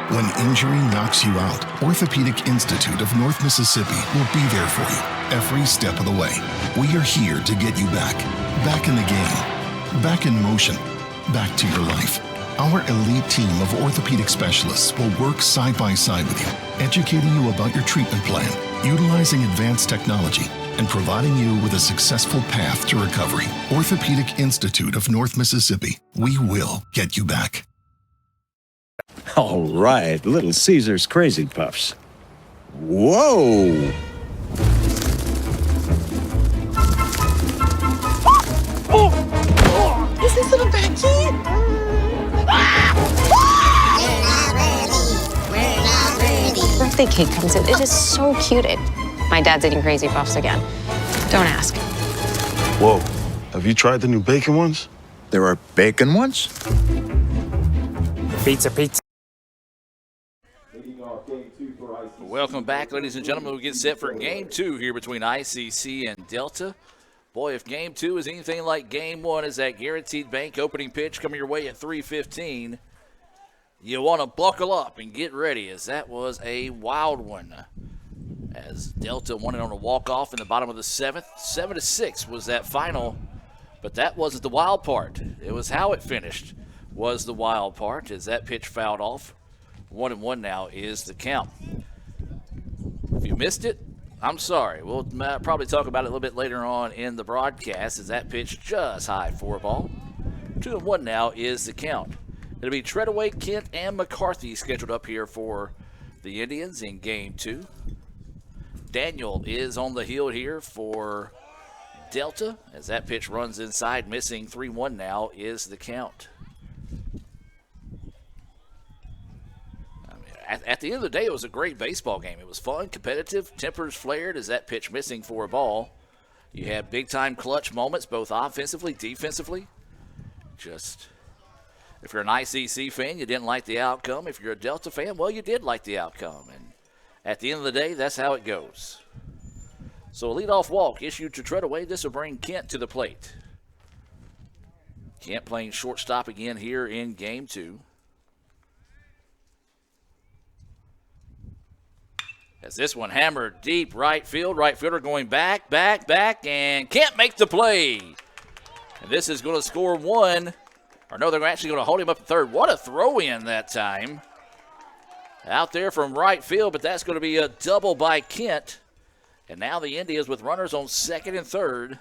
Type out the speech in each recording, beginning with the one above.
When injury knocks you out, Orthopedic Institute of North Mississippi will be there for you every step of the way. We are here to get you back in the game, back in motion, back to your life. Our elite team of orthopedic specialists will work side by side with you, educating you about your treatment plan, utilizing advanced technology, and providing you with a successful path to recovery. Orthopedic Institute of North Mississippi. We will get you back. All right, Little Caesar's Crazy Puffs. Whoa! Is this little Becky? Birthday cake comes in. It is so cute. My dad's eating Crazy Puffs again. Don't ask. Whoa, have you tried the new bacon ones? There are bacon ones? Pizza. Welcome back, ladies and gentlemen. We get set for Game 2 here between ICC and Delta. Boy, if Game 2 is anything like Game 1, is that Guaranteed Bank opening pitch coming your way at 3:15. You want to buckle up and get ready, as that was a wild one. As Delta won it on a walk-off in the bottom of the 7th. 7-6 was that final, but that wasn't the wild part. It was how it finished was the wild part, as that pitch fouled off. 1-1 now is the count. If you missed it, I'm sorry. We'll probably talk about it a little bit later on in the broadcast, as that pitch just high for a ball. 2-1 now is the count. It'll be Treadaway, Kent, and McCarthy scheduled up here for the Indians in Game 2. Daniel is on the hill here for Delta, as that pitch runs inside, missing. 3-1 now is the count. At the end of the day, it was a great baseball game. It was fun, competitive, tempers flared as that pitch missing for a ball. You had big-time clutch moments, both offensively, defensively. Just, if you're an ICC fan, you didn't like the outcome. If you're a Delta fan, well, you did like the outcome. And at the end of the day, that's how it goes. So a leadoff walk issued to Treadaway. This will bring Kent to the plate. Kent playing shortstop again here in Game 2. As this one hammered deep right field. Right fielder going back, and can't make the play. And this is going to score one. Or no, they're actually going to hold him up at third. What a throw-in that time. Out there from right field, but that's going to be a double by Kent. And now the Indians with runners on second and third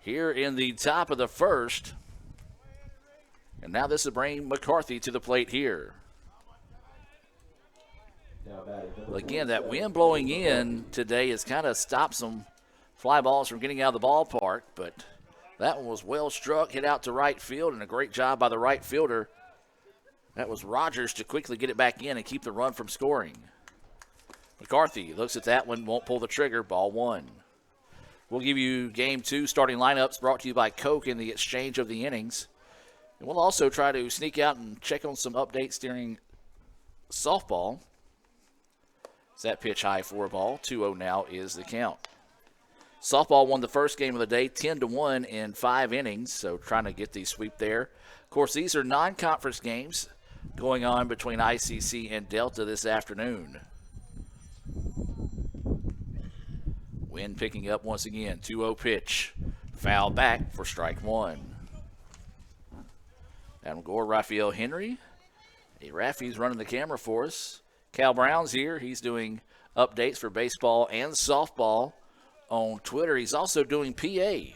here in the top of the first. And now this will bring McCarthy to the plate here. Well, again, that wind blowing in today has kind of stopped some fly balls from getting out of the ballpark, but that one was well struck, hit out to right field, and a great job by the right fielder. That was Rogers to quickly get it back in and keep the run from scoring. McCarthy looks at that one, won't pull the trigger, ball one. We'll give you Game 2 starting lineups brought to you by Coke in the exchange of the innings. And we'll also try to sneak out and check on some updates during softball. That pitch high for a ball. 2-0 now is the count. Softball won the first game of the day 10-1 in 5 innings, so trying to get the sweep there. Of course, these are non-conference games going on between ICC and Delta this afternoon. Wind picking up once again. 2-0 pitch. Foul back for strike one. Adam Gore, Raphael Henry. Hey, Raffy's running the camera for us. Cal Brown's here. He's doing updates for baseball and softball on Twitter. He's also doing PA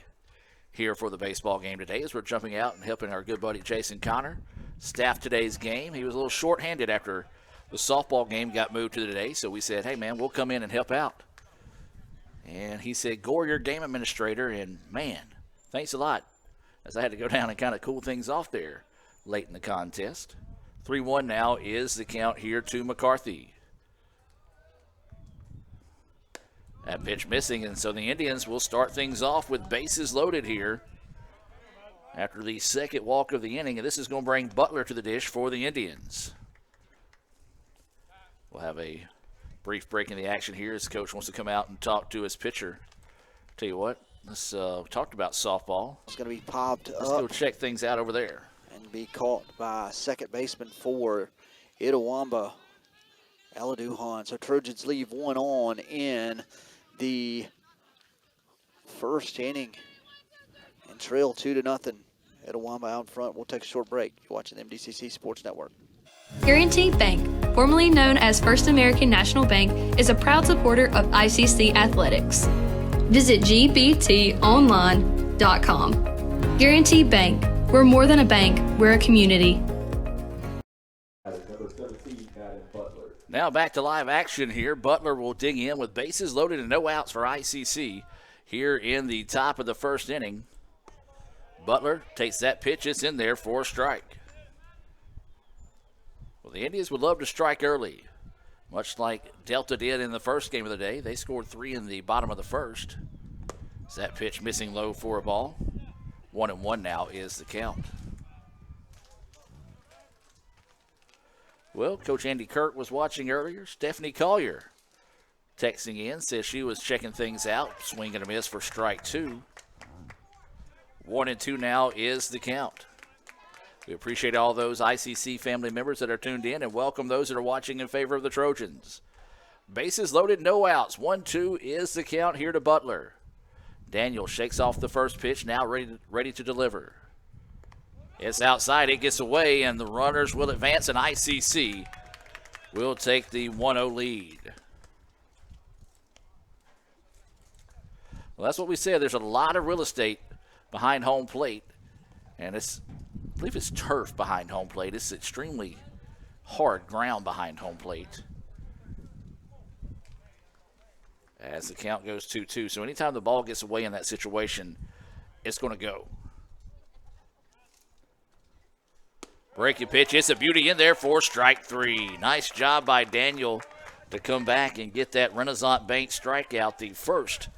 here for the baseball game today as we're jumping out and helping our good buddy Jason Connor staff today's game. He was a little short-handed after the softball game got moved to today, so we said, hey, man, we'll come in and help out. And he said, Gore, you're game administrator, and, man, thanks a lot, as I had to go down and kind of cool things off there late in the contest. 3-1 now is the count here to McCarthy. That pitch missing, and so the Indians will start things off with bases loaded here after the second walk of the inning, and this is going to bring Butler to the dish for the Indians. We'll have a brief break in the action here as the coach wants to come out and talk to his pitcher. Tell you what, let's talk about softball. It's going to be popped Let's go check things out over there. and be caught by second baseman for Itawamba, Aladuhan. So Trojans leave 1 on in the first inning and trail 2-0. Itawamba out in front. We'll take a short break. You're watching the MDCC Sports Network. Guaranty Bank, formerly known as First American National Bank, is a proud supporter of ICC athletics. Visit gbtonline.com. Guaranty Bank. We're more than a bank. We're a community. Now back to live action here. Butler will dig in with bases loaded and no outs for ICC here in the top of the first inning. Butler takes that pitch. It's in there for a strike. Well, the Indians would love to strike early, much like Delta did in the first game of the day. They scored 3 in the bottom of the first. Is that pitch missing low for a ball? 1-1 now is the count. Well, Coach Andy Kirk was watching earlier. Stephanie Collier texting in, says she was checking things out. Swing and a miss for strike 2. 1-2 now is the count. We appreciate all those ICC family members that are tuned in and welcome those that are watching in favor of the Trojans. Bases loaded, no outs. 1-2 is the count here to Butler. Daniel shakes off the first pitch, now ready to deliver. It's outside, it gets away, and the runners will advance, and ICC will take the 1-0 lead. Well, that's what we said. There's a lot of real estate behind home plate, and I believe it's turf behind home plate. It's extremely hard ground behind home plate. As the count goes 2-2. So anytime the ball gets away in that situation, it's going to go. Breaking pitch. It's a beauty in there for strike 3. Nice job by Daniel to come back and get that Renaissance Bank strikeout. The first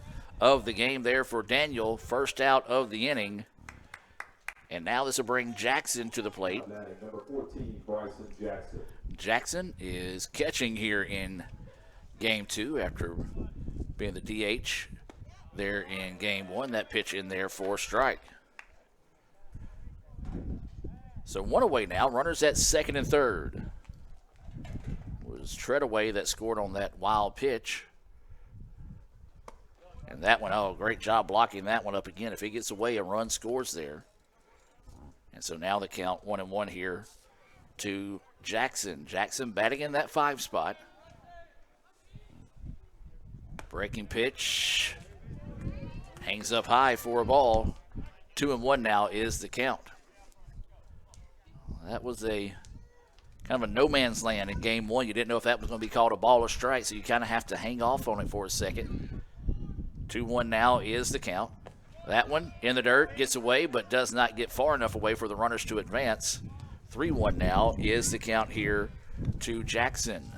of the game there for Daniel. First out of the inning. And now this will bring Jackson to the plate. Number 14, Bryson Jackson. Jackson is catching here in game 2 after being the DH there in game 1. That pitch in there for a strike. So 1 away now. Runners at second and third. It was Treadaway that scored on that wild pitch. And that one, oh, great job blocking that one up again. If he gets away, a run scores there. And so now the count 1-1 here to Jackson. Jackson batting in that 5 spot. Breaking pitch. Hangs up high for a ball. 2-1 now is the count. That was a kind of a no man's land in game 1. You didn't know if that was going to be called a ball or strike, so you kind of have to hang off on it for a second. 2-1 now is the count. That one in the dirt, gets away, but does not get far enough away for the runners to advance. 3-1 now is the count here to Jackson.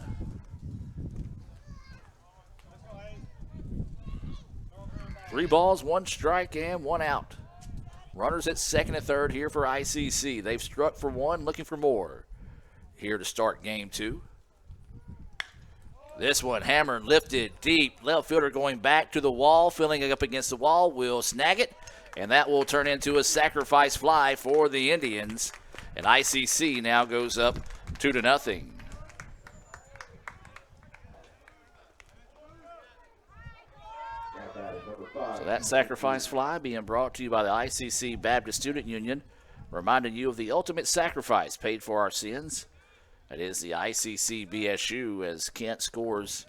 Three balls, 1 strike, and 1 out. Runners at second and third here for ICC. They've struck for 1, looking for more. Here to start game 2. This one hammered, lifted deep. Left fielder going back to the wall, filling it up against the wall, will snag it, and that will turn into a sacrifice fly for the Indians. And ICC now goes up 2-0. So that sacrifice fly being brought to you by the ICC Baptist Student Union, reminding you of the ultimate sacrifice paid for our sins. That is the ICC BSU, as Kent scores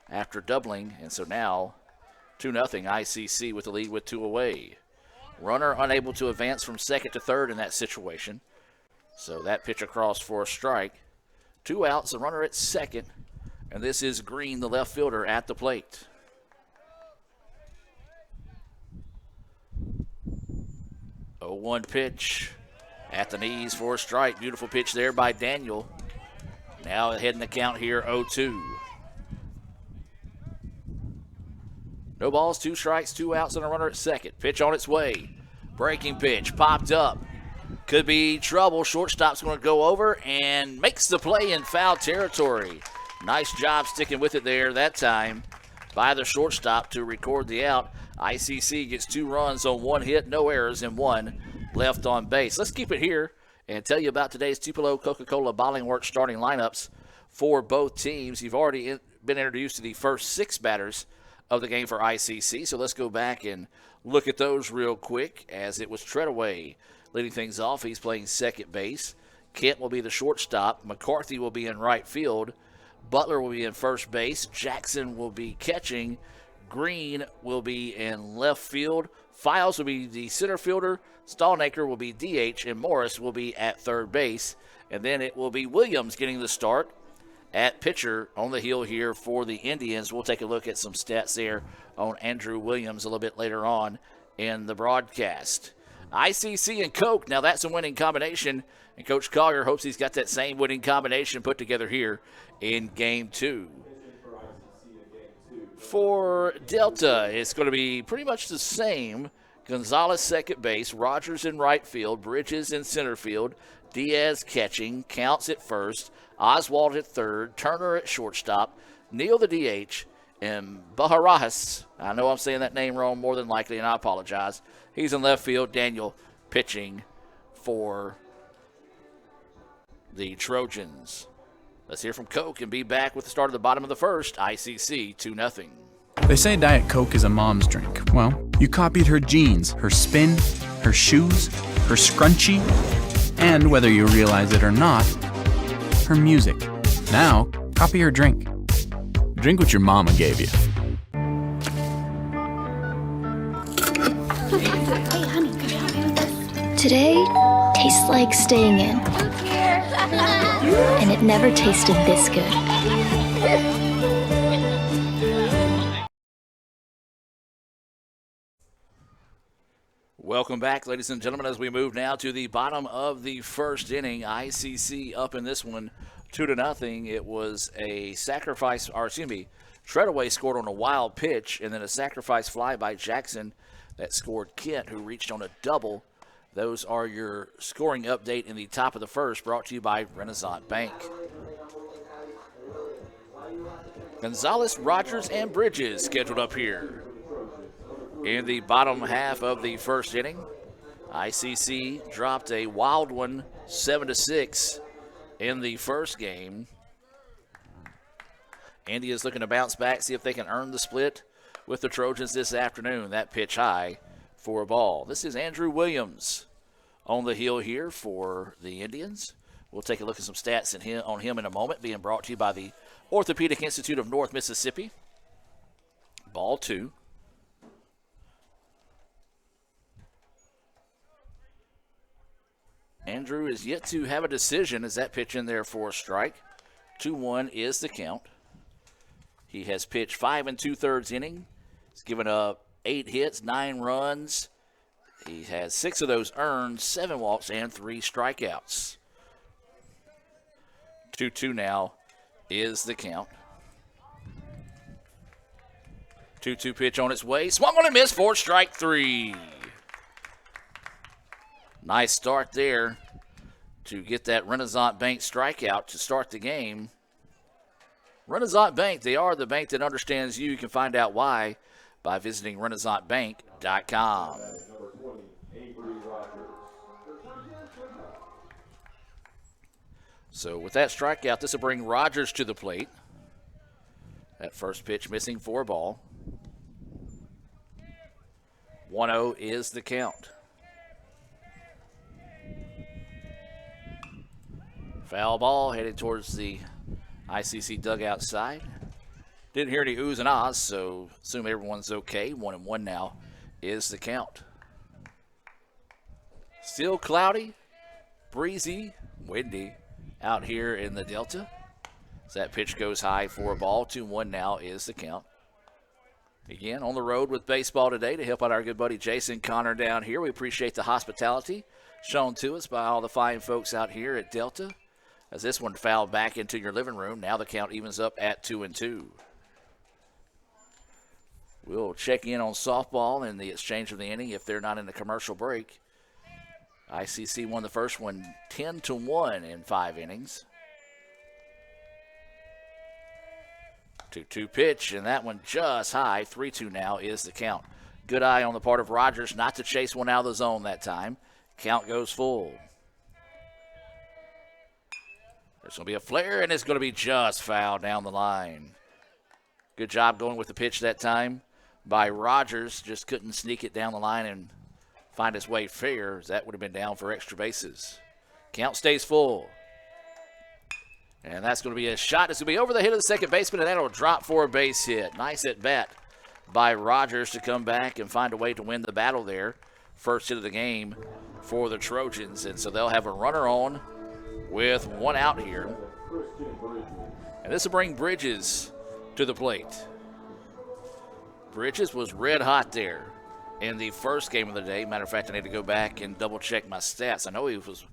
after doubling. And so now 2-0 ICC with the lead with 2 away. Runner unable to advance from second to third in that situation. So that pitch across for a strike. 2 outs, the runner at second. And this is Green, the left fielder, at the plate. Oh, 1 pitch at the knees for a strike. Beautiful pitch there by Daniel. Now heading the count here, 0-2. No balls, 2 strikes, 2 outs, and a runner at second. Pitch on its way. Breaking pitch, popped up. Could be trouble. Shortstop's going to go over and makes the play in foul territory. Nice job sticking with it there that time by the shortstop to record the out. ICC gets 2 runs on 1 hit, no errors, and 1 left on base. Let's keep it here and tell you about today's Tupelo Coca-Cola Bottling Works starting lineups for both teams. You've already been introduced to the first 6 batters of the game for ICC, so let's go back and look at those real quick, as it was Treadaway leading things off. He's playing second base. Kent will be the shortstop. McCarthy will be in right field. Butler will be in first base. Jackson will be catching. Green will be in left field. Files will be the center fielder. Stallnaker will be DH, and Morris will be at third base. And then it will be Williams getting the start at pitcher on the hill here for the Indians. We'll take a look at some stats there on Andrew Williams a little bit later on in the broadcast. ICC and Coke, now that's a winning combination, and Coach Collier hopes he's got that same winning combination put together here in Game 2. For Delta, it's going to be pretty much the same. Gonzalez second base, Rogers in right field, Bridges in center field, Diaz catching, Counts at first, Oswald at third, Turner at shortstop, Neal the DH, and Bajarajas, I know I'm saying that name wrong more than likely, and I apologize. He's in left field. Daniel pitching for the Trojans. Let's hear from Coke and be back with the start of the bottom of the first. ICC 2-0. They say Diet Coke is a mom's drink. Well, you copied her jeans, her spin, her shoes, her scrunchie, and whether you realize it or not, her music. Now, copy her drink. Drink what your mama gave you. Hey, honey, could you help me with this? Today tastes like staying in. And it never tasted this good. Welcome back, ladies and gentlemen, as we move now to the bottom of the first inning. ICC up in this one 2-0. It was a sacrifice, or excuse me, Treadaway scored on a wild pitch, and then a sacrifice fly by Jackson that scored Kent, who reached on a double. Those are your scoring update in the top of the first, brought to you by Renaissance Bank. Gonzalez, Rogers, and Bridges scheduled up here. In the bottom half of the first inning, ICC dropped a wild one, 7-6 in the first game. Indy is looking to bounce back, see if they can earn the split with the Trojans this afternoon. That pitch high for a ball. This is Andrew Williams on the hill here for the Indians. We'll take a look at some stats on him in a moment, being brought to you by the Orthopedic Institute of North Mississippi. Ball 2. Andrew is yet to have a decision as that pitch in there for a strike. 2-1 is the count. He has pitched 5 2/3 innings. He's given up 8 hits, 9 runs. He has 6 of those earned, 7 walks, and 3 strikeouts. 2-2 now is the count. 2-2 pitch on its way. Swung on and missed for strike 3. Nice start there to get that Renaissance Bank strikeout to start the game. Renaissance Bank, they are the bank that understands you. You can find out why by visiting RenaissanceBank.com. So with that strikeout, this will bring Rogers to the plate. That first pitch missing for a ball. 1-0 is the count. Foul ball headed towards the ICC dugout side. Didn't hear any oohs and ahs, so assume everyone's okay. 1-1 now is the count. Still cloudy, breezy, windy out here in the Delta. As that pitch goes high for a ball. 2-1 now is the count. Again, on the road with baseball today to help out our good buddy Jason Connor down here. We appreciate the hospitality shown to us by all the fine folks out here at Delta. As this one fouled back into your living room. Now the count evens up at 2-2. We'll check in on softball in the exchange of the inning if they're not in the commercial break. ICC won the first one 10-1 in 5 innings. 2-2 pitch, and that one just high. 3-2 now is the count. Good eye on the part of Rogers not to chase one out of the zone that time. Count goes full. There's going to be a flare, and it's going to be just foul down the line. Good job going with the pitch that time by Rogers. Just couldn't sneak it down the line and find his way fair, as that would have been down for extra bases. Count stays full. And that's going to be a shot. It's going to be over the head of the second baseman, and that'll drop for a base hit. Nice at bat by Rogers to come back and find a way to win the battle there. First hit of the game for the Trojans. And so they'll have a runner on with one out here. And this will bring Bridges to the plate. Bridges was red hot there in the first game of the day. Matter of fact, I need to go back and double check my stats. I know he was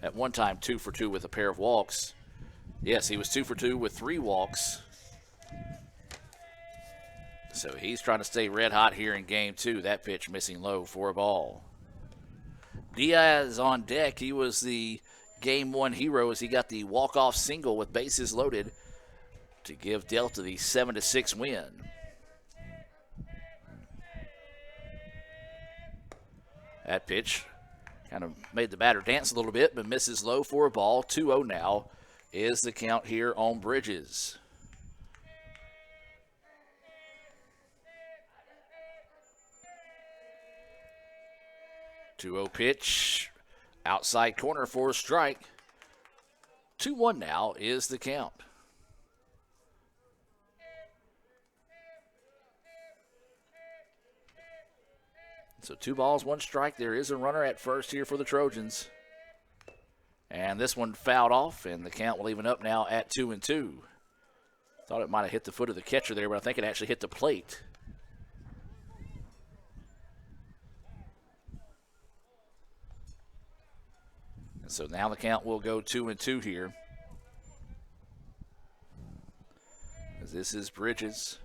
at one time 2 for 2 with a pair of walks. Yes, he was 2 for 2 with 3 walks. So he's trying to stay red hot here in game 2. That pitch missing low for a ball. Diaz on deck. He was the game 1 hero as he got the walk-off single with bases loaded to give Delta the 7-6 win. That pitch kind of made the batter dance a little bit, but misses low for a ball. 2-0 now is the count here on Bridges. Two-0 pitch, outside corner for a strike. 2-1 now is the count. So 2 balls, 1 strike. There is a runner at first here for the Trojans. And this one fouled off, and the count will even up now at 2-2. Thought it might have hit the foot of the catcher there, but I think it actually hit the plate. And so now the count will go 2-2 here. As this is Bridges.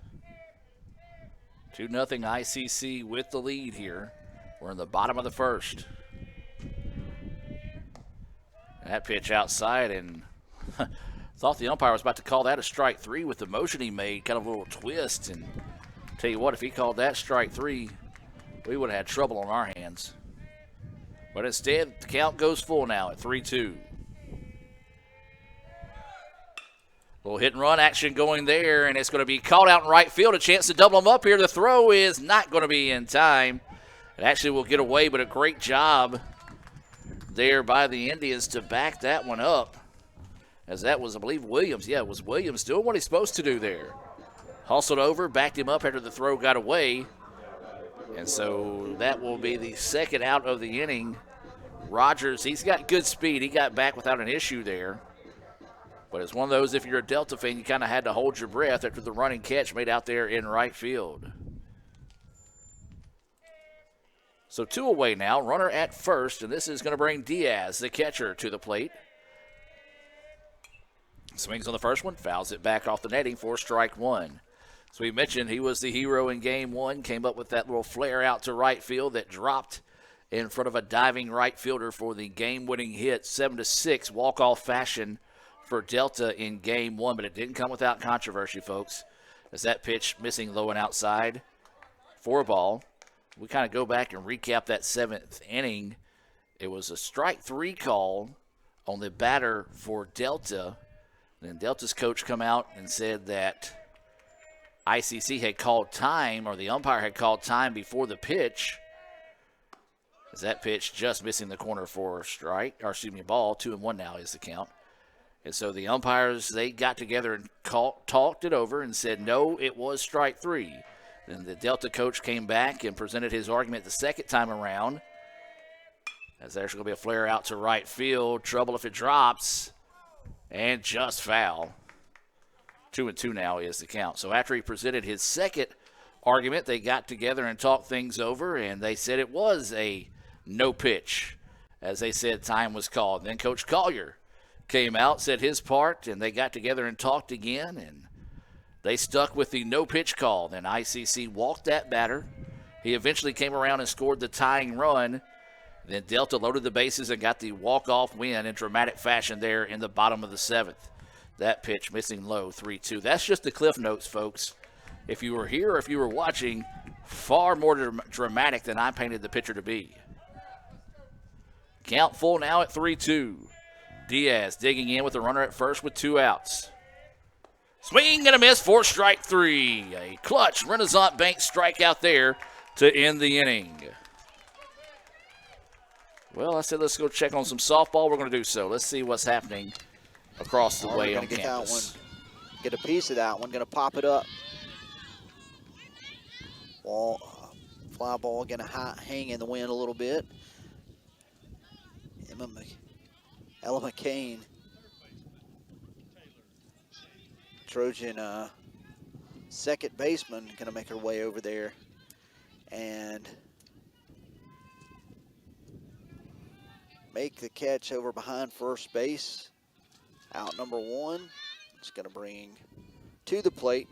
2-0 ICC with the lead here. We're in the bottom of the first. That pitch outside, and thought the umpire was about to call that a strike 3 with the motion he made, kind of a little twist. And tell you what, if he called that strike 3, we would have had trouble on our hands. But instead, the count goes full now at 3-2. Little hit and run action going there, and it's going to be called out in right field. A chance to double them up here. The throw is not going to be in time. It actually will get away, but a great job there by the Indians to back that one up. As that was, I believe, Williams. Yeah, it was Williams doing what he's supposed to do there. Hustled over, backed him up after the throw got away. And so that will be the second out of the inning. Rogers, he's got good speed. He got back without an issue there. But it's one of those, if you're a Delta fan, you kind of had to hold your breath after the running catch made out there in right field. So 2 away now, runner at first, and this is going to bring Diaz, the catcher, to the plate. Swings on the first one, fouls it back off the netting for strike 1. So we mentioned he was the hero in game 1, came up with that little flare out to right field that dropped in front of a diving right fielder for the game-winning hit, 7-6 walk-off fashion for Delta in game 1, but it didn't come without controversy, folks, as that pitch missing low and outside for a ball. We kind of go back and recap that 7th inning. It was a strike 3 call on the batter for Delta. And then Delta's coach come out and said that ICC had called time, or the umpire had called time before the pitch. As that pitch just missing the corner for a strike, or excuse me, ball. 2-1 now is the count. And so the umpires, they got together and talked it over and said, no, it was strike 3. Then the Delta coach came back and presented his argument the second time around. As there's going to be a flare out to right field. Trouble if it drops. And just foul. 2-2 now is the count. So after he presented his second argument, they got together and talked things over, and they said it was a no pitch. As they said, time was called. Then Coach Collier came out, said his part, and they got together and talked again, and they stuck with the no pitch call. Then ICC walked that batter. He eventually came around and scored the tying run. Then Delta loaded the bases and got the walk-off win in dramatic fashion there in the bottom of the 7th. That pitch missing low, 3-2. That's just the cliff notes, folks. If you were here or if you were watching, far more dramatic than I painted the picture to be. Count full now at 3-2. Diaz digging in with a runner at first with 2 outs. Swing and a miss for strike 3. A clutch Renaissance Bank strikeout there to end the inning. Well, I said let's go check on some softball. We're going to do so. Let's see what's happening across the way on campus. Get a piece of that one. Going to pop it up. Fly ball going to hang in the wind a little bit. Ella McCain, Trojan second baseman, going to make her way over there and make the catch over behind first base. Out number 1. It's going to bring to the plate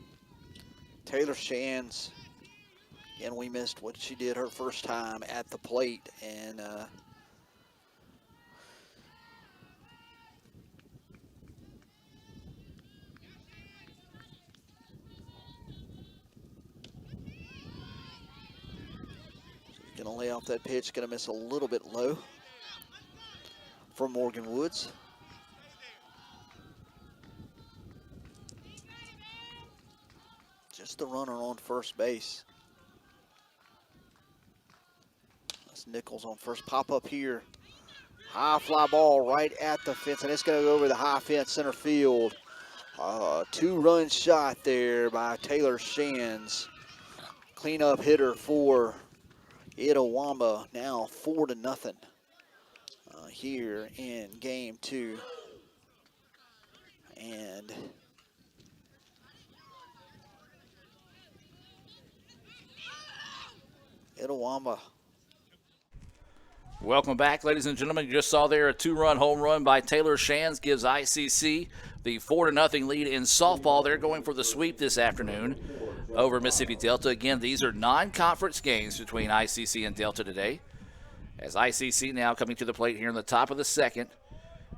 Taylor Shands. Again, we missed what she did her first time at the plate, and going to lay off that pitch, going to miss a little bit low for Morgan Woods. Just the runner on first base. That's Nichols on first. Pop up here. High fly ball right at the fence, and it's going to go over the high fence center field. 2-run shot there by Taylor Shands. Cleanup hitter for Itawamba, now 4-0 here in game 2. And Itawamba. Welcome back, ladies and gentlemen. You just saw there a 2-run home run by Taylor Shands gives ICC the 4-0 lead in softball. They're going for the sweep this afternoon over Mississippi Delta. Again, these are non-conference games between ICC and Delta today. As ICC now coming to the plate here in the top of the second.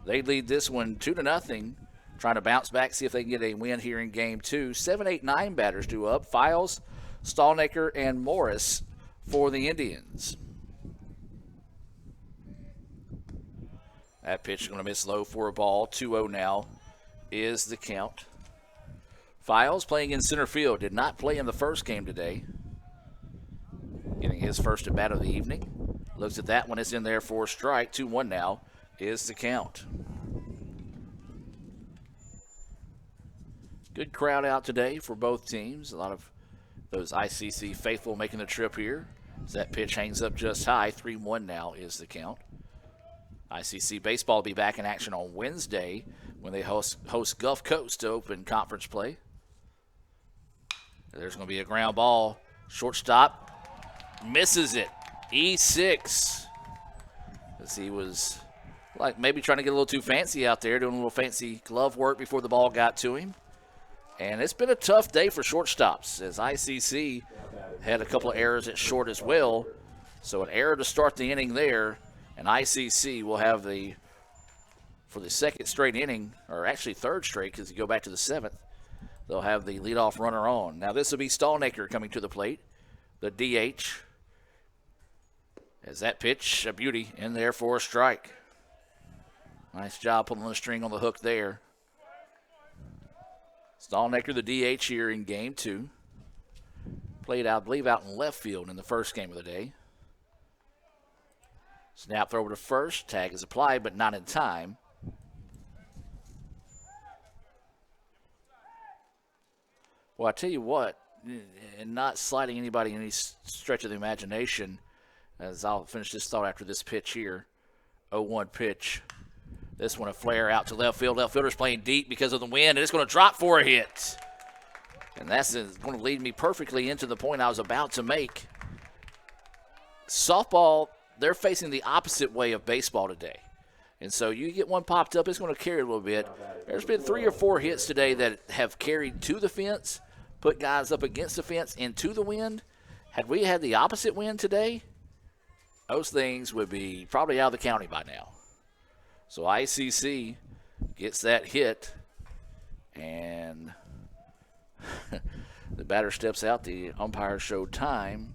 They lead this one 2-0, trying to bounce back, see if they can get a win here in game 2. 7, 8, 9 batters due up. Files, Stallnaker, and Morris for the Indians. That pitch is going to miss low for a ball. 2-0 now is the count. Files playing in center field. Did not play in the first game today. Getting his first at bat of the evening. Looks at that one. It's in there for a strike. 2-1 now is the count. Good crowd out today for both teams. A lot of those ICC faithful making the trip here. As that pitch hangs up just high. 3-1 now is the count. ICC baseball will be back in action on Wednesday when they host Gulf Coast to open conference play. There's going to be a ground ball. Shortstop misses it. E6. As he was like maybe trying to get a little too fancy out there, doing a little fancy glove work before the ball got to him. And it's been a tough day for shortstops as ICC had a couple of errors at short as well. So an error to start the inning there. And ICC will have for the second straight inning, or actually third straight because you go back to the 7th, they'll have the leadoff runner on. Now this will be Stallnaker coming to the plate, the DH. As that pitch, a beauty, in there for a strike. Nice job pulling the string on the hook there. Stallnaker, the DH here in game 2. Played out, I believe, out in left field in the first game of the day. Snap throw over to first. Tag is applied, but not in time. Well, I tell you what, and not sliding anybody any stretch of the imagination, as I'll finish this thought after this pitch here. 0-1 pitch. This one a flare out to left field. Left fielder's playing deep because of the wind, and it's going to drop for a hit. And that's going to lead me perfectly into the point I was about to make. Softball, they're facing the opposite way of baseball today. And so you get one popped up, it's going to carry a little bit. There's been 3 or 4 hits today that have carried to the fence, put guys up against the fence into the wind. Had we had the opposite wind today, those things would be probably out of the county by now. So ICC gets that hit, and the batter steps out. The umpire showed time.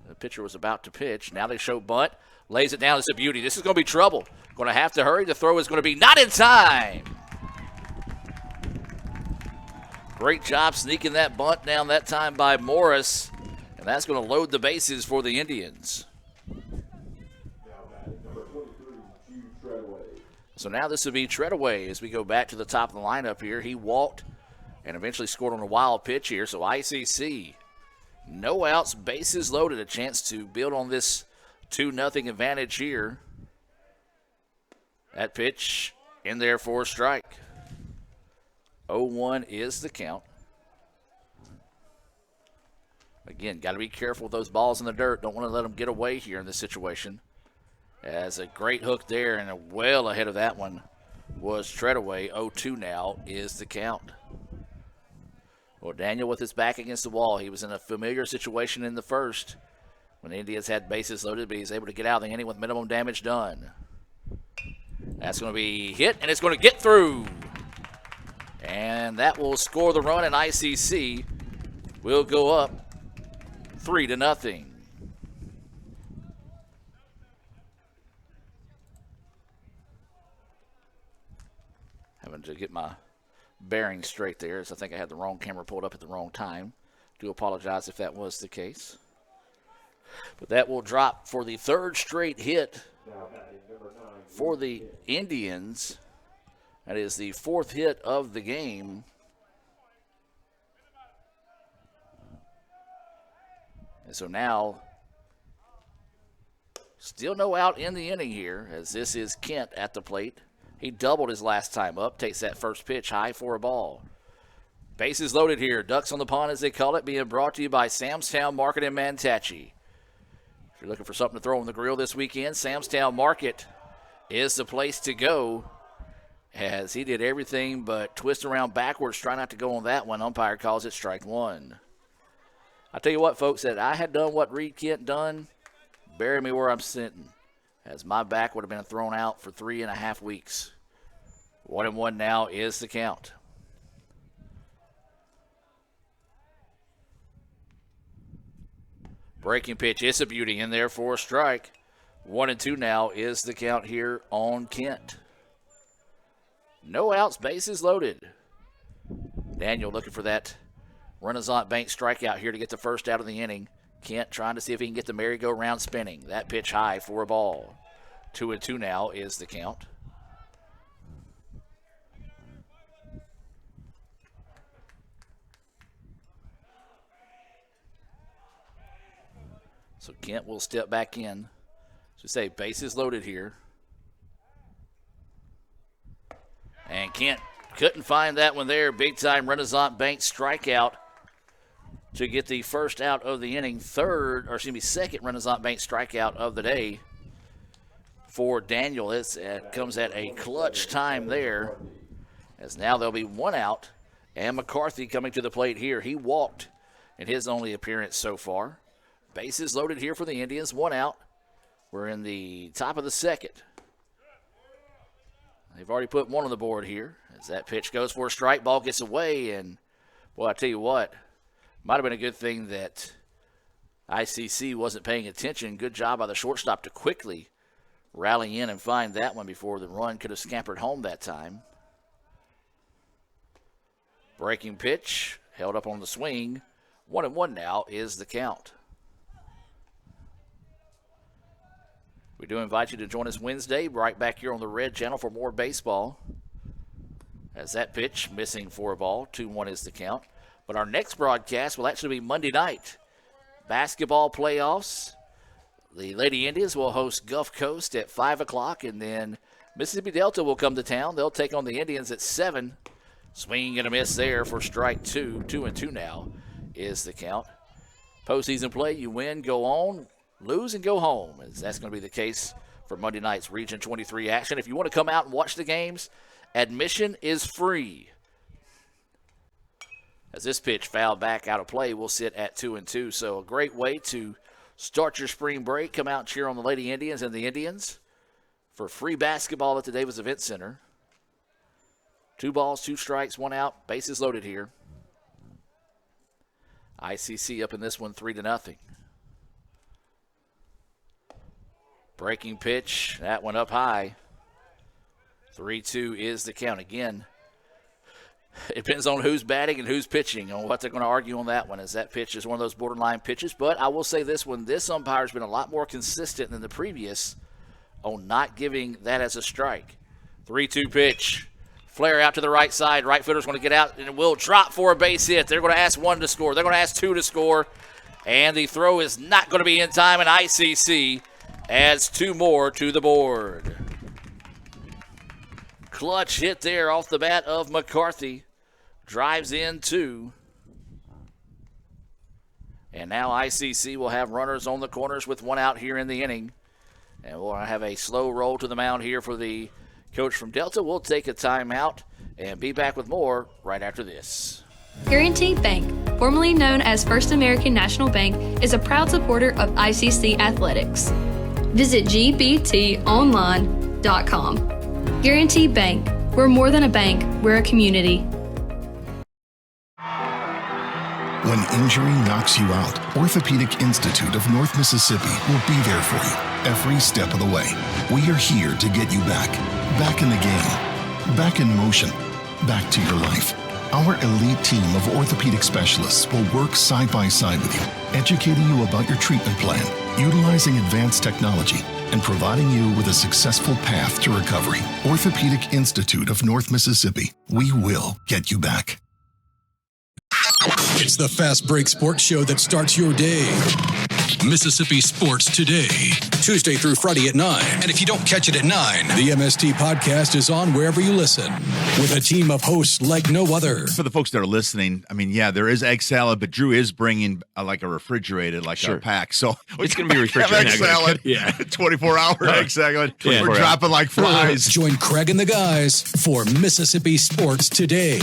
The pitcher was about to pitch. Now they show bunt. Lays it down. It's a beauty. This is going to be trouble. Going to have to hurry. The throw is going to be not in time. Great job sneaking that bunt down that time by Morris. And that's going to load the bases for the Indians. So now this will be Treadaway as we go back to the top of the lineup here. He walked and eventually scored on a wild pitch here. So ICC, no outs, bases loaded. A chance to build on this 2-0 advantage here. That pitch in there for a strike. 0-1 is the count. Again, got to be careful with those balls in the dirt. Don't want to let them get away here in this situation. As a great hook there, and well ahead of that one was Treadaway. 0-2 now is the count. Well, Daniel with his back against the wall. He was in a familiar situation in the first when the Indians had bases loaded, but he's able to get out of the inning with minimum damage done. That's going to be hit, and it's going to get through. And that will score the run, and ICC will go up 3-0. Having to get my bearings straight there, as I think I had the wrong camera pulled up at the wrong time. Do apologize if that was the case. But that will drop for the third straight hit for the Indians. That is the fourth hit of the game. And so now, still no out in the inning here, as this is Kent at the plate. He doubled his last time up, takes that first pitch high for a ball. Bases loaded here. Ducks on the pond, as they call it, being brought to you by Sam's Town Market in Manatachee. If you're looking for something to throw on the grill this weekend, Sam's Town Market is the place to go, as he did everything but twist around backwards, try not to go on that one. Umpire calls it strike one. I tell you what, folks, that I had done what Reed Kent done, bury me where I'm sitting, as my back would have been thrown out for 3.5 weeks. 1-1 now is the count. Breaking pitch, it's a beauty in there for a strike. 1-2 now is the count here on Kent. No outs, bases loaded. Daniel looking for that Renaissance Bank strikeout here to get the first out of the inning. Kent trying to see if he can get the merry-go-round spinning. That pitch high for a ball. 2-2 now is the count. So Kent will step back in. So say bases loaded here. And Kent couldn't find that one there. Big time Renaissance Bank strikeout to get the first out of the inning. Second Renaissance Bank strikeout of the day for Daniel. It comes at a clutch time there, as now there'll be one out. And McCarthy coming to the plate here. He walked in his only appearance so far. Bases loaded here for the Indians. One out. We're in the top of the second. They've already put one on the board here. As that pitch goes for a strike, ball gets away. And, boy, I tell you what, might have been a good thing that ICC wasn't paying attention. Good job by the shortstop to quickly rally in and find that one before the run could have scampered home that time. Breaking pitch, held up on the swing. 1-1 now is the count. We do invite you to join us Wednesday, right back here on the Red Channel for more baseball. As that pitch missing for a ball, 2-1 is the count. But our next broadcast will actually be Monday night. Basketball playoffs. The Lady Indians will host Gulf Coast at 5 o'clock, and then Mississippi Delta will come to town. They'll take on the Indians at 7. Swing and a miss there for strike two. 2-2 now is the count. Postseason play, you win, go on, lose, and go home. As that's going to be the case for Monday night's Region 23 action. If you want to come out and watch the games, admission is free. As this pitch fouled back out of play, we'll sit at 2-2. So a great way to start your spring break. Come out and cheer on the Lady Indians and the Indians for free basketball at the Davis Event Center. 2 balls, 2 strikes, 1 out. Bases loaded here. ICC up in this one 3-0. Breaking pitch, that one up high. 3-2 is the count. Again, it depends on who's batting and who's pitching, on what they're going to argue on that one, as that pitch is one of those borderline pitches. But I will say this one, this umpire's been a lot more consistent than the previous on not giving that as a strike. 3-2 pitch. Flare out to the right side. Right fielder's going to get out and will drop for a base hit. They're going to ask one to score. They're going to ask two to score. And the throw is not going to be in time, and ICC adds two more to the board. Clutch hit there off the bat of McCarthy. Drives in two. And now ICC will have runners on the corners with one out here in the inning. And we'll have a slow roll to the mound here for the coach from Delta. We'll take a timeout and be back with more right after this. Guaranteed Bank, formerly known as First American National Bank, is a proud supporter of ICC athletics. Visit gbtonline.com. Guaranteed Bank, we're more than a bank, we're a community. When injury knocks you out, Orthopedic Institute of North Mississippi will be there for you every step of the way. We are here to get you back in the game, back in motion, back to your life. Our elite team of orthopedic specialists will work side by side with you, educating you about your treatment plan, utilizing advanced technology, and providing you with a successful path to recovery. Orthopedic Institute of North Mississippi. We will get you back. It's the Fast Break Sports Show that starts your day. Mississippi Sports Today, Tuesday through Friday at 9. And if you don't catch it at 9, the MST podcast is on wherever you listen, with a team of hosts like no other. For the folks that are listening, I mean, yeah, there is egg salad, but Drew is bringing like a refrigerated, like a pack. So it's going to be refrigerated. Egg salad, 24-hour egg salad. We're dropping like flies. Join Craig and the guys for Mississippi Sports Today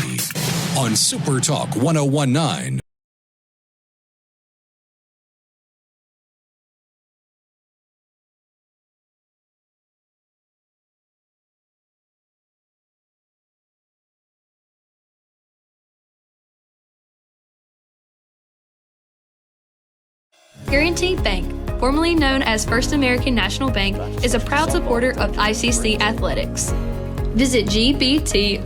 on Super Talk 101.9. Guaranteed Bank, formerly known as First American National Bank, is a proud supporter of ICC athletics. Visit gbtonline.com.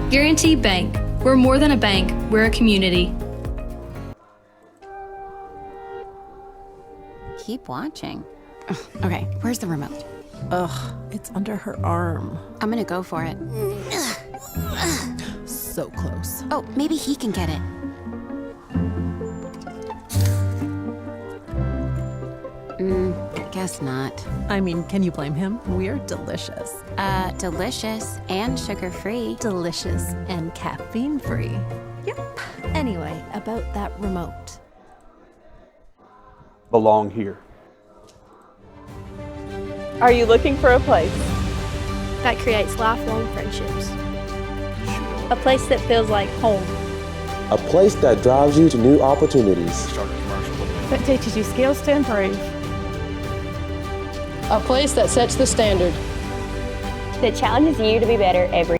Guaranteed Bank, we're more than a bank, we're a community. Keep watching. Okay, where's the remote? Ugh, it's under her arm. I'm gonna go for it. So close. Oh, maybe he can get it. Guess not. I mean, can you blame him? We're delicious. Delicious and sugar-free. Delicious and caffeine-free. Yep. Anyway, about that remote. Belong here. Are you looking for a place? That creates lifelong friendships. A place that feels like home. A place that drives you to new opportunities. That teaches you skills to improve. A place that sets the standard. That challenges you to be better every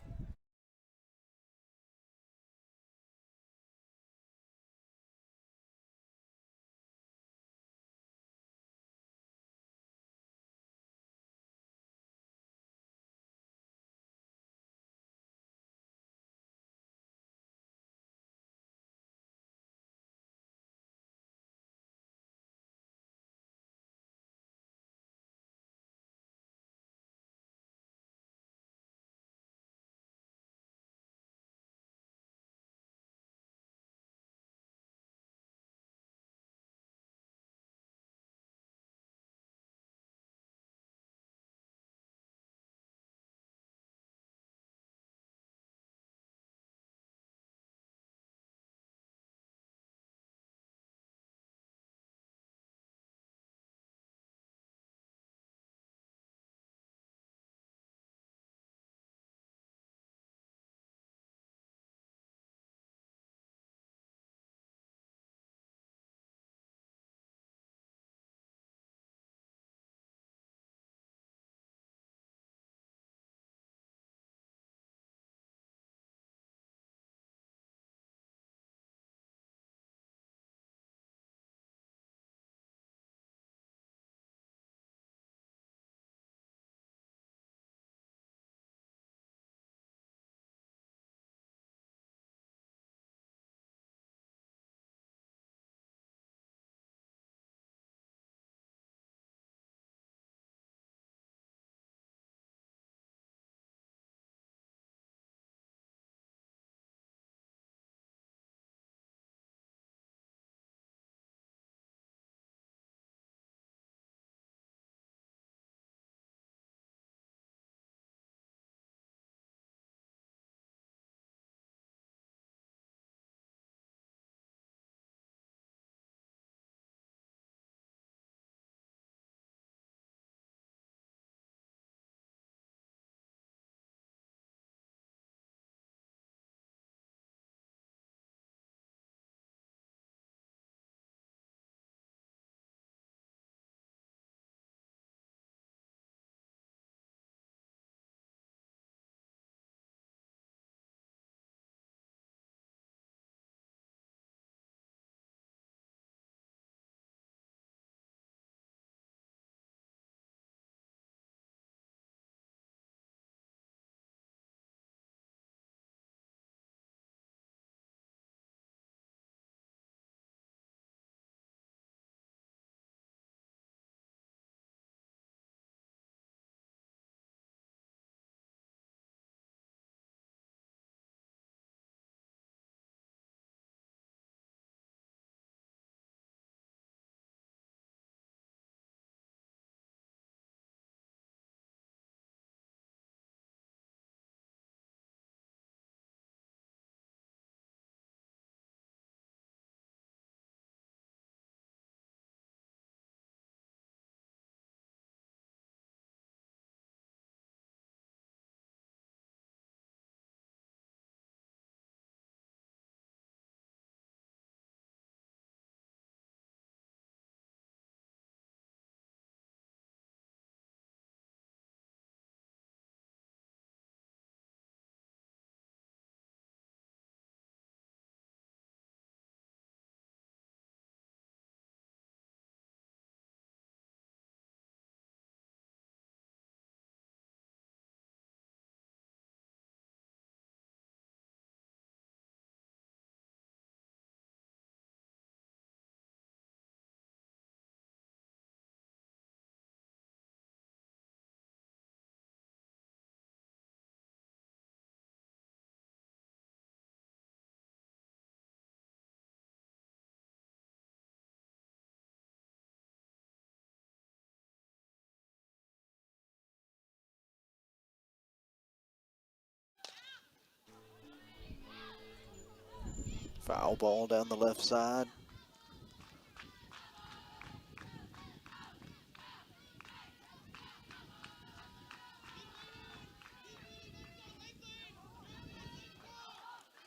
Foul ball down the left side.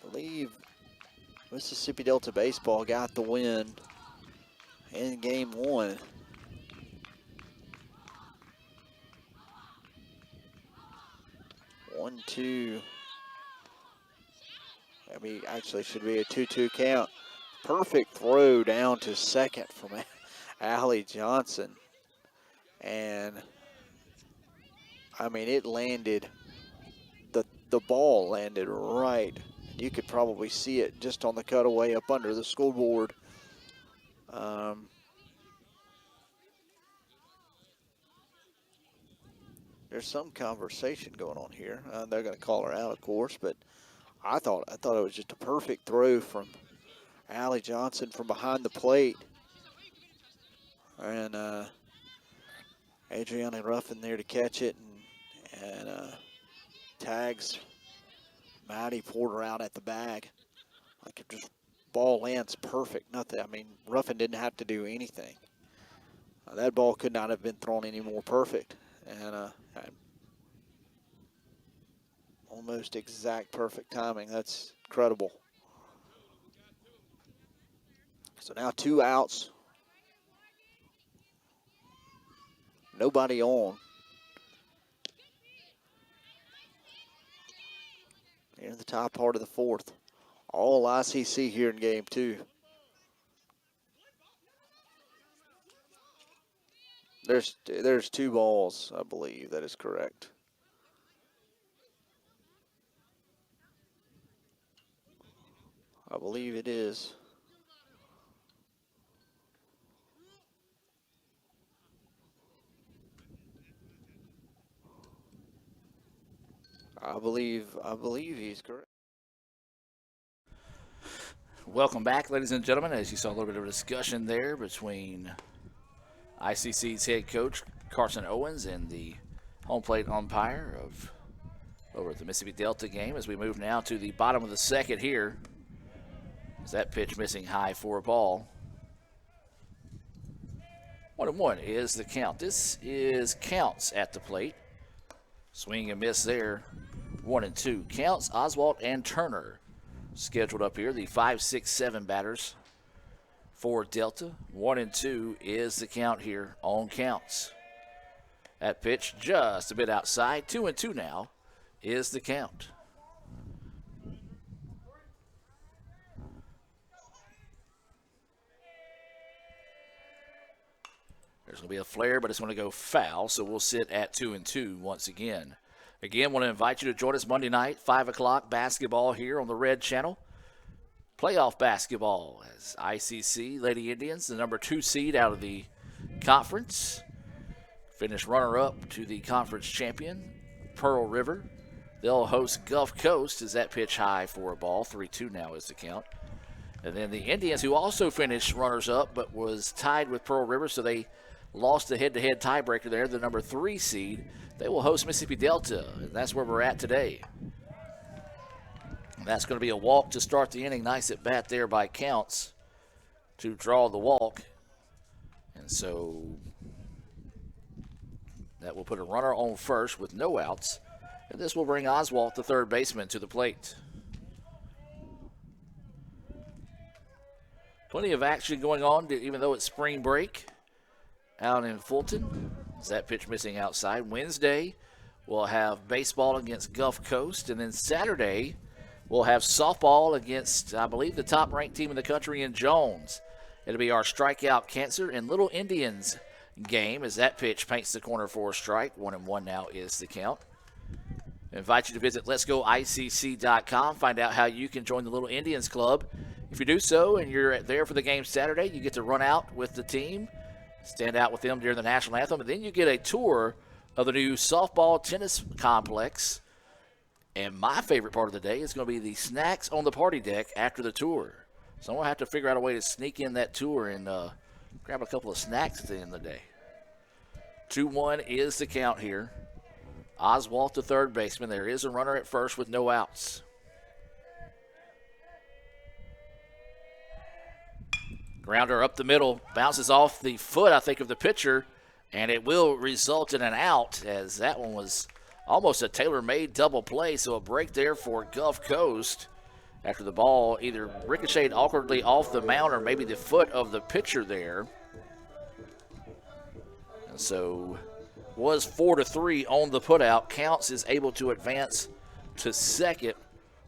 I believe Mississippi Delta baseball got the win in game 1. One, two. I mean, actually should be a 2-2 count. Perfect throw down to second from Allie Johnson. And, I mean, it landed, the ball landed right. You could probably see it just on the cutaway up under the scoreboard. There's some conversation going on here. They're going to call her out, of course, but I thought it was just a perfect throw from Allie Johnson from behind the plate. And Adriana Ruffin there to catch it and tags Maddie Porter out at the bag. Like it just ball lands perfect. Nothing. I mean, Ruffin didn't have to do anything. That ball could not have been thrown any more perfect. And almost exact perfect timing. That's incredible. So now 2 outs. Nobody on. In the top part of the 4th. All ICC here in game 2. There's 2 balls, I believe. That is correct. I believe it is. I believe he's correct. Welcome back, ladies and gentlemen. As you saw, a little bit of a discussion there between ICC's head coach Carson Owens and the home plate umpire over at the Mississippi Delta game. As we move now to the bottom of the 2nd here, is that pitch missing high for a ball. 1-1 is the count. This is Counts at the plate. Swing and miss there. 1-2. Counts, Oswalt, and Turner scheduled up here. The 5, 6, 7 batters for Delta. 1-2 is the count here on Counts. That pitch just a bit outside. 2-2 now is the count. There's going to be a flare, but it's going to go foul, so we'll sit at 2-2 once again. Again, want to invite you to join us Monday night, 5 o'clock, basketball here on the Red Channel. Playoff basketball as ICC Lady Indians, the number 2 seed out of the conference, finished runner-up to the conference champion, Pearl River. They'll host Gulf Coast as that pitch high for a ball. 3-2 now is the count. And then the Indians, who also finished runners-up but was tied with Pearl River, so they lost the head-to-head tiebreaker there, the number 3 seed. They will host Mississippi Delta, and that's where we're at today. And that's going to be a walk to start the inning. Nice at bat there by Counts to draw the walk. And so that will put a runner on first with no outs. And this will bring Oswalt, the third baseman, to the plate. Plenty of action going on, even though it's spring break out in Fulton. Is that pitch missing outside? Wednesday, we'll have baseball against Gulf Coast. And then Saturday, we'll have softball against, I believe, the top-ranked team in the country in Jones. It'll be our strikeout cancer and Little Indians game as that pitch paints the corner for a strike. 1-1 now is the count. I invite you to visit letsgoicc.com. Find out how you can join the Little Indians Club. If you do so and you're there for the game Saturday, you get to run out with the team, stand out with them during the national anthem, and then you get a tour of the new softball tennis complex. And my favorite part of the day is going to be the snacks on the party deck after the tour. So I'm going to have to figure out a way to sneak in that tour and grab a couple of snacks at the end of the day. 2-1 is the count here. Oswalt, the third baseman. There is a runner at first with no outs. Grounder up the middle, bounces off the foot, I think, of the pitcher, and it will result in an out, as that one was almost a tailor-made double play, so a break there for Gulf Coast after the ball either ricocheted awkwardly off the mound or maybe the foot of the pitcher there. And so was 4-3 on the putout. Counts is able to advance to second.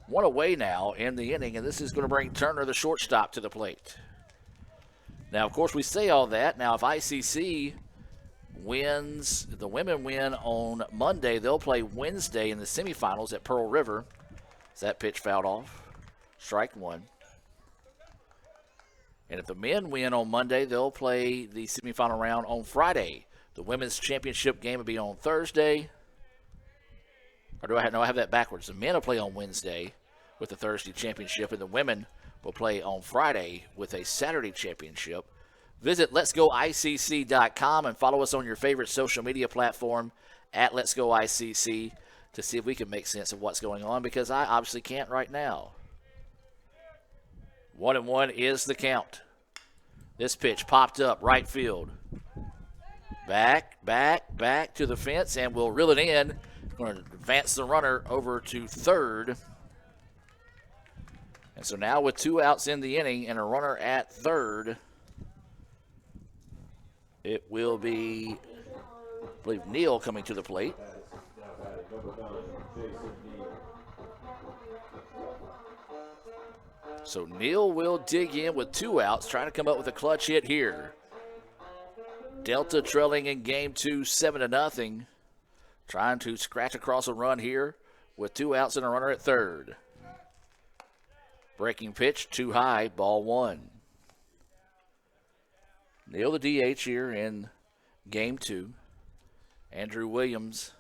One away now in the inning, and this is going to bring Turner, the shortstop, to the plate. Now, of course, we say all that. Now, if ICC wins, the women win on Monday, they'll play Wednesday in the semifinals at Pearl River. Is that pitch fouled off? Strike one. And if the men win on Monday, they'll play the semifinal round on Friday. The women's championship game will be on Thursday. Or do I have, no, I have that backwards. The men will play on Wednesday with the Thursday championship, and the women will play on Friday with a Saturday championship. Visit letsgoicc.com and follow us on your favorite social media platform at letsgoicc to see if we can make sense of what's going on, because I obviously can't right now. 1-1 is the count. This pitch popped up right field. Back to the fence, and we'll reel it in. Going to advance the runner over to third. And so now with 2 outs in the inning and a runner at third, it will be, I believe, Neal coming to the plate. So Neal will dig in with 2 outs, trying to come up with a clutch hit here. Delta trailing in game 2, 7-0. Trying to scratch across a run here with 2 outs and a runner at third. Breaking pitch, too high, ball 1. Neal the DH here in game 2. Andrew Williams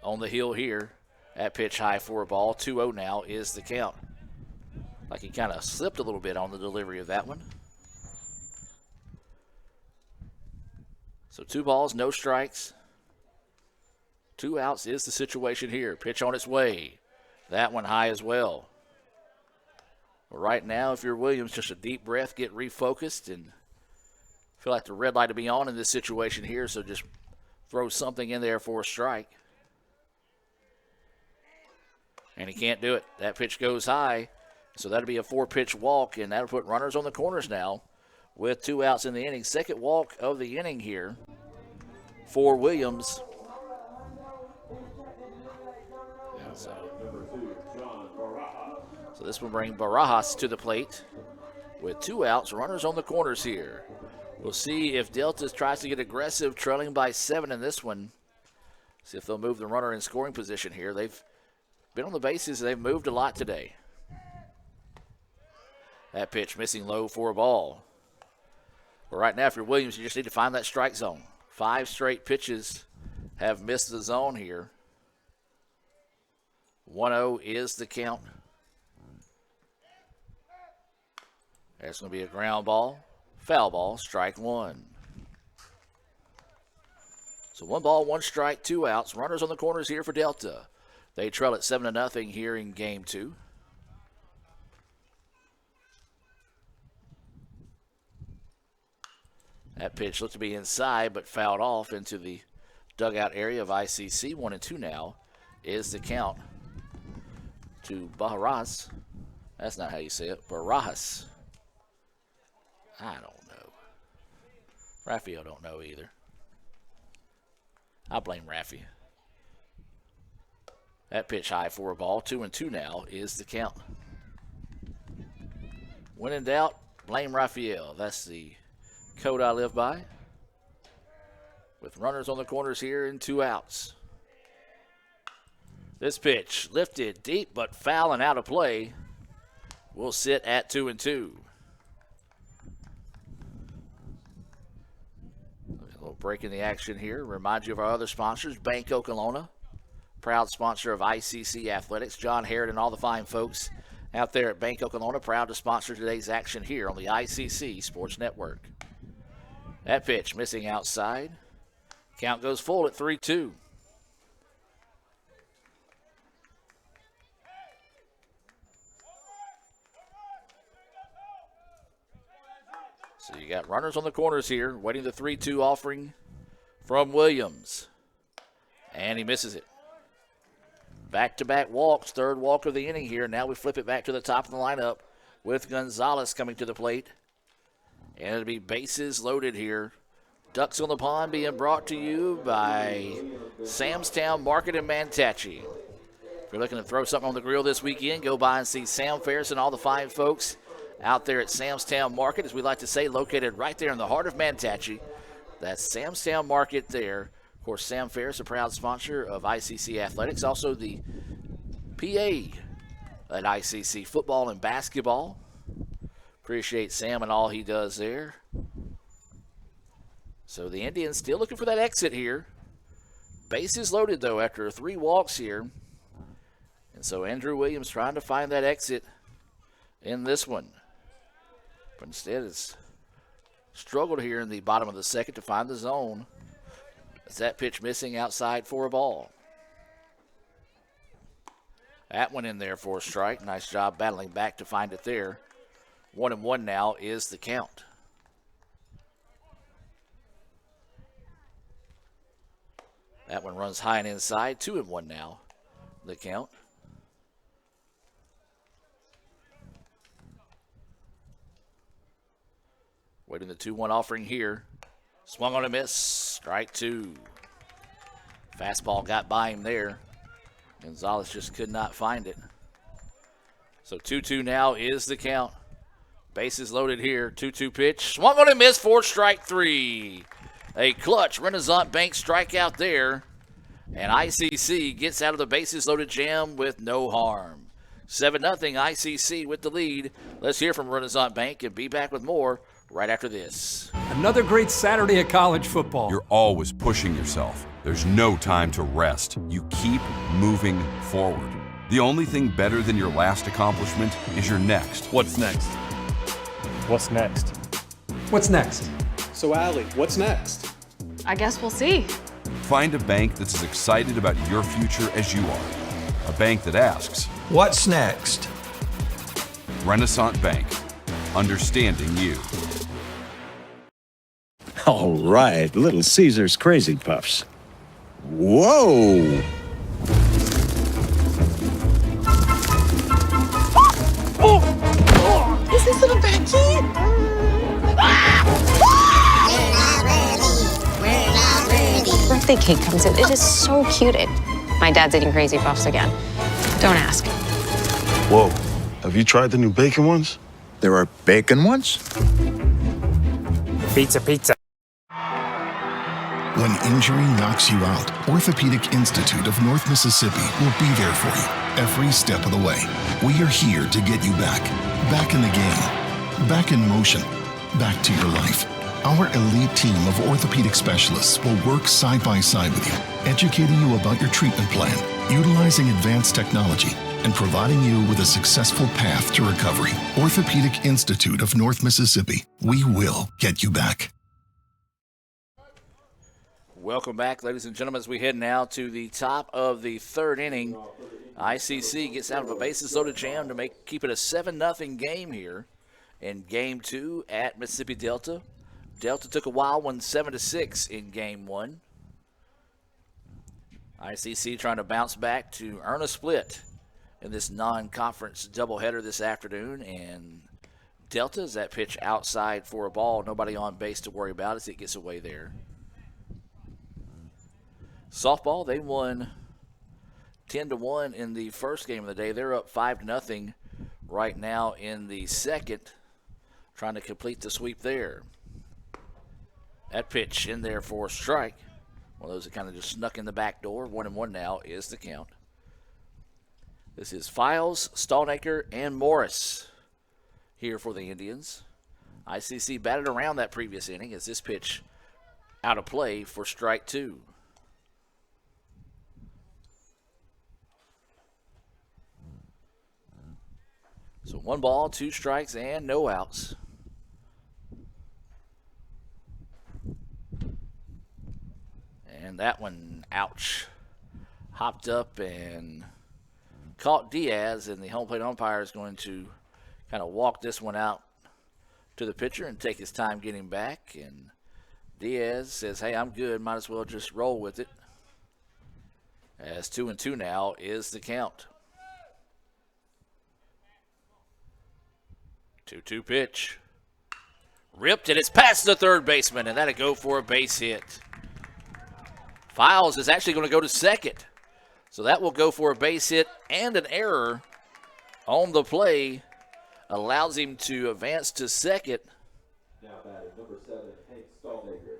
on the hill here at pitch high for a ball. 2-0 now is the count. Like he kind of slipped a little bit on the delivery of that one. So 2 balls, no strikes. 2 outs is the situation here. Pitch on its way. That one high as well. But right now, if you're Williams, just a deep breath, get refocused, and feel like the red light to be on in this situation here, so just throw something in there for a strike. And he can't do it. That pitch goes high, so that'll be a 4-pitch walk, and that'll put runners on the corners now with 2 outs in the inning. Second walk of the inning here for Williams. So this will bring Barajas to the plate with 2 outs, runners on the corners here. We'll see if Delta tries to get aggressive, trailing by 7 in this one. See if they'll move the runner in scoring position here. They've been on the bases. They've moved a lot today. That pitch missing low for a ball. But right now, if you're Williams, you just need to find that strike zone. 5 straight pitches have missed the zone here. 1-0 is the count. That's going to be a ground ball, foul ball, strike 1. So 1 ball, 1 strike, 2 outs. Runners on the corners here for Delta. They trail at 7-0 here in game 2. That pitch looked to be inside, but fouled off into the dugout area of ICC. 1-2 now is the count to Barajas. That's not how you say it. Barajas. I don't know. Raphael don't know either. I blame Raffy. That pitch high for a ball. 2-2 now is the count. When in doubt, blame Raphael. That's the code I live by. With runners on the corners here and 2 outs. This pitch lifted deep but foul and out of play. Will sit at 2-2. A little break in the action here. Remind you of our other sponsors. Bank Okolona, proud sponsor of ICC Athletics. John Harrod and all the fine folks out there at Bank Okolona, proud to sponsor today's action here on the ICC Sports Network. That pitch missing outside. Count goes full at 3-2. So you got runners on the corners here, waiting the 3-2 offering from Williams. And he misses it. Back-to-back walks, third walk of the inning here. Now we flip it back to the top of the lineup with Gonzalez coming to the plate. And it'll be bases loaded here. Ducks on the Pond being brought to you by Samstown Market in Manatee. If you're looking to throw something on the grill this weekend, go by and see Sam Ferris and all the fine folks out there at Samstown Market, as we like to say, located right there in the heart of Manatee. That's Samstown Market there. Of course, Sam Ferris, a proud sponsor of ICC Athletics, also the PA at ICC football and basketball. Appreciate Sam and all he does there. So the Indians still looking for that exit here. Bases loaded, though, after 3 walks here. And so Andrew Williams trying to find that exit in this one. But instead has struggled here in the bottom of the second to find the zone. As that pitch missing outside for a ball. That one in there for a strike. Nice job battling back to find it there. 1-1 now is the count. That one runs high and inside. 2-1 now, the count. Waiting the 2-1 offering here. Swung on a miss. Strike 2. Fastball got by him there. Gonzalez just could not find it. So 2-2 now is the count. Bases loaded here. 2-2 pitch. Swung on a miss for strike 3. A clutch Renaissance Bank strikeout there. And ICC gets out of the bases loaded jam with no harm. 7-0 ICC with the lead. Let's hear from Renaissance Bank and be back with more right after this. Another great Saturday of college football. You're always pushing yourself. There's no time to rest. You keep moving forward. The only thing better than your last accomplishment is your next. What's next? What's next? What's next? So, Allie, what's next? I guess we'll see. Find a bank that's as excited about your future as you are. A bank that asks, what's next? Renaissance Bank. Understanding you. All right, Little Caesar's Crazy Puffs. Whoa! Is this little Becky? Birthday cake comes in. It is so cute. My dad's eating Crazy Puffs again. Don't ask. Whoa, have you tried the new bacon ones? There are bacon ones? Pizza. When injury knocks you out, Orthopedic Institute of North Mississippi will be there for you every step of the way. We are here to get you back in the game, back in motion, back to your life. Our elite team of orthopedic specialists will work side by side with you, educating you about your treatment plan, utilizing advanced technology, and providing you with a successful path to recovery. Orthopedic Institute of North Mississippi. We will get you back. Welcome back, ladies and gentlemen, as we head now to the top of the third inning. ICC gets out of a bases-loaded jam to keep it a 7-0 game here in Game 2 at Mississippi Delta. Delta took a wild one, 7-6 in Game 1. ICC trying to bounce back to earn a split in this non-conference doubleheader this afternoon. And Delta's that pitch outside for a ball. Nobody on base to worry about as it gets away there. Softball, they won 10-1 in the first game of the day. They're up 5-0 right now in the second, trying to complete the sweep there. That pitch in there for a strike. One of those that kind of just snuck in the back door. 1-1 now is the count. This is Files, Stallnaker, and Morris here for the Indians. ICC batted around that previous inning as this pitch out of play for strike 2. So 1 ball, 2 strikes, and no outs. And that one, ouch, hopped up and caught Diaz, and the home plate umpire is going to kind of walk this one out to the pitcher and take his time getting back. And Diaz says, hey, I'm good. Might as well just roll with it. As 2-2 now is the count. 2-2 pitch. Ripped, and it's past the third baseman, and that'll go for a base hit. Files is actually going to go to second. So that will go for a base hit and an error on the play. Allows him to advance to second. Now batting number 7, Hank Stallmaker.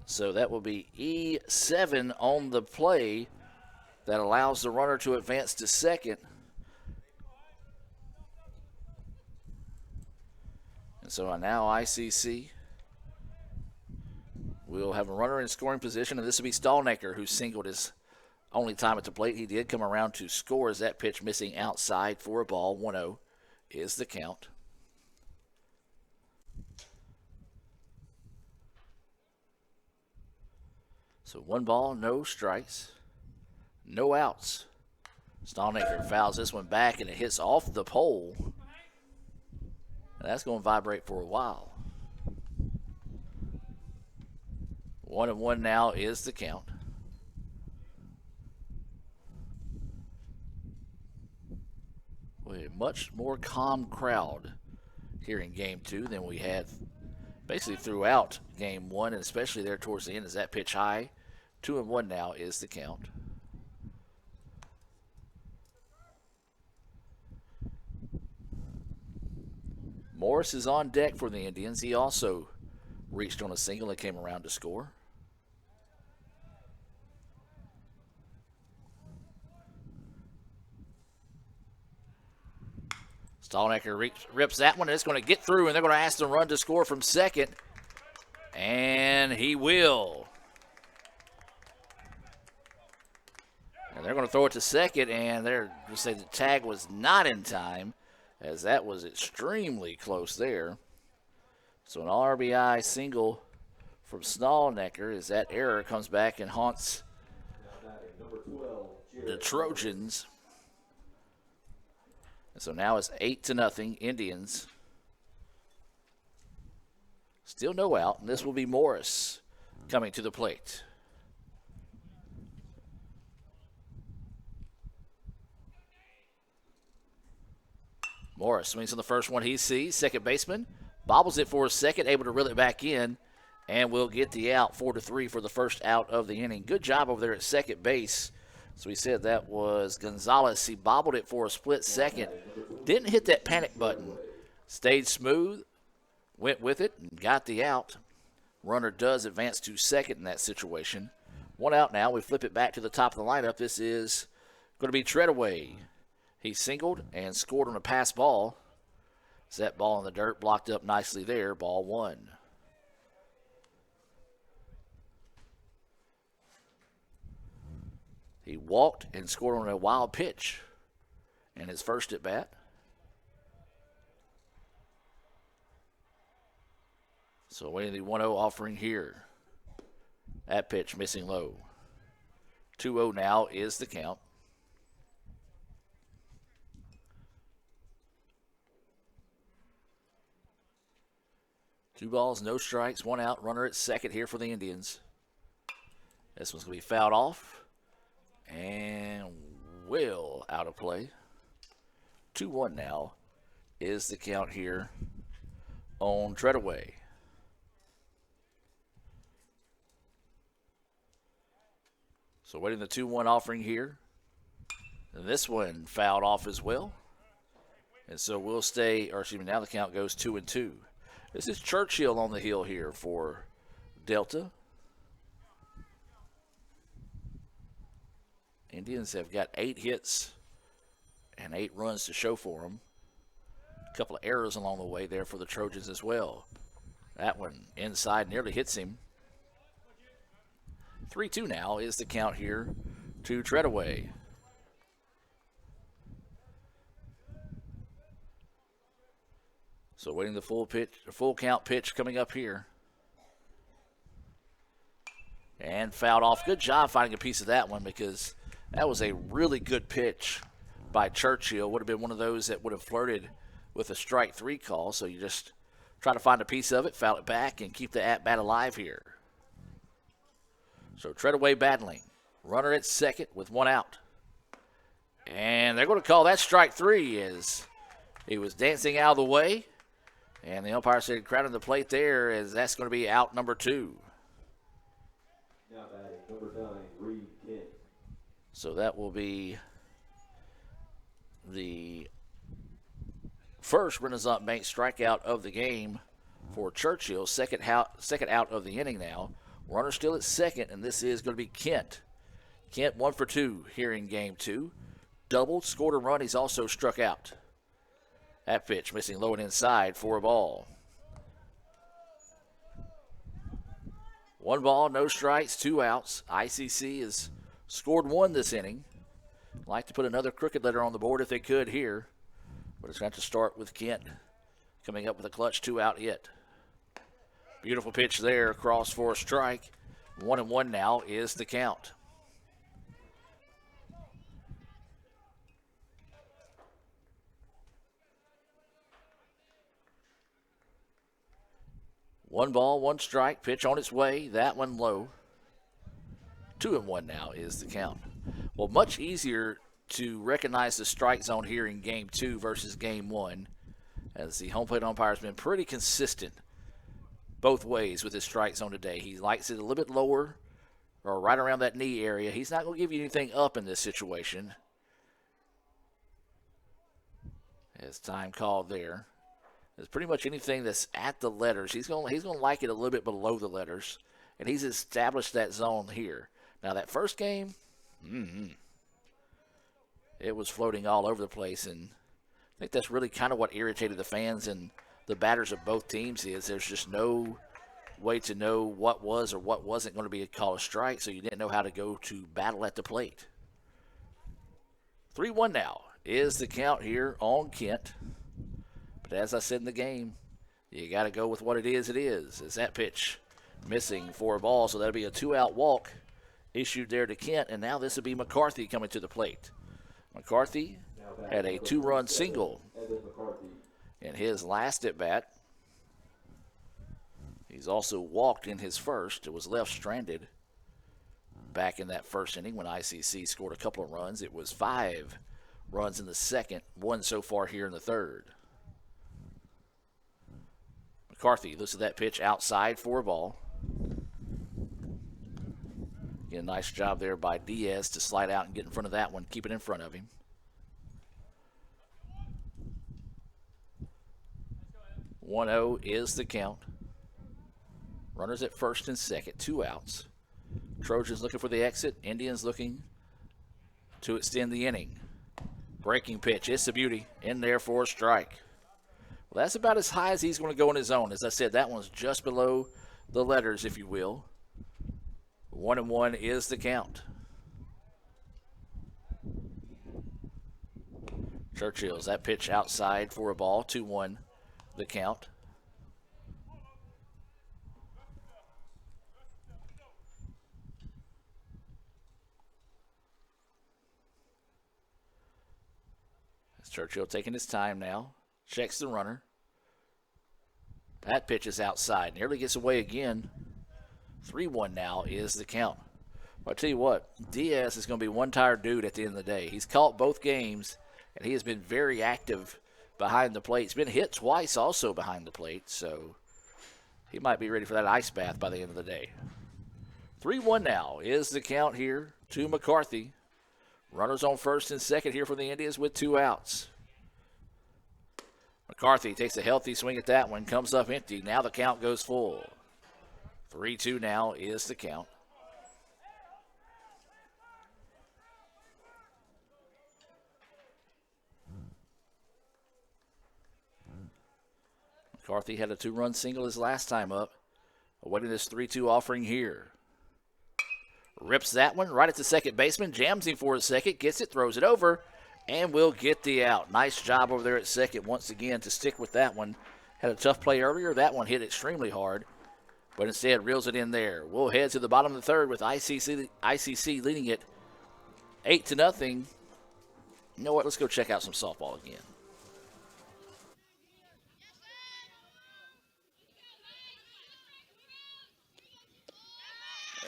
So that will be E7 on the play. That allows the runner to advance to second. And so now ICC will have a runner in scoring position, and this will be Stallnaker, who singled his only time at the plate. He did come around to score as that pitch missing outside for a ball. 1-0 is the count. So 1 ball, no strikes. No outs. Stallnaker fouls this one back, and it hits off the pole. And that's going to vibrate for a while. 1-1 now is the count. A much more calm crowd here in Game 2 than we had basically throughout Game 1, and especially there towards the end as that pitch high. 2-1 now is the count. Morris is on deck for the Indians. He also reached on a single and came around to score. Stallnaker rips that one, and it's going to get through, and they're going to ask the run to score from second. And he will. And they're going to throw it to second, and they're going to say the tag was not in time, as that was extremely close there. So an RBI single from Stallnaker as that error comes back and haunts the Trojans. And so now it's 8-0 Indians. Still no out, and this will be Morris coming to the plate. Morris swings on the first one he sees. Second baseman bobbles it for a second, able to reel it back in, and will get the out. 4-3 for the first out of the inning. Good job over there at second base. So we said that was Gonzalez. He bobbled it for a split second. Didn't hit that panic button. Stayed smooth, went with it, and got the out. Runner does advance to second in that situation. 1 out now. We flip it back to the top of the lineup. This is going to be Treadaway. He singled and scored on a pass ball. It's that ball in the dirt, blocked up nicely there. Ball 1. He walked and scored on a wild pitch in his first at bat. So waiting the 1-0 offering here. That pitch missing low. 2-0 now is the count. Two balls, no strikes, 1 out. Runner at second here for the Indians. This one's going to be fouled off. And well out of play. 2-1 now is the count here on Treadaway. So waiting the 2-1 offering here. And this one fouled off as well. And so we'll stay, or excuse me, now the count goes 2-2. This is Churchill on the hill here for Delta. Indians have got 8 hits and 8 runs to show for them. A couple of errors along the way there for the Trojans as well. That one inside nearly hits him. 3-2 now is the count here to Treadaway. So waiting the full count pitch coming up here. And fouled off. Good job finding a piece of that one, because that was a really good pitch by Churchill. Would have been one of those that would have flirted with a strike 3 call. So you just try to find a piece of it, foul it back, and keep the at-bat alive here. So Treadaway battling. Runner at second with one out. And they're going to call that strike 3 as he was dancing out of the way. And the umpire said crowding the plate there as that's going to be out number 2. Now batting number 9, Reed Kent. So that will be the first Renaissance Bank strikeout of the game for Churchill. Second out of the inning now. Runner still at second, and this is going to be Kent. Kent 1 for 2 here in game 2. Doubled, scored a run. He's also struck out. That pitch missing low and inside for a ball. 1 ball, no strikes, 2 outs. ICC has scored 1 this inning. Like to put another crooked letter on the board if they could here. But it's going to have to start with Kent coming up with a clutch 2-out hit. Beautiful pitch there across for a strike. 1-1 now is the count. One ball, one strike, pitch on its way, that one low. 2-1 now is the count. Well, much easier to recognize the strike zone here in game 2 versus game 1, as the home plate umpire has been pretty consistent both ways with his strike zone today. He likes it a little bit lower or right around that knee area. He's not going to give you anything up in this situation. As time called there. It's pretty much anything that's at the letters. He's going to like it a little bit below the letters, and he's established that zone here. Now, that first game, it was floating all over the place, and I think that's really kind of what irritated the fans and the batters of both teams is there's just no way to know what was or what wasn't going to be a call of strike, so you didn't know how to go to battle at the plate. 3-1 now is the count here on Kent. But as I said in the game, you got to go with what it is. Is that pitch missing for a ball, so that'll be a 2-out walk issued there to Kent, and now this will be McCarthy coming to the plate. McCarthy had a 2-run single in his last at-bat. He's also walked in his first. It was left stranded back in that first inning when ICC scored a couple of runs. It was 5 runs in the second, 1 so far here in the third. McCarthy looks at that pitch outside for a ball. Again, nice job there by Diaz to slide out and get in front of that one, keep it in front of him. 1-0 is the count. Runners at first and second, 2 outs. Trojans looking for the exit. Indians looking to extend the inning. Breaking pitch, it's a beauty, in there for a strike. Well, that's about as high as he's going to go in his own. As I said, that one's just below the letters, if you will. 1-1 is the count. Churchill's that pitch outside for a ball. 2-1 the count. As Churchill taking his time now. Checks the runner. That pitch is outside. Nearly gets away again. 3-1 now is the count. Well, I tell you what, Diaz is going to be one tired dude at the end of the day. He's caught both games, and he has been very active behind the plate. He's been hit twice also behind the plate, so he might be ready for that ice bath by the end of the day. 3-1 now is the count here to McCarthy. Runners on first and second here for the Indians with 2 outs. McCarthy takes a healthy swing at that one, comes up empty. Now the count goes full. 3-2 now is the count. McCarthy had a 2-run single his last time up. Awaiting this 3-2 offering here. Rips that one right at the second baseman. Jams him for a second. Gets it, throws it over, and will get the out. Nice job over there at second once again to stick with that one. Had a tough play earlier. That one hit extremely hard, but instead reels it in there. We'll head to the bottom of the third with ICC leading it 8-0. You know what? Let's go check out some softball again.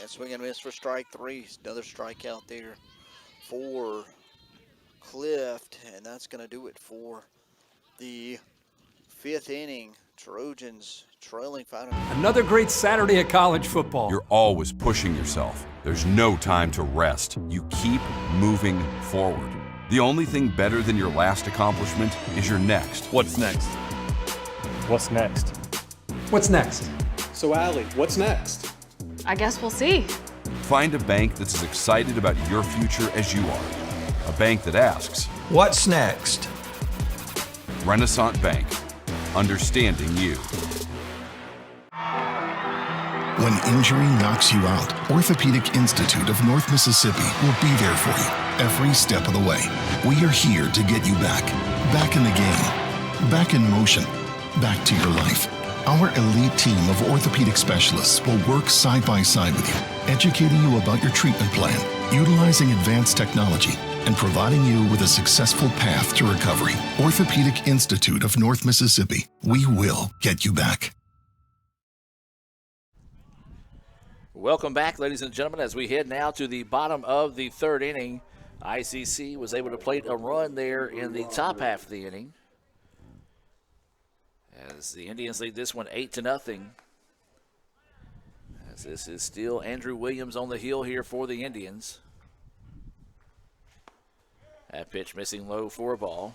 And swing and miss for strike 3. Another strikeout there for Clift, and that's going to do it for the 5th inning. Trojans trailing 5. Another great Saturday of college football. You're always pushing yourself. There's no time to rest. You keep moving forward. The only thing better than your last accomplishment is your next. What's next? What's next? What's next? So, Allie, what's next? I guess we'll see. Find a bank that's as excited about your future as you are. A bank that asks, what's next? Renaissance Bank. Understanding you. When injury knocks you out, Orthopedic Institute of North Mississippi will be there for you every step of the way. We are here to get you back in the game, back in motion, back to your life. Our elite team of orthopedic specialists will work side by side with you, educating you about your treatment plan, utilizing advanced technology, and providing you with a successful path to recovery. Orthopedic Institute of North Mississippi. We will get you back. Welcome back, ladies and gentlemen, as we head now to the bottom of the 3rd inning. ICC was able to plate a run there in the top half of the inning, as the Indians lead this one 8-0. As this is still Andrew Williams on the hill here for the Indians. That pitch missing low for a ball.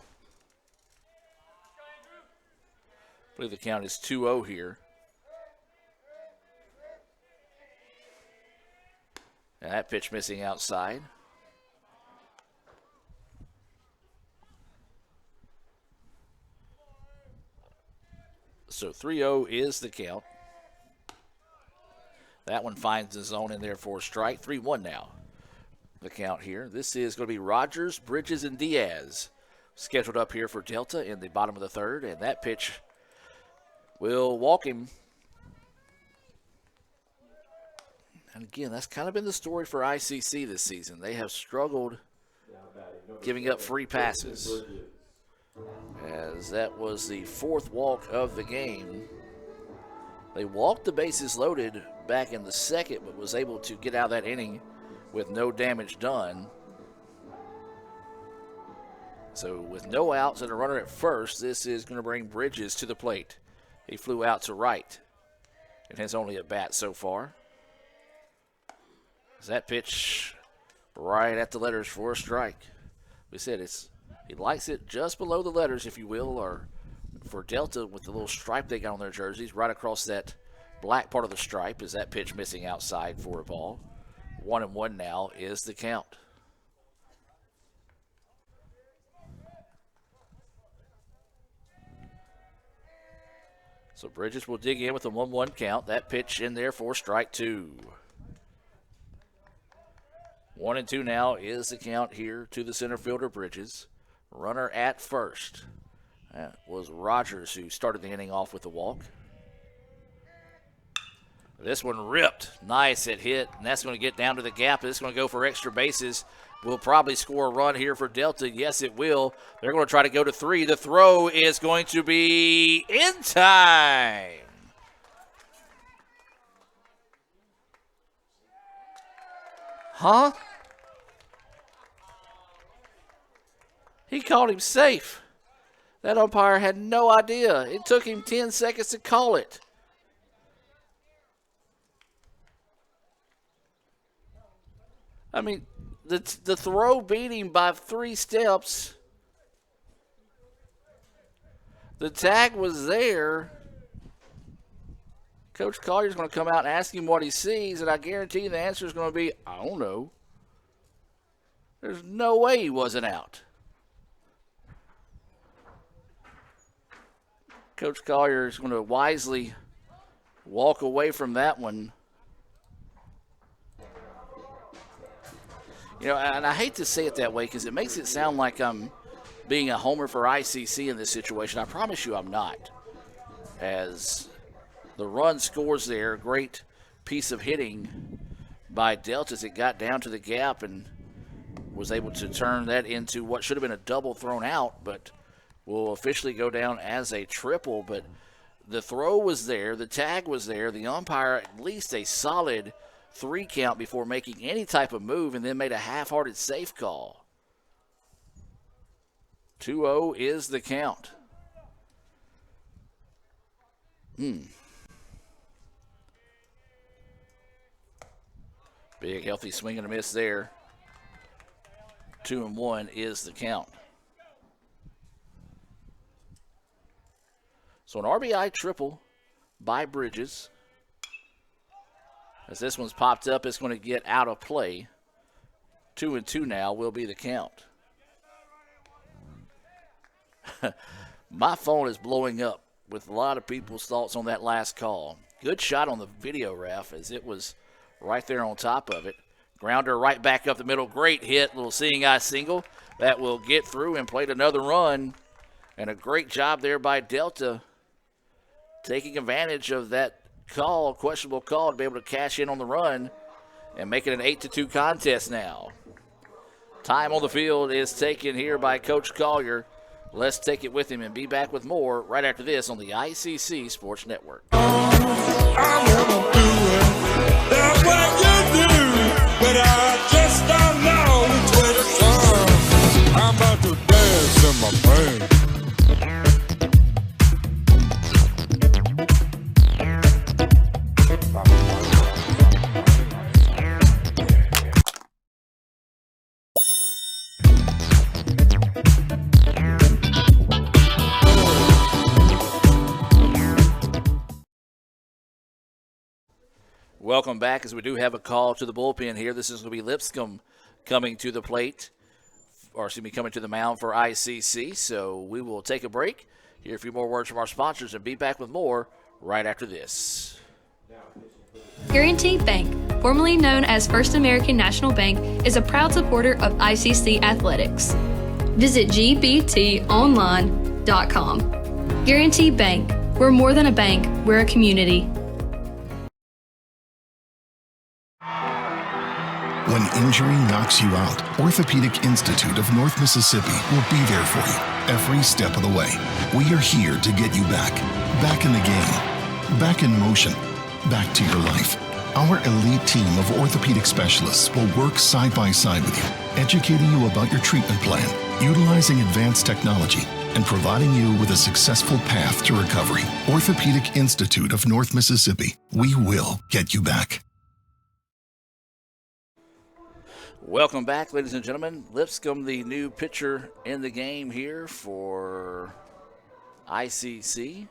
I believe the count is 2-0 here. And that pitch missing outside. So 3-0 is the count. That one finds the zone in there for a strike. 3-1 now, the count here. This is going to be Rogers, Bridges, and Diaz scheduled up here for Delta in the bottom of the 3rd. And that pitch will walk him. And again, that's kind of been the story for ICC this season. They have struggled giving up free passes, as that was the 4th walk of the game. They walked the bases loaded back in the 2nd, but was able to get out of that inning with no damage done. So with no outs and a runner at first, this is going to bring Bridges to the plate. He flew out to right and has only a bat so far. That pitch right at the letters for a strike. We said he likes it just below the letters, if you will, or for Delta with the little stripe they got on their jerseys, right across that black part of the stripe. Is that pitch missing outside for a ball? 1-1 now is the count. So Bridges will dig in with a 1-1 count. That pitch in there for strike 2. 1-2 now is the count here to the center fielder, Bridges. Runner at first. That was Rogers who started the inning off with the walk. This one ripped. Nice at hit, and that's going to get down to the gap. This is going to go for extra bases. Will probably score a run here for Delta. Yes, it will. They're going to try to go to 3. The throw is going to be in time. Huh? He called him safe. That umpire had no idea. It took him 10 seconds to call it. I mean, the throw beat him by 3 steps. The tag was there. Coach Collier's going to come out and ask him what he sees, and I guarantee the answer is going to be, I don't know. There's no way he wasn't out. Coach Collier is going to wisely walk away from that one. You know, and I hate to say it that way because it makes it sound like I'm being a homer for ICC in this situation. I promise you I'm not. As the run scores there, great piece of hitting by Delta as it got down to the gap and was able to turn that into what should have been a double thrown out, but will officially go down as a triple. But the throw was there, the tag was there, the umpire at least a solid 3 count before making any type of move and then made a half-hearted safe call. 2-0 is the count. Big healthy swing and a miss there. 2-1 is the count. So an RBI triple by Bridges. As this one's popped up, it's going to get out of play. 2-2 now will be the count. My phone is blowing up with a lot of people's thoughts on that last call. Good shot on the video, Raf, as it was right there on top of it. Grounder right back up the middle. Great hit, little seeing eye single. That will get through and played another run. And a great job there by Delta, taking advantage of that call, questionable call, to be able to cash in on the run and make it an 8-2 contest now. Time on the field is taken here by Coach Collier. Let's take it with him and be back with more right after this on the ICC Sports Network. That's what you do, but I just don't know which way to turn. I'm about to dance in my brain. Welcome back, as we do have a call to the bullpen here. This is going to be Lipscomb coming to the plate, or excuse me, coming to the mound for ICC. So we will take a break, hear a few more words from our sponsors, and be back with more right after this. Guaranty Bank, formerly known as First American National Bank, is a proud supporter of ICC Athletics. Visit gbtonline.com. Guaranty Bank, we're more than a bank, we're a community. When injury knocks you out, Orthopedic Institute of North Mississippi will be there for you every step of the way. We are here to get you back in the game, back in motion, back to your life. Our elite team of orthopedic specialists will work side by side with you, educating you about your treatment plan, utilizing advanced technology, and providing you with a successful path to recovery. Orthopedic Institute of North Mississippi, we will get you back. Welcome back, ladies and gentlemen. Lipscomb, the new pitcher in the game here for ICC.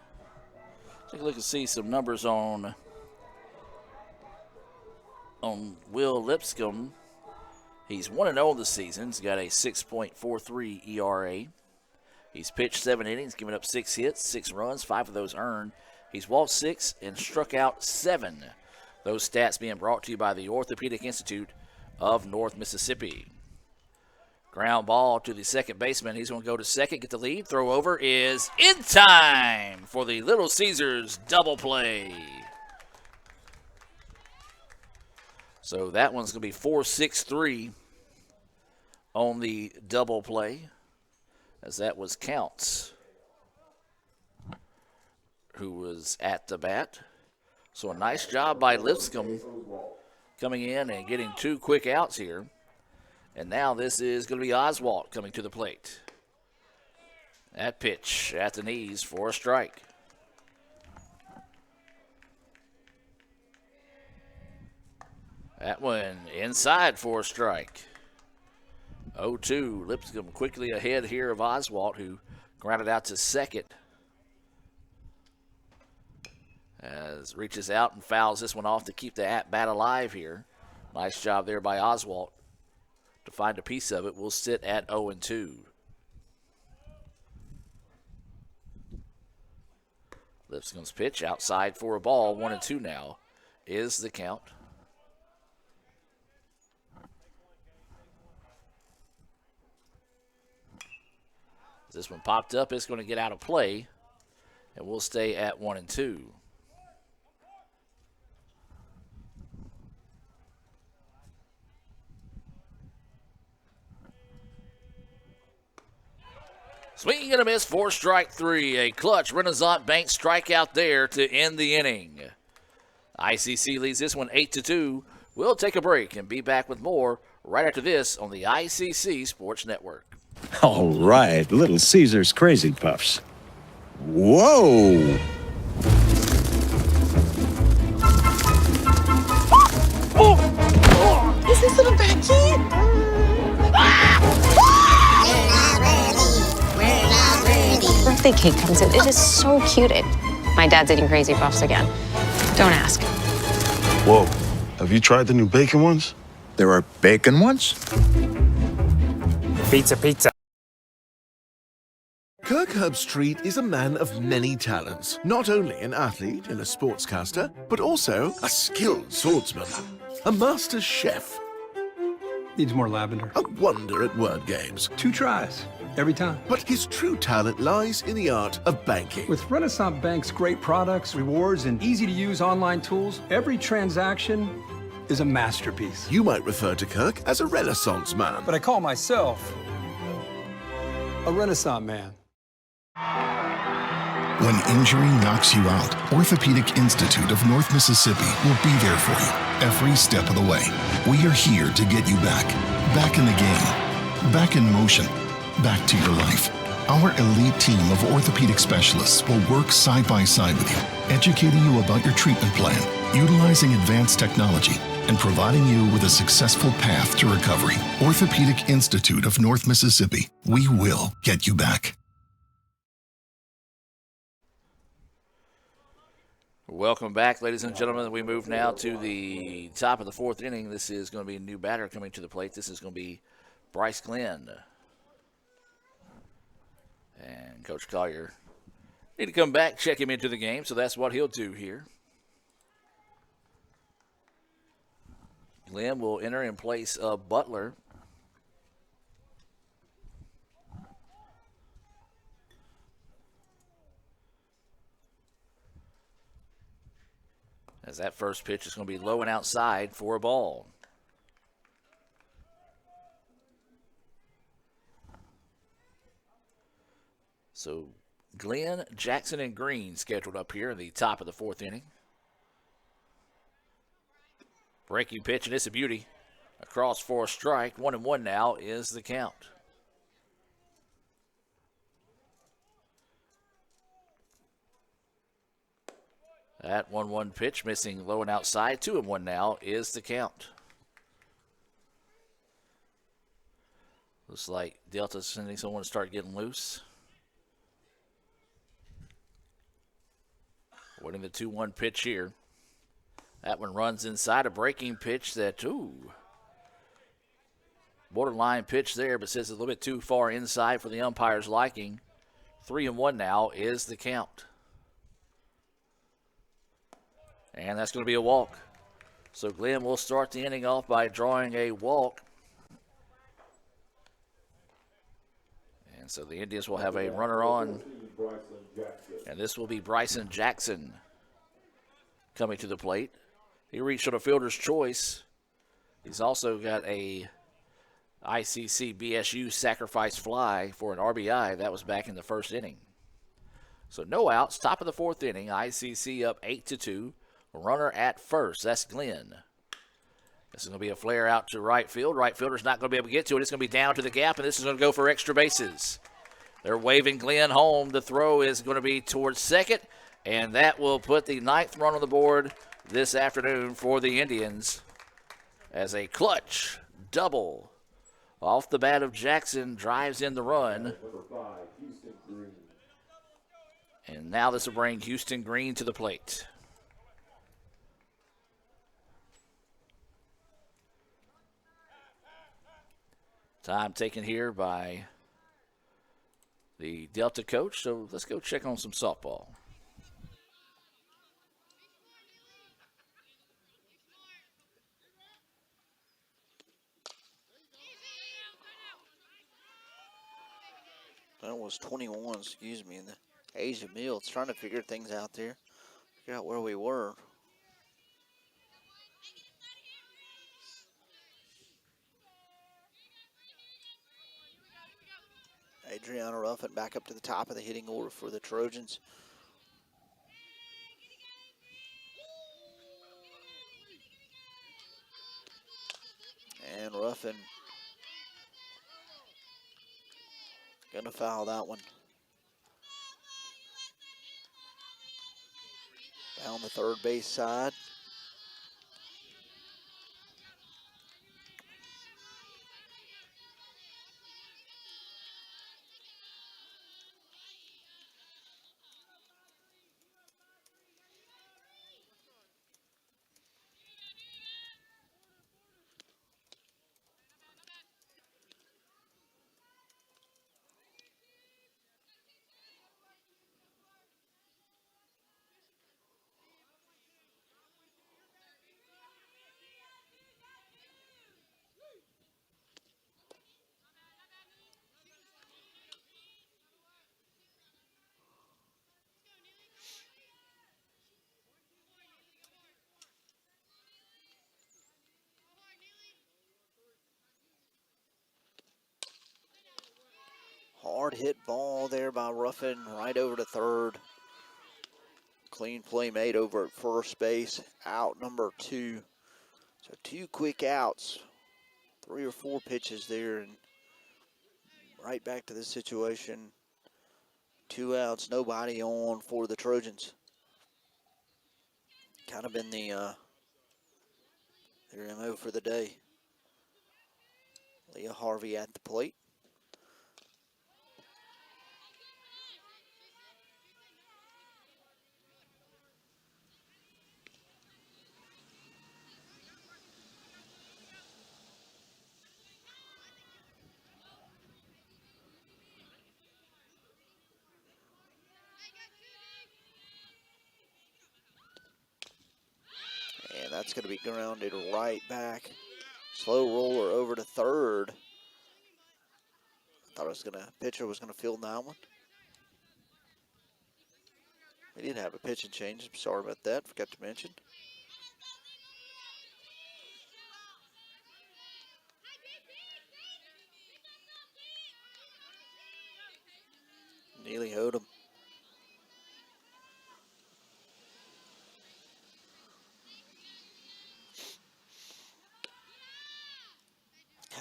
Take a look and see some numbers on Will Lipscomb. He's 1-0 this season. He's got a 6.43 ERA. He's pitched 7 innings, given up 6 hits, 6 runs, 5 of those earned. He's walked 6 and struck out 7. Those stats being brought to you by the Orthopedic Institute of North Mississippi. Ground ball to the second baseman. He's going to go to second, get the lead. Throw over is in time for the Little Caesars double play. So that one's going to be 4-6-3 on the double play, as that was Counts who was at the bat. So a nice job by Lipscomb coming in and getting 2 quick outs here. And now this is going to be Oswalt coming to the plate. That pitch at the knees for a strike. That one inside for a strike. 0-2. Lipscomb quickly ahead here of Oswalt, who grounded out to second. As reaches out and fouls this one off to keep the at-bat alive here. Nice job there by Oswalt to find a piece of it. We'll sit at 0-2. Lipscomb's pitch outside for a ball. 1-2 now is the count. This one popped up. It's going to get out of play, and we'll stay at 1-2. Swinging and a miss for strike 3. A clutch Renaissance Bank strikeout there to end the inning. ICC leads this one 8-2 We'll take a break and be back with more right after this on the ICC Sports Network. All right, Little Caesars Crazy Puffs. Whoa! Is this little Becky? Birthday cake comes in. It is so cute. My dad's eating Crazy Puffs again. Don't ask. Whoa. Have you tried the new bacon ones? There are bacon ones? Pizza. Kirk Herbstreit is a man of many talents. Not only an athlete and a sportscaster, but also a skilled swordsman, a master chef, Needs more lavender. a wonder at word games. 2 tries, every time. But his true talent lies in the art of banking. With Renaissance Bank's great products, rewards, and easy-to-use online tools, every transaction is a masterpiece. You might refer to Kirk as a Renaissance man. But I call myself a Renaissance man. When injury knocks you out, Orthopedic Institute of North Mississippi will be there for you every step of the way. We are here to get you back in the game, back in motion, back to your life. Our elite team of orthopedic specialists will work side by side with you, educating you about your treatment plan, utilizing advanced technology, and providing you with a successful path to recovery. Orthopedic Institute of North Mississippi. We will get you back. Welcome back, ladies and gentlemen. We move now to the top of the 4th inning. This is going to be a new batter coming to the plate. This is going to be Bryce Glenn. And Coach Collier need to come back, check him into the game, so that's what he'll do here. Glenn will enter in place of Butler. As that first pitch is going to be low and outside for a ball. So Glenn, Jackson, and Green scheduled up here in the top of the 4th inning. Breaking pitch, and it's a beauty. Across for a strike. 1-1 now is the count. That 1-1 pitch missing low and outside. 2-1 now is the count. Looks like Delta's sending someone to start getting loose. Waiting the 2-1 pitch here. That one runs inside, a breaking pitch that, borderline pitch there, but says a little bit too far inside for the umpire's liking. 3-1 now is the count. And that's going to be a walk. So Glenn will start the inning off by drawing a walk. And so the Indians will have a runner on. And this will be Bryson Jackson coming to the plate. He reached on a fielder's choice. He's also got a ICC BSU sacrifice fly for an RBI. That was back in the 1st inning. So no outs, top of the 4th inning. ICC up 8-2. Runner at first. That's Glenn. This is going to be a flare out to right field. Right fielder's not going to be able to get to it. It's going to be down to the gap, and this is going to go for extra bases. They're waving Glenn home. The throw is going to be towards second, and that will put the 9th run on the board this afternoon for the Indians as a clutch double off the bat of Jackson drives in the run. And now this will bring Houston Green to the plate. Time taken here by the Delta coach, so let's go check on some softball. That was 21, excuse me, in the Asia Mills, trying to figure things out there, figure out where we were. Adriana Ruffin back up to the top of the hitting order for the Trojans. And Ruffin gonna foul that one. Down the third base side. Hard hit ball there by Ruffin, right over to third. Clean play made over at first base. Out number 2. So 2 quick outs. 3 or 4 pitches there, and right back to this situation. 2 outs, nobody on for the Trojans. Kind of been their MO for the day. Leah Harvey at the plate. And that's going to be grounded right back. Slow roller over to third. Thought pitcher was going to field that one. We did have a pitch and change. I'm sorry about that. Forgot to mention. Neely Hodem.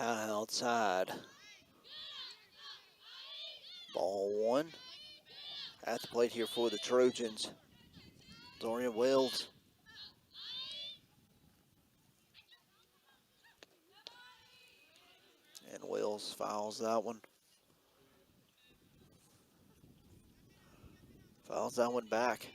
Outside. Ball 1. At the plate here for the Trojans. Dorian Wells. And Wells fouls that one. Fouls that one back.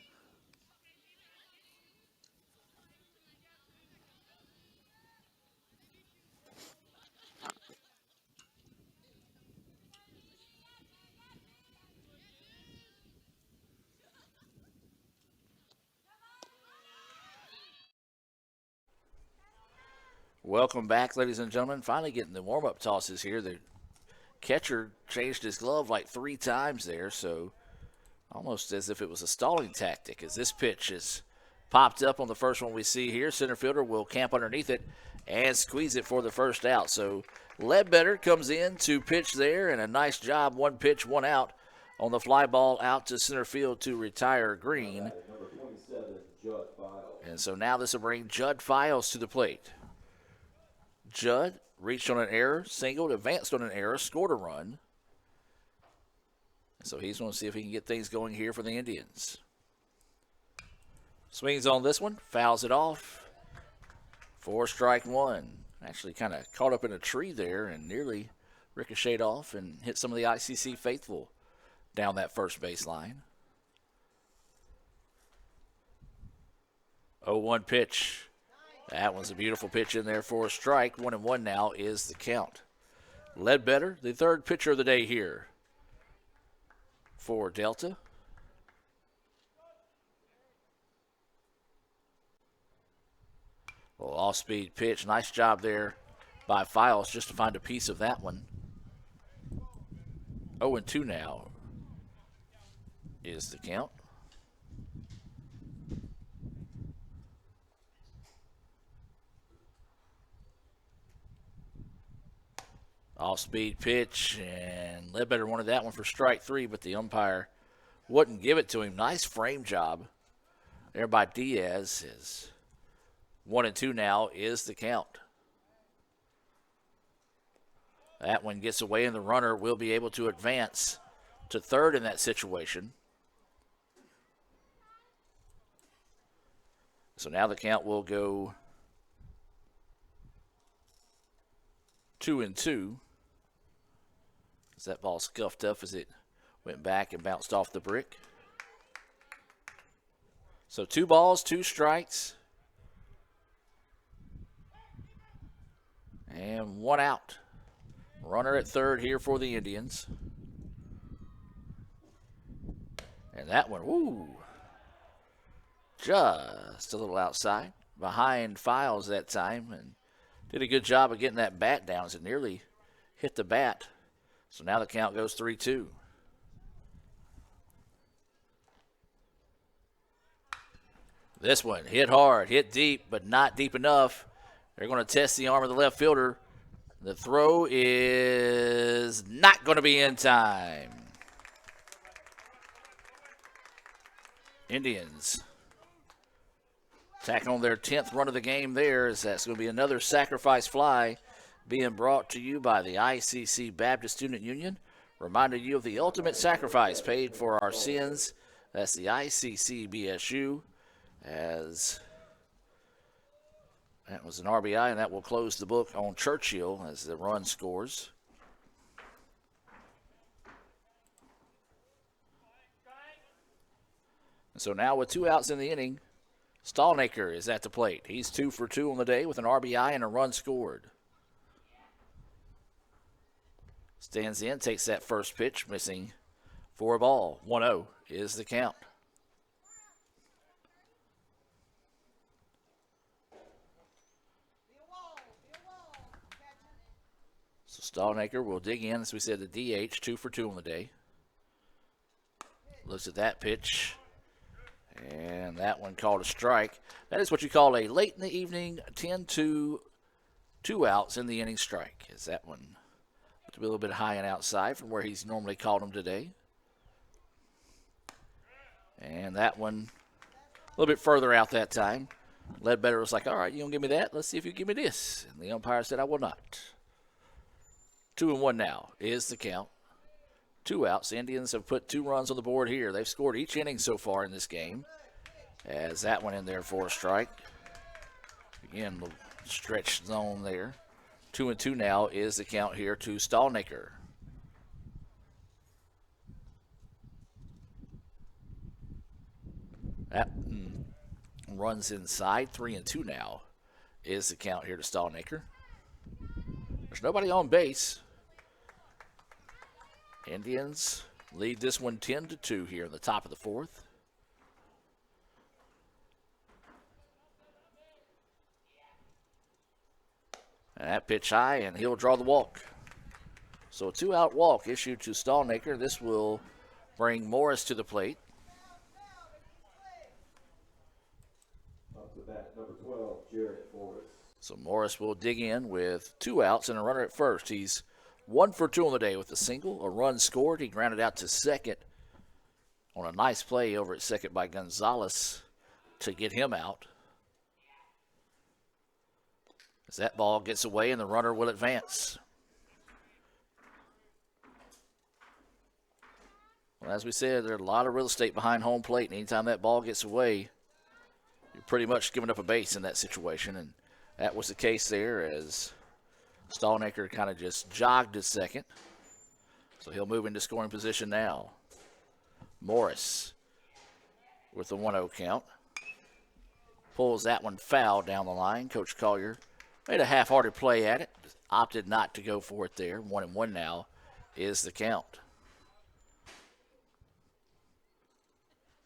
Welcome back, ladies and gentlemen. Finally getting the warm-up tosses here. The catcher changed his glove like 3 times there, so almost as if it was a stalling tactic, as this pitch is popped up on the first one we see here. Center fielder will camp underneath it and squeeze it for the first out. So Ledbetter comes in to pitch there, and a nice job. 1 pitch, 1 out on the fly ball out to center field to retire Green. And so now this will bring Judd Files to the plate. Judd reached on an error, singled, advanced on an error, scored a run. So he's going to see if he can get things going here for the Indians. Swings on this one, fouls it off for strike 1. Actually kind of caught up in a tree there and nearly ricocheted off and hit some of the ICC faithful down that first baseline. 0-1 pitch. That one's a beautiful pitch in there for a strike. 1-1 now is the count. Ledbetter, the third pitcher of the day here for Delta. Well, off-speed pitch. Nice job there by Files just to find a piece of that one. 0-2 now is the count. Off-speed pitch, and Ledbetter wanted that one for strike 3, but the umpire wouldn't give it to him. Nice frame job there by Diaz. 1-2 now is the count. That one gets away, and the runner will be able to advance to third in that situation. So now the count will go 2-2. As that ball scuffed up as it went back and bounced off the brick. So 2 balls, 2 strikes. And 1 out. Runner at third here for the Indians. And that one, woo, just a little outside. Behind Files that time, and did a good job of getting that bat down as it nearly hit the bat. So now the count goes 3-2. This one hit hard, hit deep, but not deep enough. They're going to test the arm of the left fielder. The throw is not going to be in time. Indians tacking on their 10th run of the game there, as that's going to be another sacrifice fly being brought to you by the ICC Baptist Student Union. Reminding you of the ultimate sacrifice paid for our sins. That's the ICC BSU, as that was an RBI, and that will close the book on Churchill as the run scores. And so now with 2 outs in the inning, Stallnaker is at the plate. He's 2 for 2 on the day with an RBI and a run scored. Stands in, takes that first pitch, missing for a ball. 1-0 is the count. So Stallnaker will dig in, as we said, the DH, 2 for 2 on the day. Looks at that pitch, and that one called a strike. That is what you call a late in the evening 10-2, 2 outs in the inning strike. Is that one to be a little bit high and outside from where he's normally called them today. And that one a little bit further out that time. Ledbetter was like, all right, you don't give me that? Let's see if you give me this. And the umpire said, I will not. 2-1 now is the count. 2 outs. Indians have put 2 runs on the board here. They've scored each inning so far in this game. As that one in there for a strike. Again, the stretch zone there. 2-2 now is the count here to Stallnaker. That runs inside. 3-2 now is the count here to Stallnaker. There's nobody on base. Indians lead this one 10-2 here in the top of the 4th. And that pitch high, and he'll draw the walk. So a 2-out walk issued to Stallnaker. This will bring Morris to the plate. Up to bat, number 12, Jared Morris. So Morris will dig in with 2 outs and a runner at first. He's 1 for 2 on the day with a single, a run scored. He grounded out to second on a nice play over at second by Gonzalez to get him out. As that ball gets away and the runner will advance. Well, as we said, there's a lot of real estate behind home plate, and anytime that ball gets away, you're pretty much giving up a base in that situation, and that was the case there as Stallnaker kind of just jogged to second. So he'll move into scoring position now. Morris with the 1-0 count. Pulls that one foul down the line. Coach Collier made a half-hearted play at it. Opted not to go for it there. 1-1 now is the count.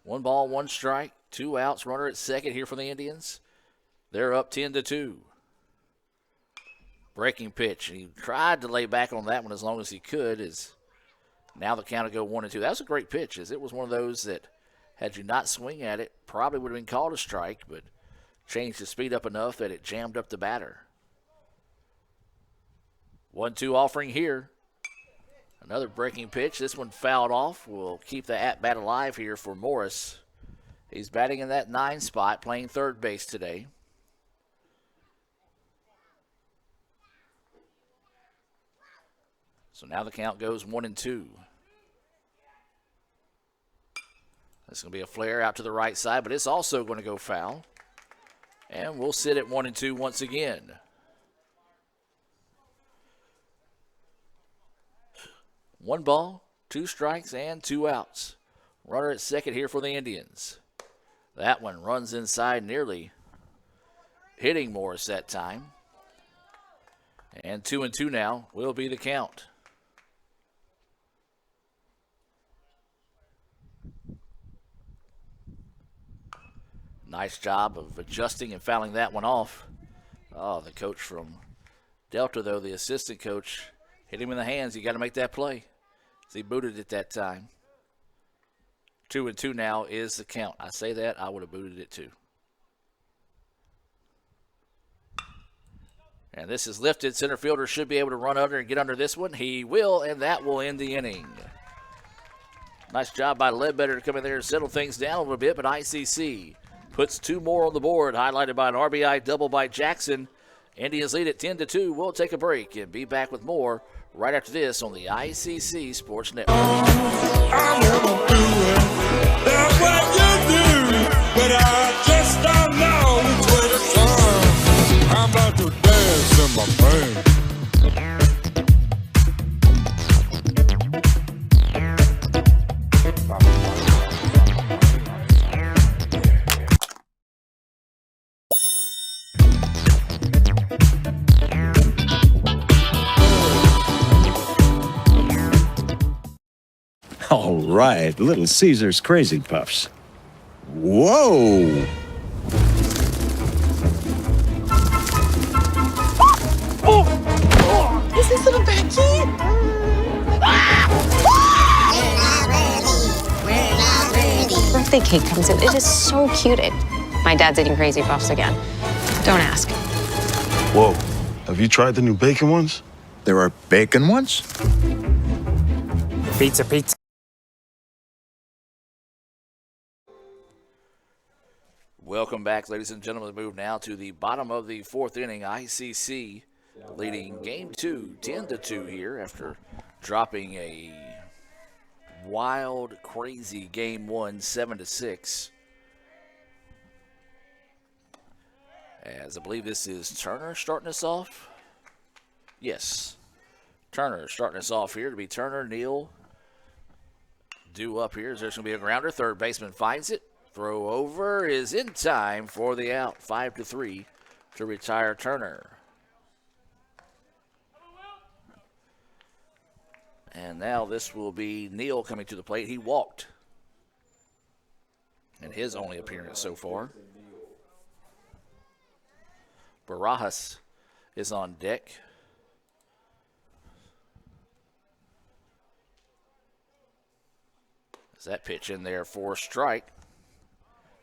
1 ball, 1 strike, 2 outs. Runner at second here for the Indians. They're up 10-2. Breaking pitch. He tried to lay back on that one as long as he could. As now the count will go 1-2. That was a great pitch. As it was one of those that, had you not swing at it, probably would have been called a strike, but changed the speed up enough that it jammed up the batter. 1-2 offering here. Another breaking pitch. This one fouled off. Will keep the at-bat alive here for Morris. He's batting in that 9 spot, playing third base today. So now the count goes 1-2. This is going to be a flare out to the right side, but it's also going to go foul. And we'll sit at 1-2 once again. One ball, 2 strikes, and 2 outs. Runner at second here for the Indians. That one runs inside, nearly hitting Morris that time. And 2-2 now will be the count. Nice job of adjusting and fouling that one off. Oh, the coach from Delta, though, the assistant coach, hit him in the hands. You got to make that play. So he booted it that time. 2-2 now is the count. I say that, I would have booted it too. And this is lifted. Center fielder should be able to run under and get under this one. He will, and that will end the inning. Nice job by Ledbetter to come in there and settle things down a little bit, but ICC puts 2 more on the board, highlighted by an RBI double by Jackson. Indians lead at 10-2. We'll take a break and be back with more right after this on the ICC Sports Network. That's what you do, but I just don't know which way to turn. I'm about to dance in my brain. All right, Little Caesar's Crazy Puffs. Whoa! Is this little Becky? Birthday cake comes in. It is so cute. My dad's eating Crazy Puffs again. Don't ask. Whoa. Have you tried the new bacon ones? There are bacon ones? Pizza, pizza. Welcome back, ladies and gentlemen. We move now to the bottom of the 4th inning. ICC leading game 2, 10-2 here after dropping a wild, crazy game 1, 7-6. As I believe this is Turner starting us off. Yes, Turner starting us off here. To be Turner, Neal due up here. There's going to be a grounder. Third baseman finds it. Throw over is in time for the out. 5-3 to retire Turner. And now this will be Neal coming to the plate. He walked in his only appearance so far. Barajas is on deck. Is that pitch in there for a strike?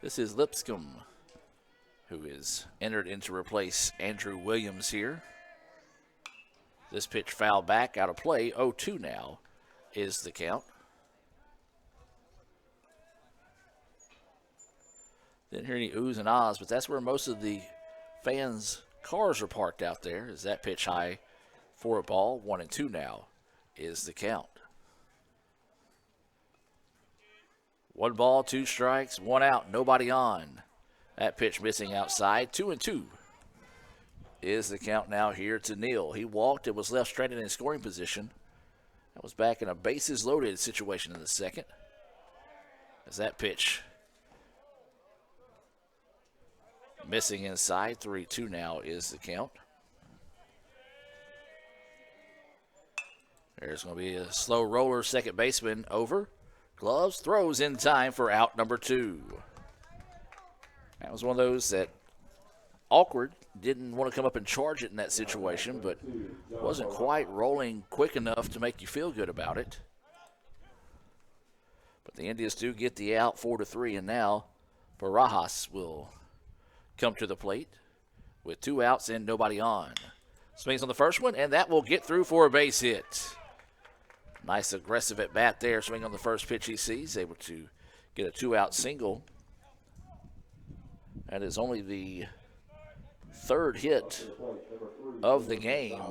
This is Lipscomb, who is entered in to replace Andrew Williams here. This pitch fouled back out of play. 0-2 now is the count. Didn't hear any oohs and ahs, but that's where most of the fans' cars are parked out there. Is that pitch high for a ball? 1-2 now is the count. 1 ball, 2 strikes, 1 out, nobody on. That pitch missing outside. 2-2 is the count now here to Neal. He walked and was left stranded in scoring position. That was back in a bases loaded situation in the second. As that pitch missing inside. 3-2 now is the count. There's going to be a slow roller, second baseman over. Gloves, throws in time for out number 2. That was one of those that awkward. Didn't want to come up and charge it in that situation, but wasn't quite rolling quick enough to make you feel good about it. But the Indians do get the out, 4-3, and now Barajas will come to the plate with 2 outs and nobody on. Swings on the first one, and that will get through for a base hit. Nice aggressive at bat there. Swing on the first pitch he sees. Able to get a 2-out single. That is only the 3rd hit of the game.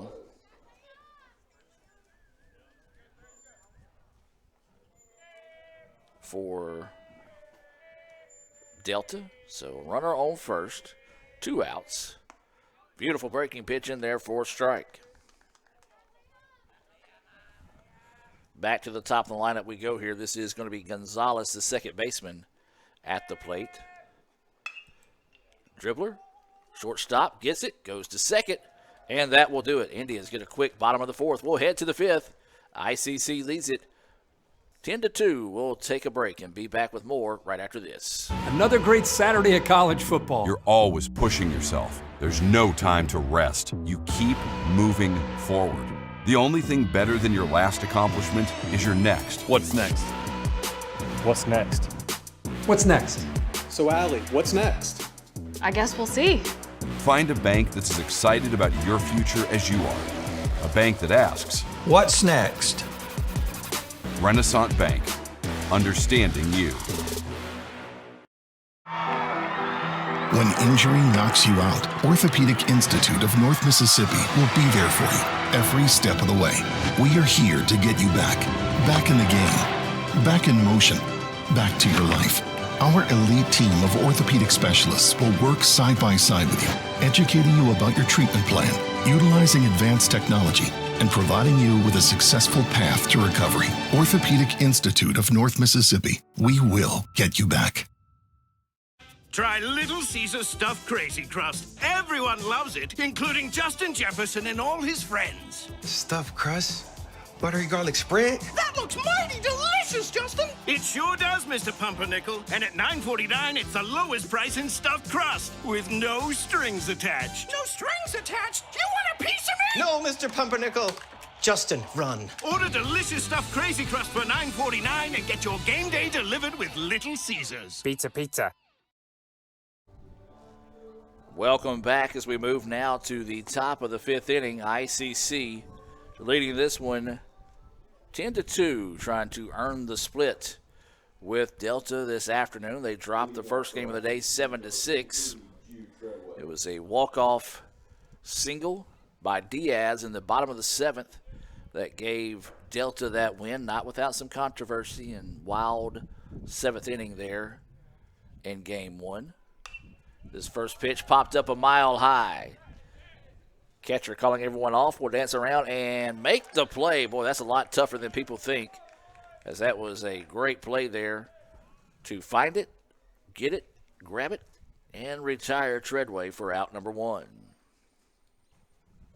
for Delta. So runner on first, 2 outs. Beautiful breaking pitch in there for a strike. Back to the top of the lineup we go here. This is going to be Gonzalez, the second baseman, at the plate. Dribbler, shortstop, gets it, goes to second, and that will do it. Indians get a quick bottom of the fourth. We'll head to the fifth. ICC leads it 10-2. We'll take a break and be back with more right after this. Another great Saturday of college football. You're always pushing yourself. There's no time to rest. You keep moving forward. The only thing better than your last accomplishment is your next. What's next? What's next? What's next? So, Allie, what's next? I guess we'll see. Find a bank that's as excited about your future as you are. A bank that asks, what's next? Renaissance Bank. Understanding you. When injury knocks you out, Orthopedic Institute of North Mississippi will be there for you every step of the way. We are here to get you back in the game, back in motion, back to your life. Our elite team of orthopedic specialists will work side by side with you, educating you about your treatment plan, utilizing advanced technology, and providing you with a successful path to recovery. Orthopedic Institute of North Mississippi. We will get you back. Try Little Caesars Stuffed Crazy Crust. Everyone loves it, including Justin Jefferson and all his friends. Stuffed crust? Buttery garlic spread? That looks mighty delicious, Justin! It sure does, Mr. Pumpernickel. And at $9.49, it's the lowest price in stuffed crust, with no strings attached. No strings attached? You want a piece of me? No, Mr. Pumpernickel. Justin, run. Order delicious stuffed Crazy Crust for $9.49 and get your game day delivered with Little Caesars. Pizza. Welcome back as we move now to the top of the fifth inning. ICC leading this one 10-2, trying to earn the split with Delta this afternoon. They dropped the first game of the day 7-6. It was a walk-off single by Diaz in the bottom of the seventh that gave Delta that win, not without some controversy and wild seventh inning there in game one. This first pitch popped up a mile high. Catcher calling everyone off. Will dance around and make the play. Boy, that's a lot tougher than people think, as that was a great play there to find it, get it, grab it, and retire Treadway for out number one.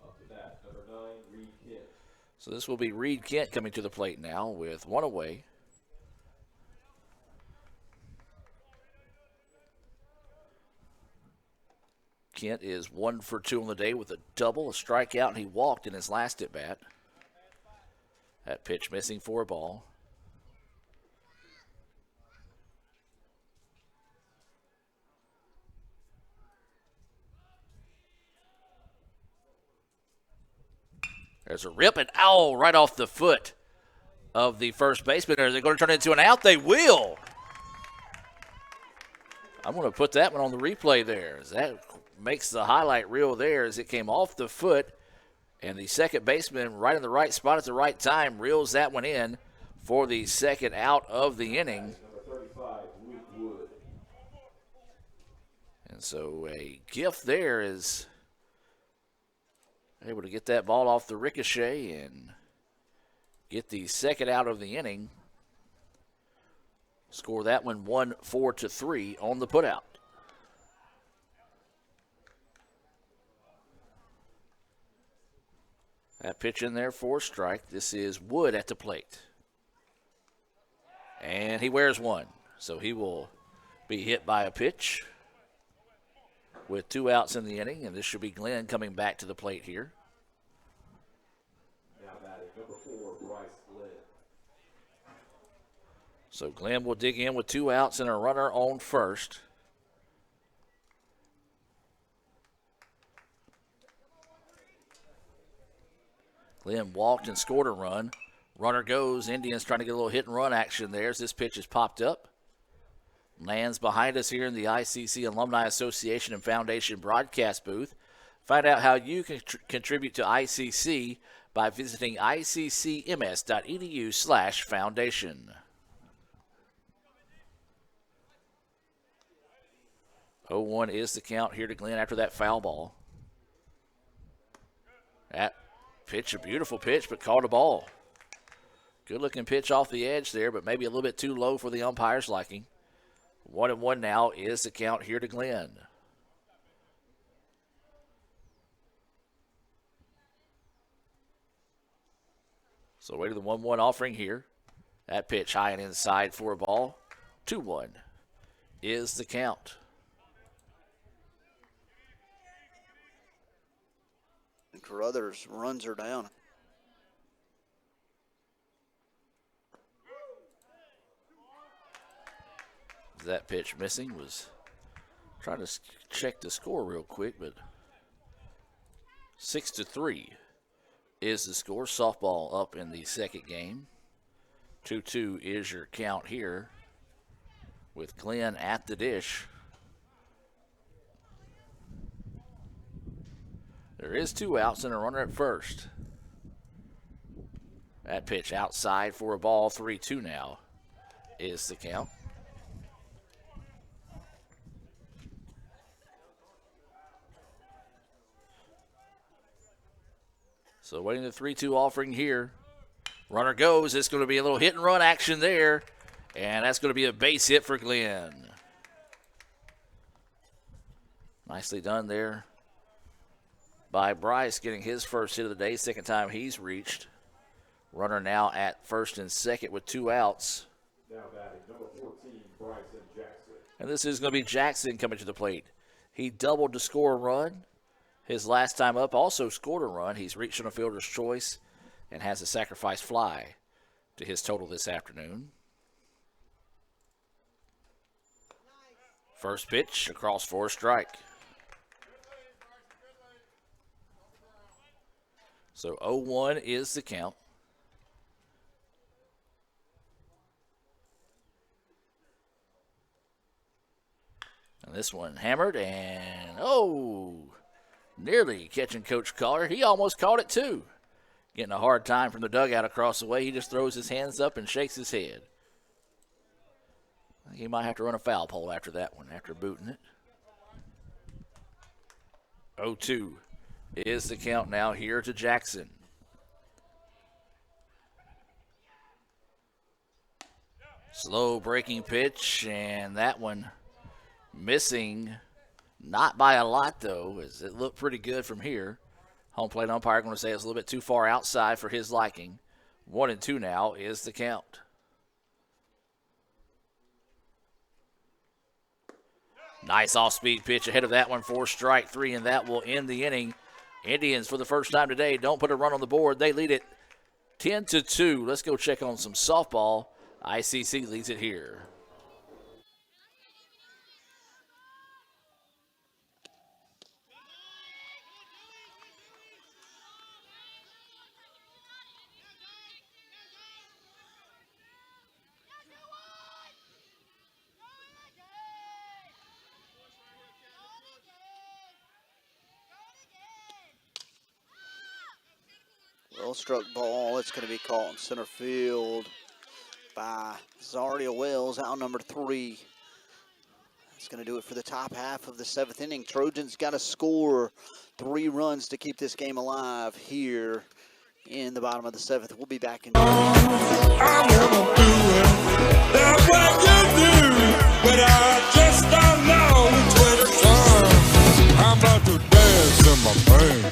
Up to bat, number 9, Reed Kent. So this will be Reed Kent coming to the plate now with one away. Kent is 1 for 2 on the day with a double, a strikeout, and he walked in his last at-bat. That pitch missing for a ball. There's a rip, and right off the foot of the first baseman. Are they going to turn it into an out? They will. I'm going to put that one on the replay there. That makes the highlight reel there as it came off the foot, and the second baseman right in the right spot at the right time reels that one in for the second out of the inning. Number 35, Luke Wood. And so a gift there is able to get that ball off the ricochet and get the second out of the inning. Score that one 1-4-3 on the putout. That pitch in there for a strike. This is Wood at the plate. And he wears one. So he will be hit by a pitch with 2 outs in the inning. And this should be Glenn coming back to the plate here. Now batting, number 4, Bryce Glenn. So Glenn will dig in with 2 outs and a runner on first. Glenn walked and scored a run. Runner goes. Indians trying to get a little hit and run action there as this pitch is popped up. Lands behind us here in the ICC Alumni Association and Foundation broadcast booth. Find out how you can contribute to ICC by visiting iccms.edu/foundation. 0-1 is the count here to Glenn after that foul ball. That pitch, a beautiful pitch, but called a ball. Good-looking pitch off the edge there, but maybe a little bit too low for the umpire's liking. 1-1 now is the count here to Glenn. So away to the 1-1 offering here. That pitch high and inside for a ball. 2-1 is the count. And Carruthers runs her down. That pitch missing. Was trying to check the score real quick, but 6-3 is the score. Softball up in the second game. 2-2 is your count here with Glenn at the dish. There is 2 outs and a runner at first. That pitch outside for a ball. 3-2 now is the count. So waiting the 3-2 offering here. Runner goes. It's going to be a little hit and run action there. And that's going to be a base hit for Glenn. Nicely done there by Bryce, getting his first hit of the day. Second time he's reached. Runner now at first and second with 2 outs. Now batting number 14, Bryson Jackson. And this is going to be Jackson coming to the plate. He doubled to score a run. His last time up also scored a run. He's reached on a fielder's choice and has a sacrifice fly to his total this afternoon. First pitch across for a strike. So 0-1 is the count. And this one hammered and nearly catching Coach Collar. He almost caught it too. Getting a hard time from the dugout across the way. He just throws his hands up and shakes his head. I think he might have to run a foul pole after that one, after booting it. 0-2 is the count now here to Jackson. Slow breaking pitch, and that one missing. Not by a lot, though, as it looked pretty good from here. Home plate umpire going to say it's a little bit too far outside for his liking. 1-2 now is the count. Nice off-speed pitch ahead of that one for strike 3, and that will end the inning. Indians, for the first time today, don't put a run on the board. They lead it 10-2. Let's go check on some softball. ICC leads it here. Well struck ball. It's going to be caught in center field by Zaria Wells, out number 3. That's going to do it for the top half of the 7th inning. Trojans got to score 3 runs to keep this game alive here in the bottom of the 7th. We'll be back in. I wanna do it. That's what you do, but I just don't know which way to turn. I'm about to dance in my brain.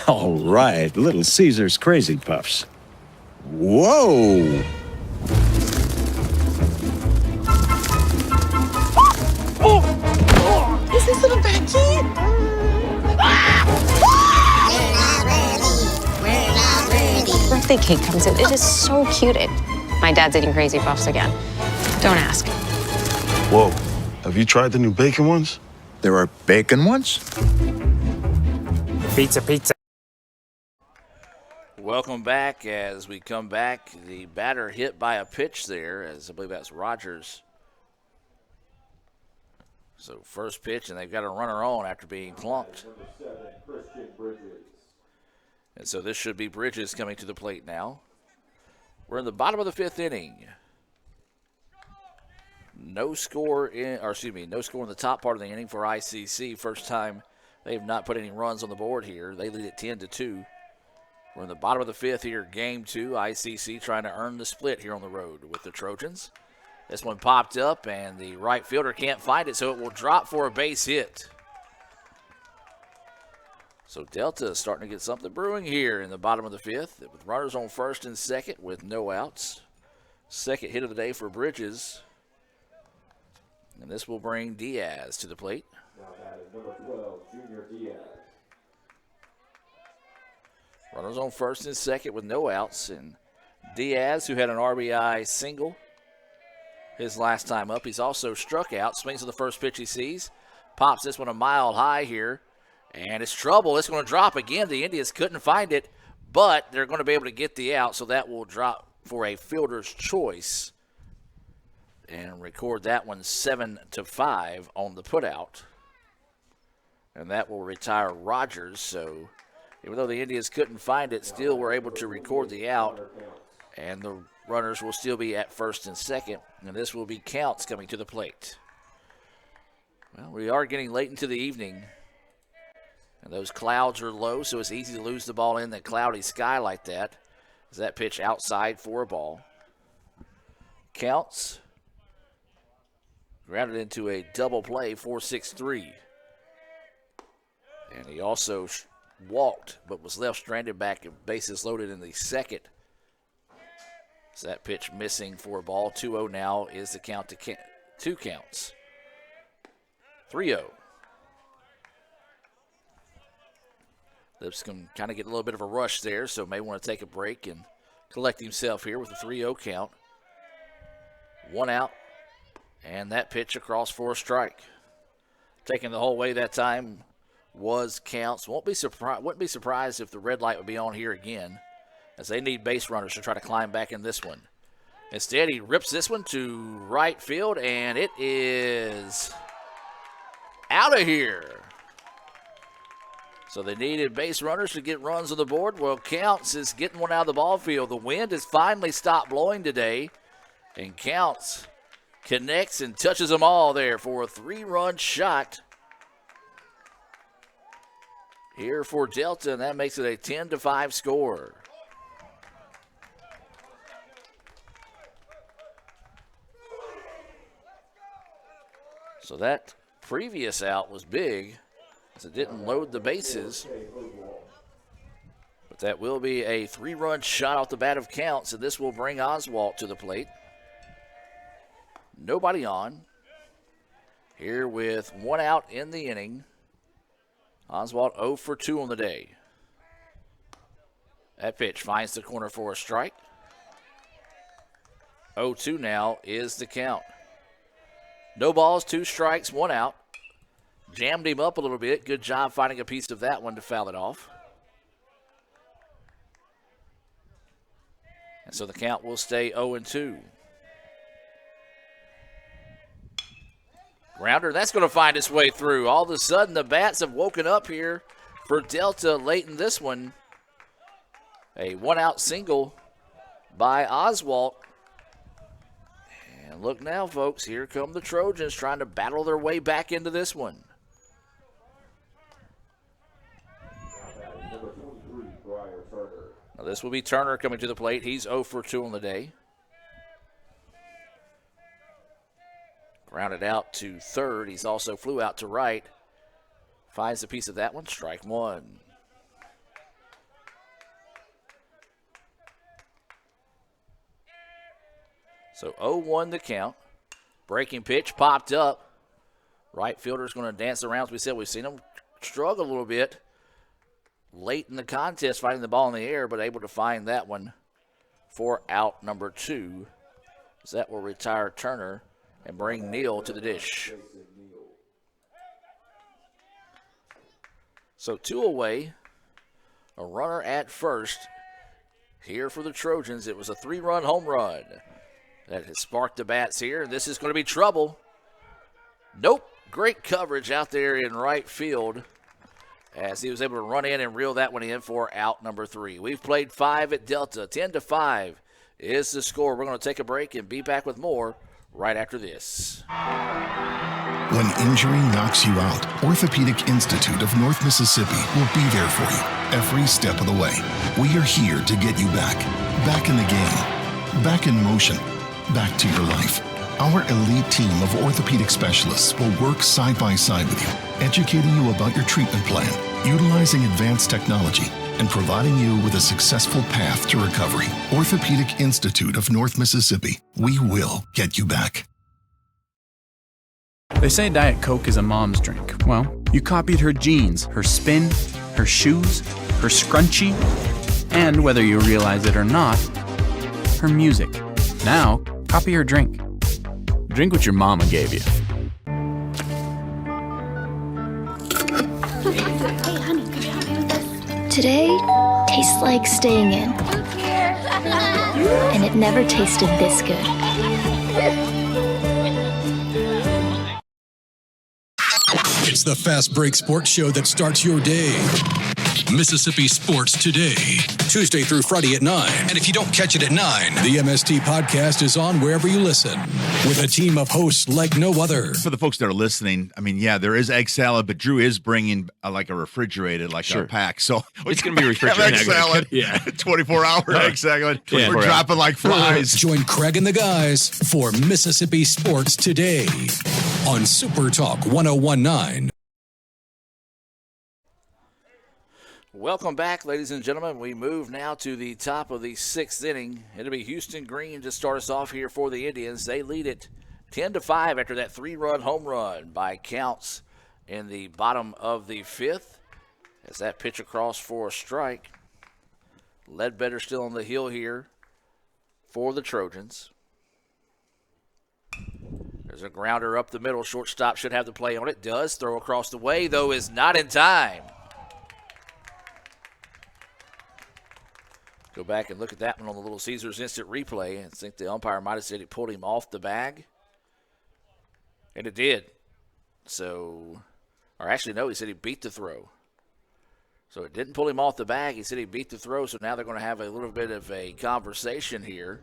All right, Little Caesar's Crazy Puffs. Whoa! Is this little Becky? Birthday cake comes in. It is so cute. My dad's eating Crazy Puffs again. Don't ask. Whoa. Have you tried the new bacon ones? There are bacon ones? Pizza. Welcome back. As we come back, the batter hit by a pitch there, as I believe that's Rogers. So first pitch, and they've got a runner on after being clunked. And so this should be Bridges coming to the plate now. We're in the bottom of the 5th inning. No score in the top part of the inning for ICC. First time they have not put any runs on the board here. They lead at 10-2. We're in the bottom of the 5th here, game 2. ICC trying to earn the split here on the road with the Trojans. This one popped up, and the right fielder can't find it, so it will drop for a base hit. So Delta is starting to get something brewing here in the bottom of the 5th with runners on first and second with no outs. Second hit of the day for Bridges. And this will bring Diaz to the plate. Now batting number 12, Junior Diaz. Runners on first and second with no outs. And Diaz, who had an RBI single his last time up, he's also struck out. Swings to the first pitch he sees. Pops this one a mile high here. And it's trouble. It's going to drop again. The Indians couldn't find it, but they're going to be able to get the out, so that will drop for a fielder's choice. And record that one 7-5 on the putout. And that will retire Rogers. So even though the Indians couldn't find it, still were able to record the out. And the runners will still be at first and second. And this will be Counts coming to the plate. Well, we are getting late into the evening. And those clouds are low, so it's easy to lose the ball in the cloudy sky like that. As that pitch outside for a ball. Counts. Grounded into a double play, 4-6-3. And he also walked, but was left stranded back and bases loaded in the second. So that pitch missing for a ball. 2-0 now is the count to 2 counts. 3-0. Lipscomb kind of get a little bit of a rush there, so may want to take a break and collect himself here with a 3-0 count. 1 out. And that pitch across for a strike. Taking the whole way that time was Counts. Wouldn't be surprised if the red light would be on here again, as they need base runners to try to climb back in this one. Instead, he rips this one to right field, and it is out of here. So they needed base runners to get runs on the board. Well, Counts is getting one out of the ball field. The wind has finally stopped blowing today, and Counts connects and touches them all there for a 3-run shot here for Delta, and that makes it a 10-5 score. So that previous out was big, as it didn't load the bases. But that will be a 3-run shot off the bat of Counts, and this will bring Oswalt to the plate. Nobody on. Here with 1 out in the inning. Oswalt 0 for 2 on the day. That pitch finds the corner for a strike. 0-2 now is the count. No balls, 2 strikes, 1 out. Jammed him up a little bit. Good job finding a piece of that one to foul it off. And so the count will stay 0-2. Grounder, that's going to find its way through. All of a sudden, the bats have woken up here for Delta late in this one. A 1-out single by Oswalt. And look now, folks, here come the Trojans trying to battle their way back into this one. Now this will be Turner coming to the plate. He's 0 for 2 on the day. Grounded out to third. He's also flew out to right. Finds a piece of that one. Strike 1. So 0-1 the count. Breaking pitch popped up. Right fielder's going to dance around. As we said, we've seen him struggle a little bit late in the contest, finding the ball in the air, but able to find that one for out number 2. So that will retire Turner and bring Neal to the dish. So 2 away, a runner at first, here for the Trojans. It was a 3-run home run that has sparked the bats here. This is going to be trouble. Nope. Great coverage out there in right field as he was able to run in and reel that one in for out number 3. We've played 5 at Delta. 10-5 is the score. We're going to take a break and be back with more right after this. When injury knocks you out, Orthopedic Institute of North Mississippi will be there for you every step of the way. We are here to get you back in the game, back in motion, back to your life. Our elite team of orthopedic specialists will work side by side with you, educating you about your treatment plan, utilizing advanced technology, and providing you with a successful path to recovery. Orthopedic Institute of North Mississippi. We will get you back. They say Diet Coke is a mom's drink. Well, you copied her jeans, her spin, her shoes, her scrunchie, and whether you realize it or not, her music. Now, copy her drink. Drink what your mama gave you. Hey, honey, could you help me with this? Today tastes like staying in. And it never tasted this good. It's the Fast Break Sports Show that starts your day. Mississippi Sports Today, Tuesday through Friday at 9. And if you don't catch it at 9, the MST podcast is on wherever you listen, with a team of hosts like no other. For the folks that are listening, I mean, yeah, there is egg salad, but Drew is bringing like a refrigerated, like a pack. So it's going to be refrigerated egg salad. Yeah. 24-hour egg salad. Yeah. We're dropping like flies. Join Craig and the guys for Mississippi Sports Today on Super Talk 1019. Welcome back, ladies and gentlemen. We move now to the top of the 6th inning. It'll be Houston Green to start us off here for the Indians. They lead it 10-5 after that 3-run home run by Counts in the bottom of the 5th. As that pitch across for a strike. Ledbetter still on the hill here for the Trojans. There's a grounder up the middle. Shortstop should have the play on it. Does. Throw across the way, though, is not in time. Go back and look at that one on the Little Caesars instant replay. I think the umpire might have said it pulled him off the bag. And it did. So, or actually, no, he said he beat the throw. So it didn't pull him off the bag. He said he beat the throw. So now they're going to have a little bit of a conversation here.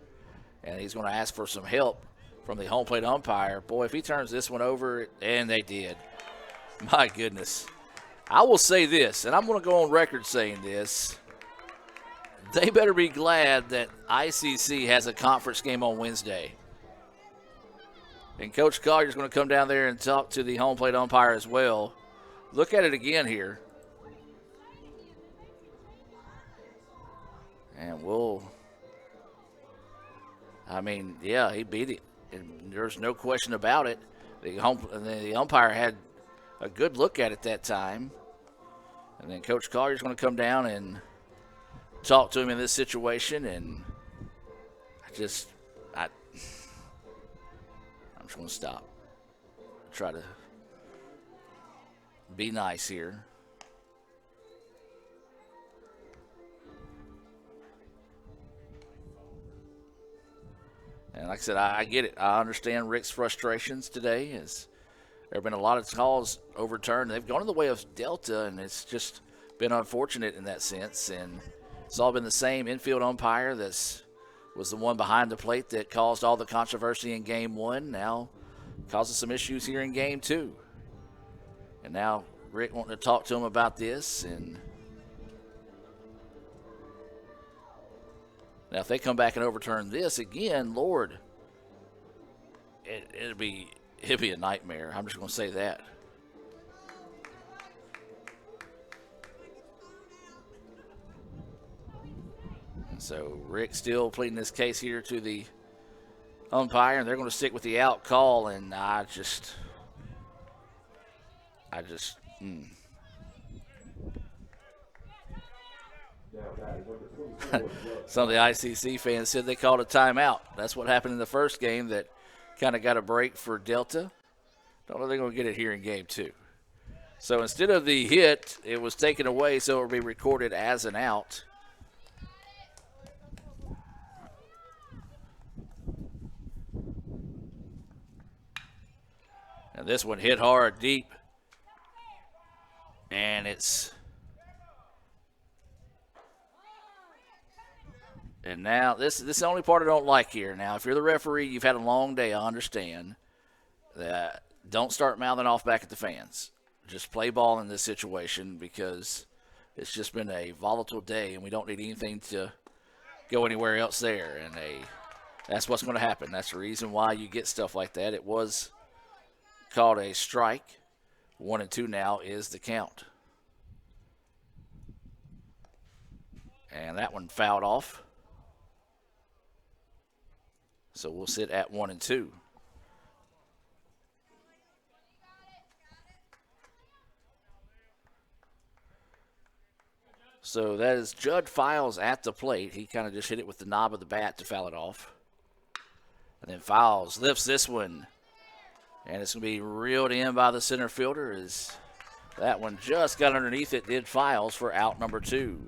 And he's going to ask for some help from the home plate umpire. Boy, if he turns this one over, and they did. My goodness. I will say this, and I'm going to go on record saying this. They better be glad that ICC has a conference game on Wednesday. And Coach Collier's going to come down there and talk to the home plate umpire as well. Look at it again here. And yeah, he beat it. And there's no question about it. The umpire had a good look at it that time. And then Coach Collier's going to come down and talk to him in this situation, and I'm just going to stop. Try to be nice here. And like I said, I get it. I understand Rick's frustrations today. As there have been a lot of calls overturned. They've gone in the way of Delta, and it's just been unfortunate in that sense. And it's all been the same infield umpire that was the one behind the plate that caused all the controversy in Game 1. Now causes some issues here in Game 2. And now Rick wanting to talk to him about this. And now if they come back and overturn this again, Lord, it'd be a nightmare. I'm just going to say that. So Rick still pleading this case here to the umpire, and they're going to stick with the out call. And Some of the ICC fans said they called a timeout. That's what happened in the first game that kind of got a break for Delta. Don't know if they're going to get it here in Game 2. So instead of the hit, it was taken away, so it will be recorded as an out. This one hit hard, deep. And now this is the only part I don't like here. Now, if you're the referee, you've had a long day, I understand. That don't start mouthing off back at the fans. Just play ball in this situation because it's just been a volatile day and we don't need anything to go anywhere else there. And that's what's going to happen. That's the reason why you get stuff like that. It was called a strike. 1-2 now is the count. And that one fouled off. So we'll sit at 1-2. So that is Judd Files at the plate. He kind of just hit it with the knob of the bat to foul it off. And then Files lifts this one. And it's going to be reeled in by the center fielder as that one just got underneath it, did Files for out number 2.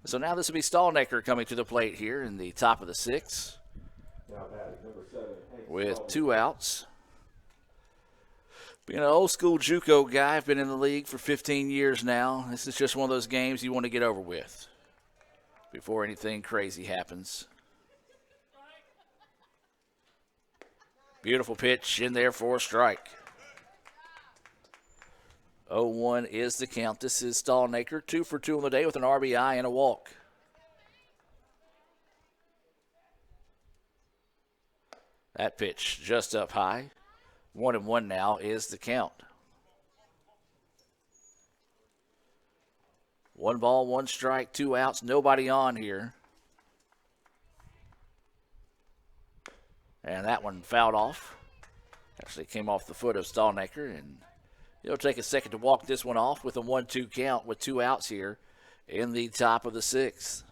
So now this will be Stallnaker coming to the plate here in the top of the 6th with 2 outs. Being an old school JUCO guy, I've been in the league for 15 years now. This is just one of those games you want to get over with before anything crazy happens. Beautiful pitch in there for a strike. 0-1 is the count. This is Stallnaker, 2 for 2 on the day with an RBI and a walk. That pitch just up high. 1-1 now is the count. 1 ball, 1 strike, 2 outs, nobody on here. And that one fouled off. Actually came off the foot of Stallnaker, and it'll take a second to walk this one off with a 1-2 count with 2 outs here in the top of the 6th.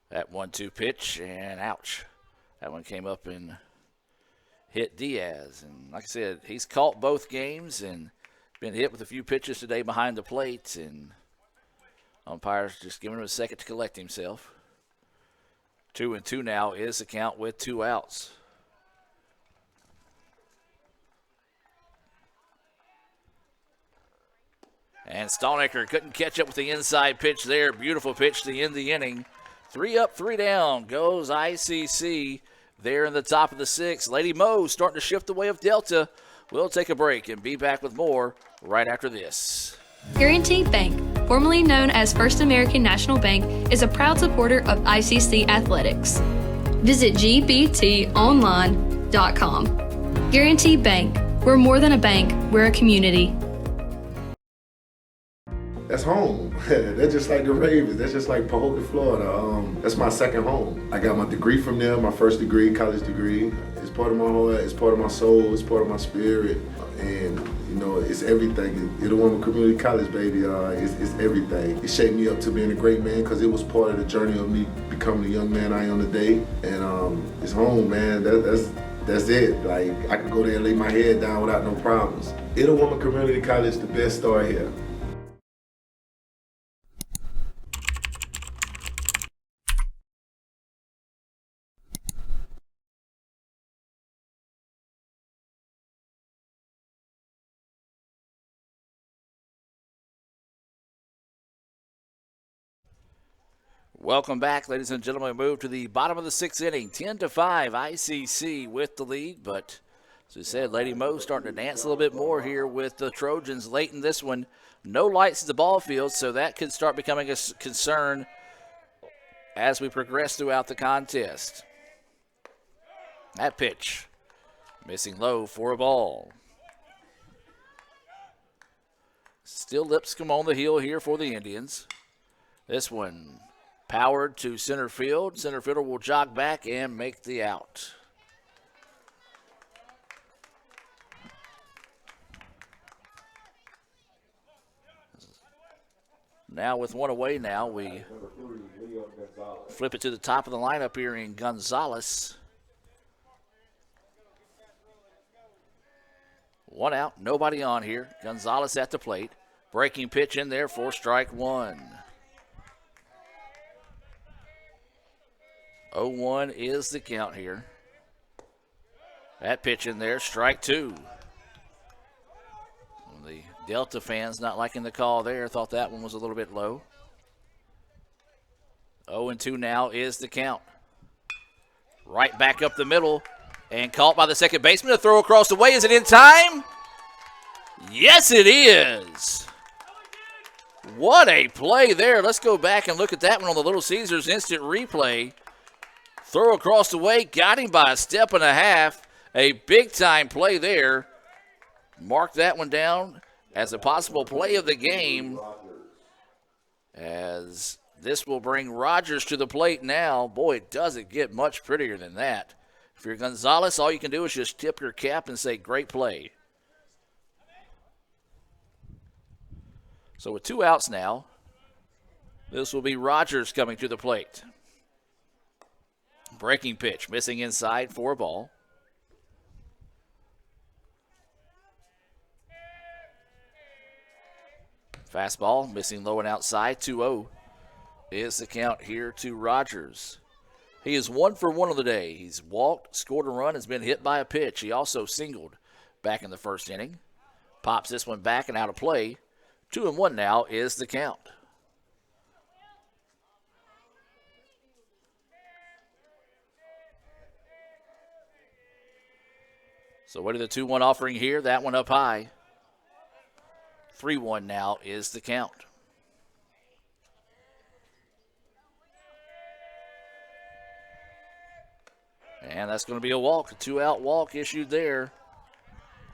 That 1-2 pitch, and ouch. That one came up and hit Diaz. And like I said, he's caught both games and been hit with a few pitches today behind the plate, and umpires just giving him a second to collect himself. 2-2 now is the count with 2 outs. And Stallnaker couldn't catch up with the inside pitch there. Beautiful pitch to end the inning. 3 up, 3 down goes ICC there in the top of the 6th. Lady Mo starting to shift the way of Delta. We'll take a break and be back with more right after this. Guaranty Bank, formerly known as First American National Bank, is a proud supporter of ICC athletics. Visit gbtonline.com. Guaranty Bank, we're more than a bank, we're a community. That's home. That's just like the Ravens. That's just like Pahokee, Florida. That's my second home. I got my degree from there, my first degree, college degree. It's part of my heart, it's part of my soul, it's part of my spirit. And, you know, it's everything. Itawamba Community College, baby, it's everything. It shaped me up to being a great man because it was part of the journey of me becoming the young man I am today. And it's home, man. That's it. Like, I could go there and lay my head down without no problems. Itawamba Community College, the best star here. Welcome back, ladies and gentlemen. We move to the bottom of the 6th inning. 10-5, ICC with the lead. But as we said, Lady Mo starting to dance a little bit more here with the Trojans late in this one. No lights at the ball field, so that could start becoming a concern as we progress throughout the contest. That pitch, missing low for a ball. Still Lipscomb on the heel here for the Indians. This one powered to center field. Center fielder will jog back and make the out. Now with one away now, we flip it to the top of the lineup here in Gonzalez. 1 out, nobody on here. Gonzalez at the plate. Breaking pitch in there for strike one. 0-1 is the count here. That pitch in there, strike two. The Delta fans not liking the call there, thought that one was a little bit low. 0-2 now is the count. Right back up the middle and caught by the second baseman. A throw across the way. Is it in time? Yes, it is. What a play there. Let's go back and look at that one on the Little Caesars instant replay. Throw across the way, got him by a step and a half. A big-time play there. Mark that one down as a possible play of the game, as this will bring Rogers to the plate now. Boy, it doesn't get much prettier than that. If you're Gonzalez, all you can do is just tip your cap and say, great play. So with 2 outs now, this will be Rogers coming to the plate. Breaking pitch, missing inside for a ball. Fastball, missing low and outside, 2-0 is the count here to Rogers. He is 1 for 1 on the day. He's walked, scored a run, has been hit by a pitch. He also singled back in the first inning. Pops this one back and out of play. 2-1 now is the count. So what are the 2-1 offering here? That one up high. 3-1 now is the count. And that's going to be a walk, a 2-out walk issued there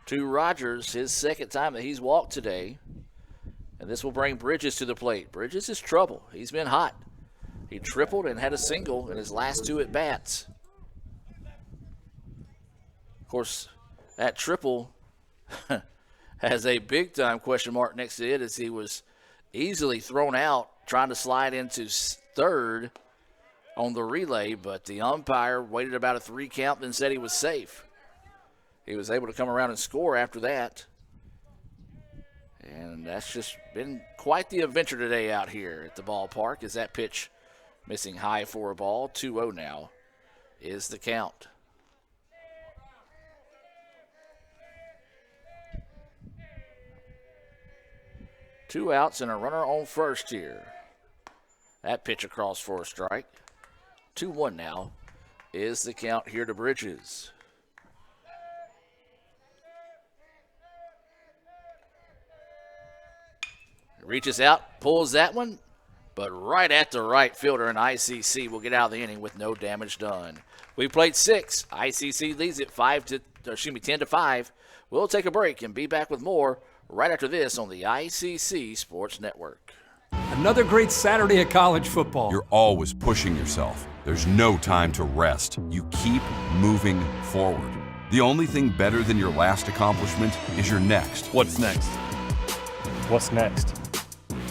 to Rogers, his second time that he's walked today. And this will bring Bridges to the plate. Bridges is trouble. He's been hot. He tripled and had a single in his last 2 at-bats. Of course, that triple has a big-time question mark next to it, as he was easily thrown out trying to slide into third on the relay, but the umpire waited about a 3 count, then said he was safe. He was able to come around and score after that. And that's just been quite the adventure today out here at the ballpark, as that pitch missing high for a ball. 2-0 now is the count. Two outs and a runner on first here. That pitch across for a strike. 2-1 now is the count here to Bridges. Reaches out, pulls that one, but right at the right fielder, and ICC will get out of the inning with no damage done. We played 6. ICC leads it 10-5. We'll take a break and be back with more right after this on the ICC Sports Network. Another great Saturday of college football. You're always pushing yourself. There's no time to rest. You keep moving forward. The only thing better than your last accomplishment is your next. What's next? What's next?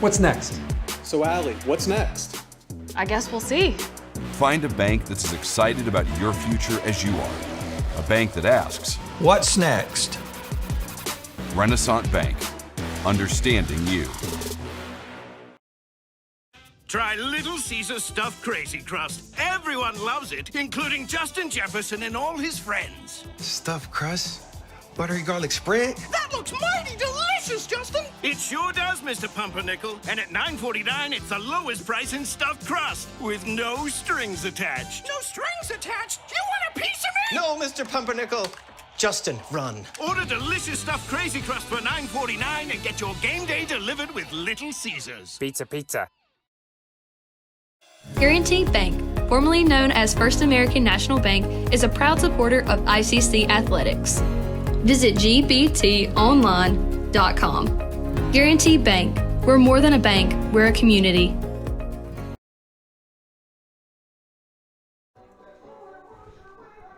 What's next? So, Allie, what's next? I guess we'll see. Find a bank that's as excited about your future as you are. A bank that asks, what's next? Renaissance Bank. Understanding you. Try Little Caesars Stuffed Crazy Crust. Everyone loves it, including Justin Jefferson and all his friends. Stuffed crust? Buttery garlic spread? That looks mighty delicious, Justin. It sure does, Mr. Pumpernickel. And at $9.49, it's the lowest price in stuffed crust, with no strings attached. No strings attached? You want a piece of me? No, Mr. Pumpernickel. Justin, run. Order delicious stuffed Crazy Crust for $9.49 and get your game day delivered with Little Caesars. Pizza, pizza. Guaranteed Bank, formerly known as First American National Bank, is a proud supporter of ICC Athletics. Visit gbtonline.com. Guaranteed Bank, we're more than a bank, we're a community.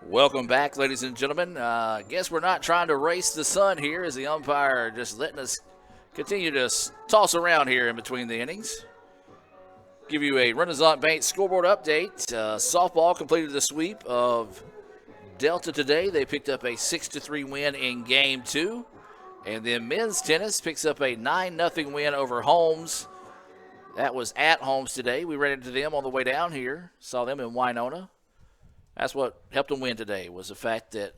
Welcome back, ladies and gentlemen. I guess we're not trying to race the sun here, as the umpire just letting us continue to toss around here in between the innings. Give you a Renaissance Bank scoreboard update. Softball completed the sweep of Delta today. They picked up a 6-3 win in Game 2. And then men's tennis picks up a 9-0 win over Holmes. That was at Holmes today. We ran into them on the way down here. Saw them in Winona. That's what helped them win today, was the fact that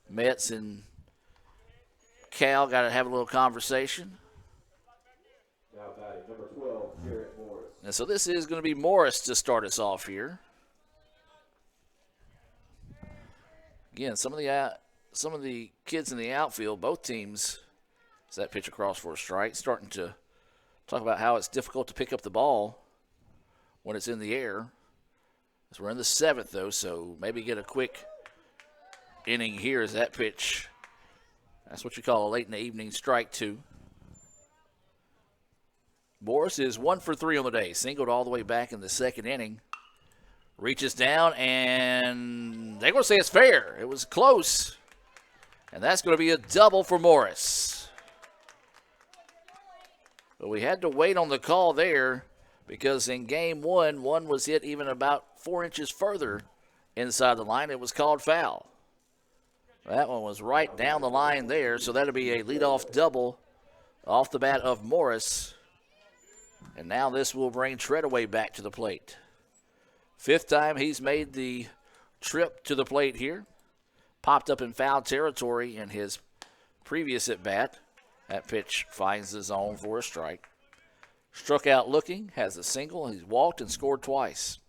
Metz and Cal got to have a little conversation. Now batting number 12, Garrett Morris. And so this is going to be Morris to start us off here. Again, some of the kids in the outfield, both teams, as that pitch across for a strike, starting to talk about how it's difficult to pick up the ball when it's in the air. As we're in the 7th, though, so maybe get a quick inning here as that pitch. That's what you call a late in the evening strike 2. Morris is 1 for 3 on the day. Singled all the way back in the 2nd inning. Reaches down, and they're going to say it's fair. It was close. And that's going to be a double for Morris. But we had to wait on the call there because in game 1, one was hit even about 4 inches further inside the line. It was called foul. That one was right down the line there, so that'll be a leadoff double off the bat of Morris. And now this will bring Treadaway back to the plate. 5th time he's made the trip to the plate here. Popped up in foul territory in his previous at-bat. That pitch finds the zone for a strike. Struck out looking, has a single, he's walked and scored twice.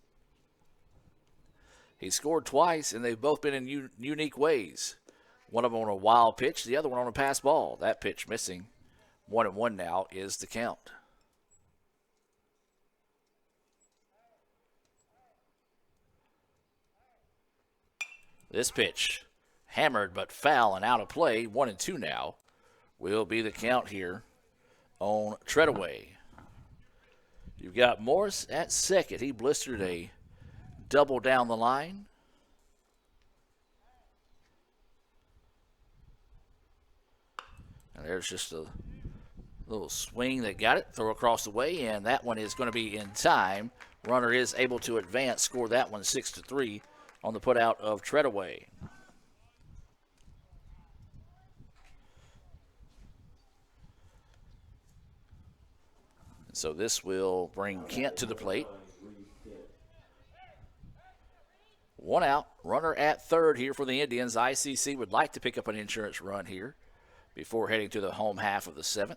He scored twice, and they've both been in unique ways. One of them on a wild pitch, the other one on a pass ball. That pitch missing. 1-1 now is the count. This pitch, hammered but foul and out of play. 1-2 now will be the count here on Treadaway. You've got Morris at second. He blistered a double down the line. And there's just a little swing that got it, throw across the way, and that one is going to be in time. Runner is able to advance, score that one 6-3 on the putout of Treadaway. So this will bring Kent to the plate. 1 out, runner at third here for the Indians. ICC would like to pick up an insurance run here before heading to the home half of the 7th.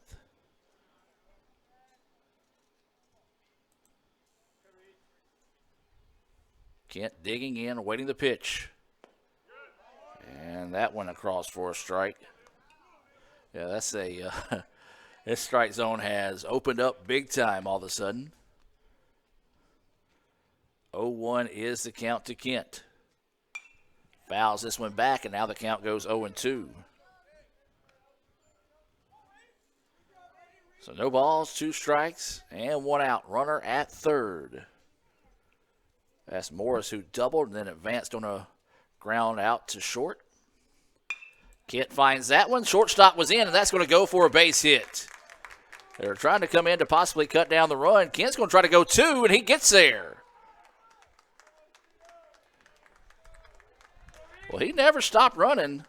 Kent digging in, awaiting the pitch. And that one across for a strike. Yeah, that's a this strike zone has opened up big time all of a sudden. 0-1 is the count to Kent. Fouls this one back, and now the count goes 0-2. So no balls, 2 strikes, and 1 out. Runner at third. That's Morris who doubled and then advanced on a ground out to short. Kent finds that one. Shortstop was in, and that's going to go for a base hit. They're trying to come in to possibly cut down the run. Kent's going to try to go 2, and he gets there. Well, he never stopped running.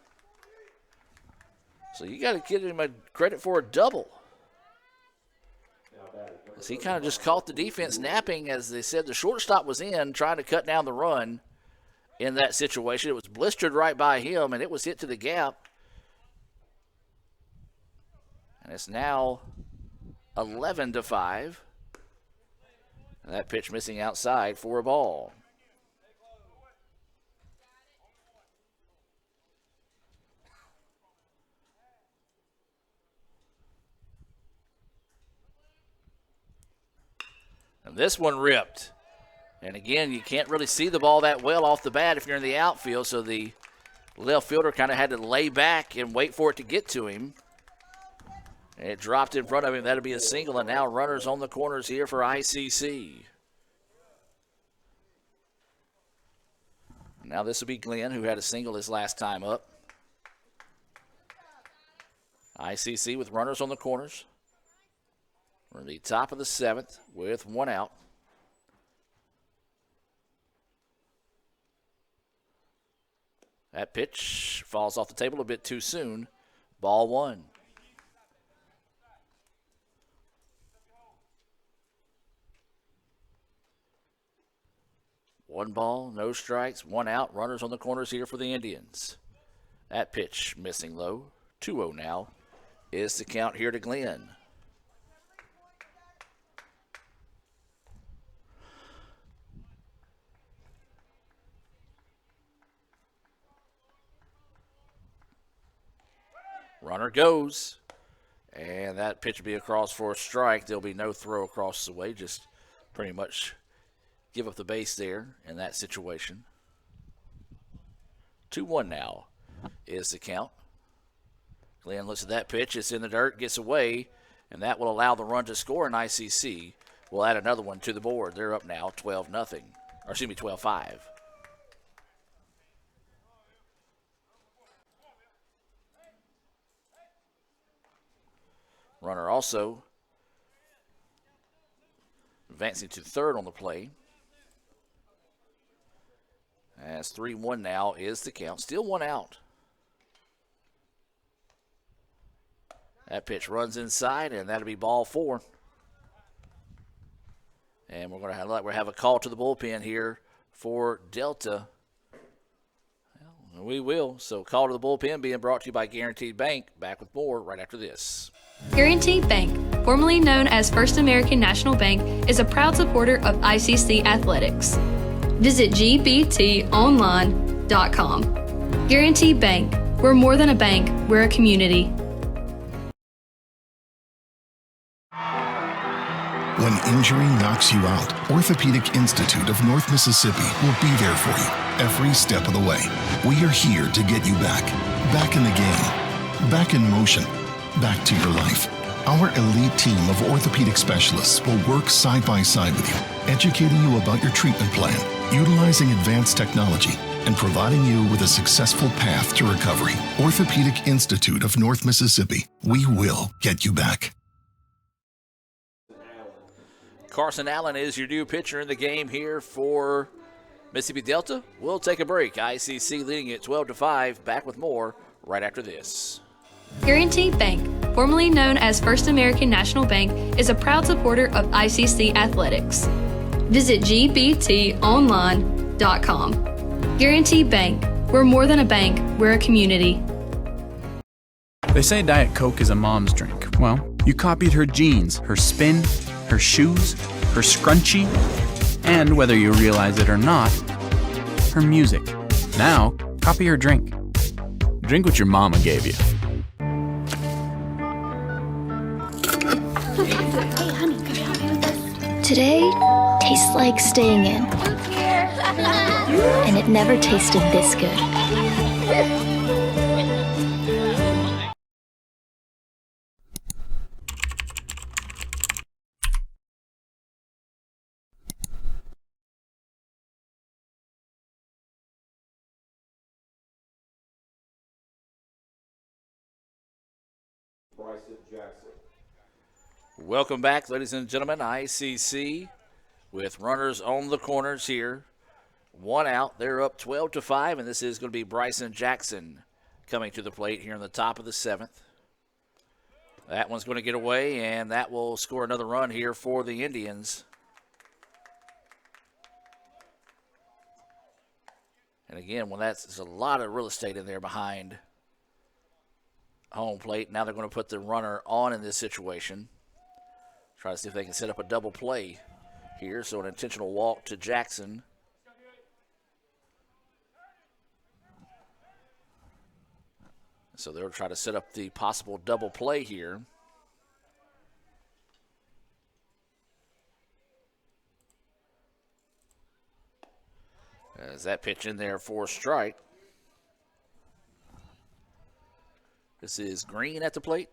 So you got to give him a credit for a double. As he kind of just caught the defense napping, as they said the shortstop was in, trying to cut down the run in that situation. It was blistered right by him, and it was hit to the gap. And it's now 11-5. And that pitch missing outside for a ball. And this one ripped. And again, you can't really see the ball that well off the bat if you're in the outfield, so the left fielder kind of had to lay back and wait for it to get to him. And it dropped in front of him. That'll be a single, and now runners on the corners here for ICC. Now this will be Glenn, who had a single his last time up. ICC with runners on the corners. We're in the top of the 7th with 1 out. That pitch falls off the table a bit too soon. Ball 1. 1 ball, no strikes, 1 out. Runners on the corners here for the Indians. That pitch missing low. 2-0 now is the count here to Glenn. Runner goes. And that pitch will be across for a strike. There'll be no throw across the way. Just pretty much give up the base there in that situation. 2-1 now is the count. Glenn looks at that pitch. It's in the dirt, gets away, and that will allow the run to score, and ICC will add another one to the board. They're up now 12-0, or excuse me, 12-5. Runner also advancing to third on the play. As 3-1 now is the count. Still 1 out. That pitch runs inside, and that'll be ball 4. And we're going to have a call to the bullpen here for Delta. Well, we will. So call to the bullpen being brought to you by Guaranteed Bank. Back with more right after this. Guaranteed Bank, formerly known as First American National Bank, is a proud supporter of ICC athletics. Visit gbtonline.com. Guaranteed Bank, we're more than a bank, we're a community. When injury knocks you out, Orthopedic Institute of North Mississippi will be there for you every step of the way. We are here to get you back in the game, back in motion, back to your life. Our elite team of orthopedic specialists will work side by side with you, educating you about your treatment plan, utilizing advanced technology, and providing you with a successful path to recovery. Orthopedic Institute of North Mississippi. We will get you back. Carson Allen is your new pitcher in the game here for Mississippi Delta. We'll take a break. ICC leading it 12-5. Back with more right after this. Guaranteed Bank, formerly known as First American National Bank, is a proud supporter of ICC athletics. Visit gbtonline.com. Guaranteed Bank, we're more than a bank, we're a community. They say Diet Coke is a mom's drink. Well, you copied her jeans, her spin, her shoes, her scrunchie, and whether you realize it or not, her music. Now, copy her drink. Drink what your mama gave you. Hey, honey, could you help me with this? Today tastes like staying in. And it never tasted this good. Bryson Jackson. Welcome back, ladies and gentlemen. ICC with runners on the corners here. 1 out. They're up 12-5, and this is going to be Bryson Jackson coming to the plate here in the top of the 7th. That one's going to get away, and that will score another run here for the Indians. And again, when there's a lot of real estate in there behind home plate. Now they're going to put the runner on in this situation. Try to see if they can set up a double play here. So an intentional walk to Jackson. So they'll try to set up the possible double play here. As that pitch in there for a strike. This is Green at the plate.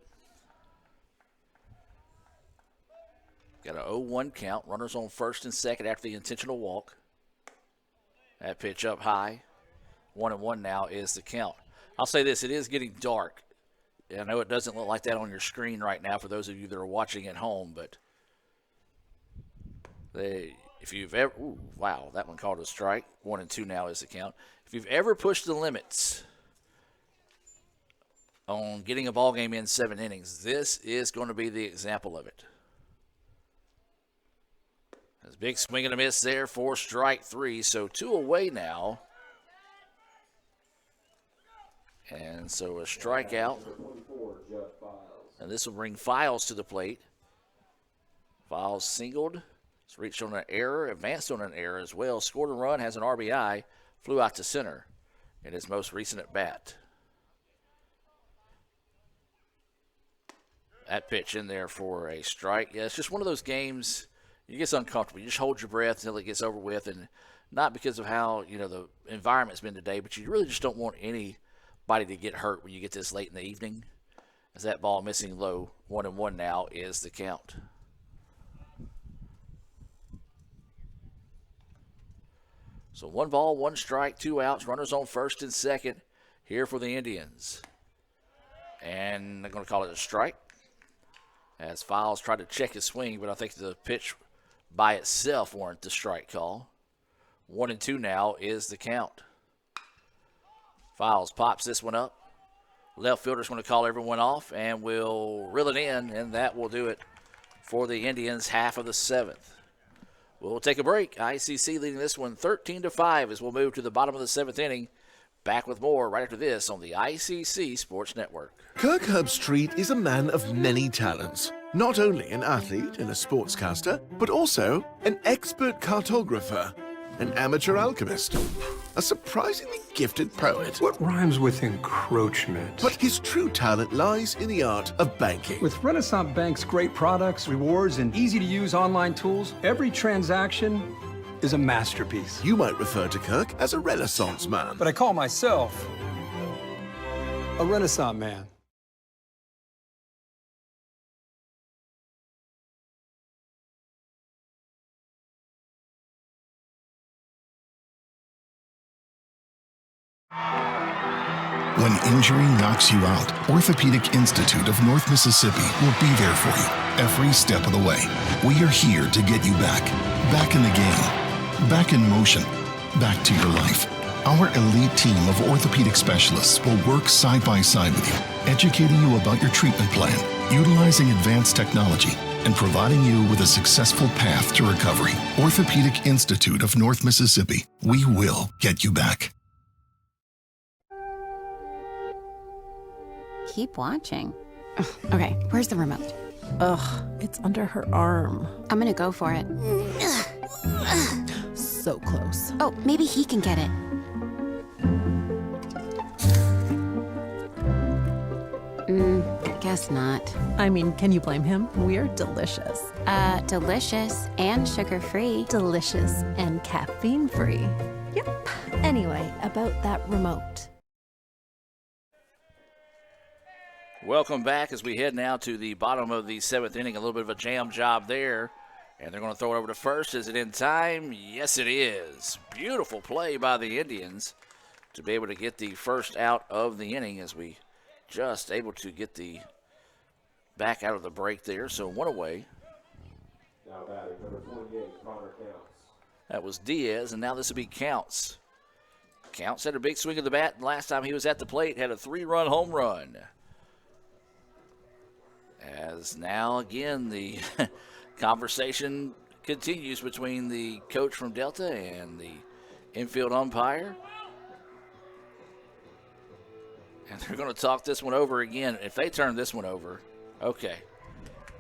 Got an 0-1 count. Runners on first and second after the intentional walk. That pitch up high. 1-1 now is the count. I'll say this, it is getting dark. I know it doesn't look like that on your screen right now for those of you that are watching at home, but if you've ever, wow, that one called a strike. 1-2 now is the count. If you've ever pushed the limits on getting a ball game in 7 innings, this is going to be the example of it. There's a big swing and a miss there for strike 3, so 2 away now. And so a strikeout. And this will bring Files to the plate. Files singled. He's reached on an error, advanced on an error as well. Scored a run, has an RBI, flew out to center in his most recent at bat. That pitch in there for a strike. Yeah, it's just one of those games, you get uncomfortable. You just hold your breath until it gets over with, and not because of how, the environment's been today, but you really just don't want anybody to get hurt when you get this late in the evening. As that ball missing low, 1-1 now is the count. So 1 ball, 1 strike, 2 outs, runners on first and second here for the Indians. And they're going to call it a strike. As Files tried to check his swing, but I think the pitch by itself warranted the strike call. 1-2 now is the count. Files pops this one up. Left fielder's going to call everyone off and will reel it in, and that will do it for the Indians, half of the 7th. We'll take a break. ICC leading this one 13-5 as we'll move to the bottom of the 7th inning. Back with more right after this on the ICC Sports Network. Kirk Herbstreit is a man of many talents. Not only an athlete and a sportscaster, but also an expert cartographer, an amateur alchemist, a surprisingly gifted poet. What rhymes with encroachment? But his true talent lies in the art of banking. With Renaissance Bank's great products, rewards, and easy-to-use online tools, every transaction is a masterpiece. You might refer to Kirk as a Renaissance man. But I call myself a Renaissance man. When injury knocks you out, Orthopedic Institute of North Mississippi will be there for you every step of the way. We are here to get you back in the game, back in motion, back to your life. Our elite team of orthopedic specialists will work side by side with you, educating you about your treatment plan, utilizing advanced technology, and providing you with a successful path to recovery. Orthopedic Institute of North Mississippi. We will get you back. Keep watching. Okay, where's the remote? Ugh, it's under her arm. I'm gonna go for it. So close. Oh, maybe he can get it. Guess not. I mean, can you blame him? We're delicious. Delicious and sugar-free. Delicious and caffeine-free. Yep. Anyway, about that remote. Welcome back as we head now to the bottom of the 7th inning. A little bit of a jam job there. And they're going to throw it over to first. Is it in time? Yes, it is. Beautiful play by the Indians to be able to get the first out of the inning as we just able to get the back out of the break there. So 1 away. Now batting number 28, Connor Counts. That was Diaz, and now this will be Counts. Counts had a big swing of the bat, and last time he was at the plate had a 3-run home run. As now, again, the conversation continues between the coach from Delta and the infield umpire. And they're going to talk this one over again. If they turn this one over, okay.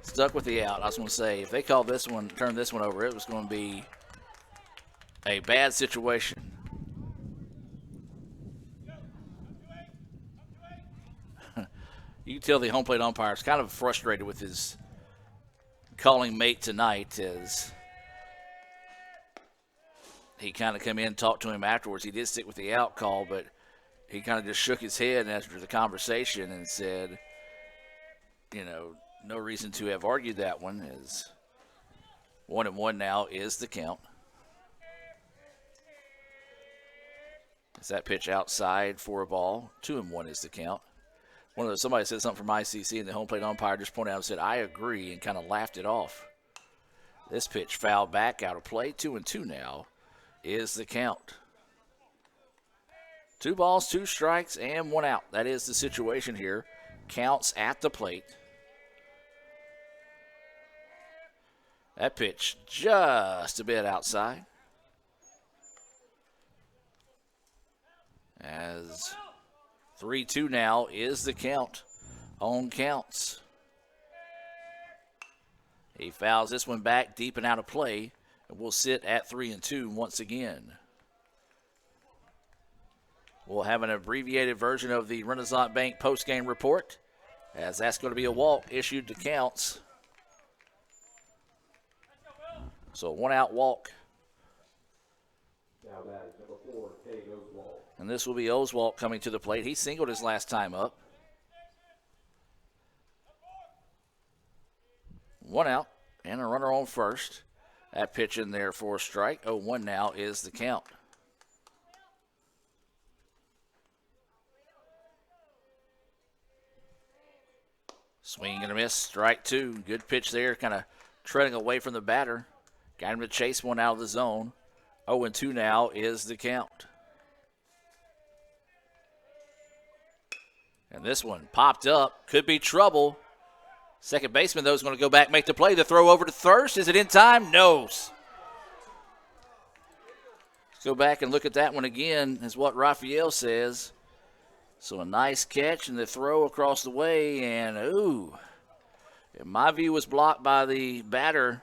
Stuck with the out. I was going to say, if they call this one, turn this one over, it was going to be a bad situation. You can tell the home plate umpire is kind of frustrated with his calling mate tonight as he kind of come in and talked to him afterwards. He did stick with the out call, but he kind of just shook his head after the conversation and said, no reason to have argued that one, as 1-1 now is the count. Is that pitch outside for a ball? 2-1 is the count. Somebody said something from ICC, and the home plate umpire just pointed out and said, I agree, and kind of laughed it off. This pitch fouled back out of play. 2-2 now is the count. 2 balls, 2 strikes, and 1 out. That is the situation here. Counts at the plate. That pitch just a bit outside. As 3-2 now is the count on counts. He fouls this one back deep and out of play, and we'll sit at 3-2 once again. We'll have an abbreviated version of the Renaissance Bank postgame report, as that's going to be a walk issued to counts. So a one-out walk. Now that is number 4, Cade Oswald. And this will be Oswald coming to the plate. He singled his last time up. One out and a runner on first. That pitch in there for a strike. 0-1 now is the count. Swing and a miss, strike 2. Good pitch there, kind of treading away from the batter. Got him to chase one out of the zone. 0-2 now is the count. And this one popped up, could be trouble. Second baseman, though, is going to go back, make the play. The throw over to third. Is it in time? No. Let's go back and look at that one again, is what Raphael says. So a nice catch and the throw across the way, and ooh. In my view, was blocked by the batter.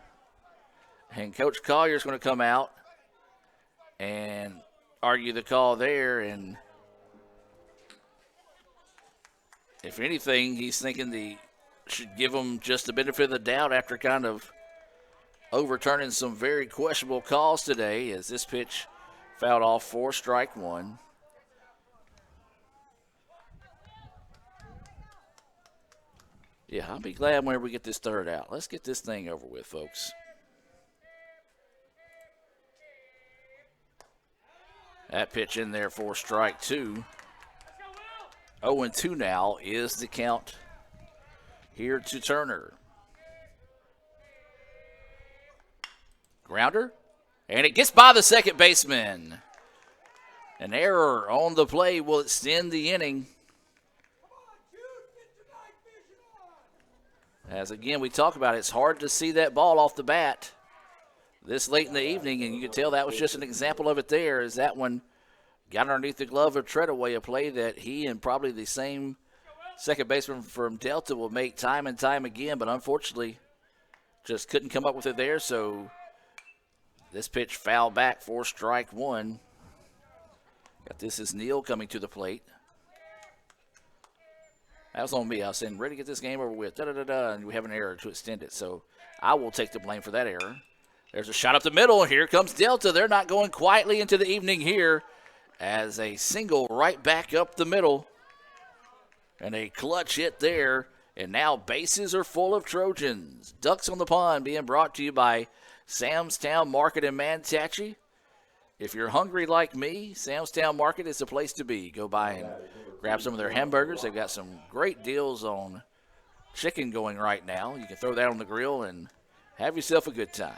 And Coach Collier's going to come out and argue the call there. And if anything, he's thinking they should give him just the benefit of the doubt after kind of overturning some very questionable calls today, as this pitch fouled off for strike 1. Yeah, I'll be glad whenever we get this third out. Let's get this thing over with, folks. That pitch in there for strike 2. 0-2 now is the count here to Turner. Grounder, and it gets by the second baseman. An error on the play will extend the inning. As again, we talk about it, it's hard to see that ball off the bat this late in the evening, and you can tell that was just an example of it there, as that one got underneath the glove of Treadaway, a play that he and probably the same second baseman from Delta will make time and time again, but unfortunately just couldn't come up with it there, so this pitch fouled back for strike 1. Got this is Neal coming to the plate. That was on me. I was saying, ready to get this game over with, and we have an error to extend it, so I will take the blame for that error. There's a shot up the middle, and here comes Delta. They're not going quietly into the evening here, as a single right back up the middle. And a clutch hit there. And now bases are full of Trojans. Ducks on the Pond being brought to you by Sam's Town Market in Manatee. If you're hungry like me, Sam's Town Market is the place to be. Go by and grab some of their hamburgers. They've got some great deals on chicken going right now. You can throw that on the grill and have yourself a good time.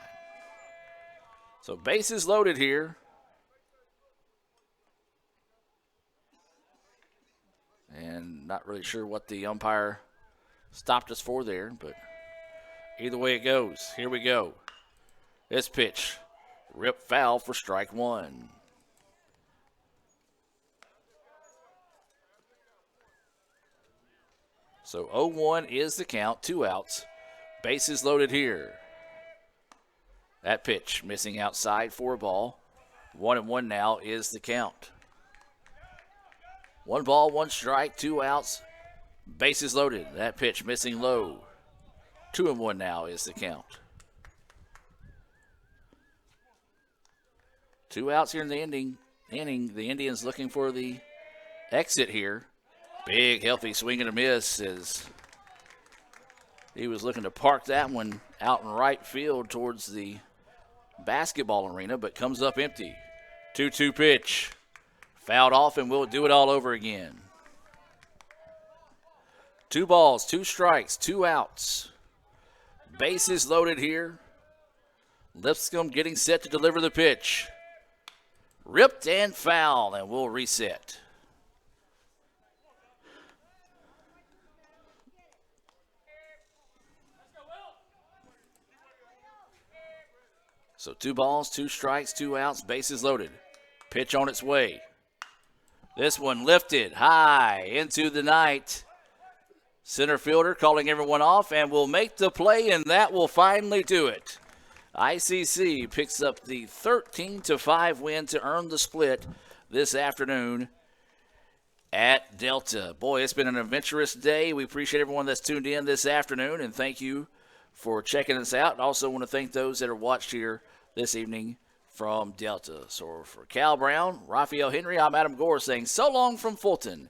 So bases loaded here. And not really sure what the umpire stopped us for there, but either way it goes, here we go. This pitch, rip foul for strike 1. So 0-1 is the count, 2 outs. Bases loaded here. That pitch missing outside for a ball. 1-1 now is the count. 1 ball, 1 strike, 2 outs. Bases loaded. That pitch missing low. 2-1 now is the count. 2 outs here in the inning. The Indians looking for the exit here. Big, healthy swing and a miss as he was looking to park that one out in right field towards the basketball arena, but comes up empty. 2-2 pitch. Fouled off, and we'll do it all over again. 2 balls, 2 strikes, 2 outs. Bases loaded here. Lipscomb getting set to deliver the pitch. Ripped and fouled, and we'll reset. So 2 balls, 2 strikes, 2 outs, bases loaded. Pitch on its way. This one lifted high into the night. Center fielder calling everyone off and will make the play, and that will finally do it. ICC picks up the 13-5 win to earn the split this afternoon at Delta. Boy, it's been an adventurous day. We appreciate everyone that's tuned in this afternoon, and thank you for checking us out. And also want to thank those that are watched here this evening from Delta. So for Cal Brown, Raphael Henry, I'm Adam Gore saying so long from Fulton.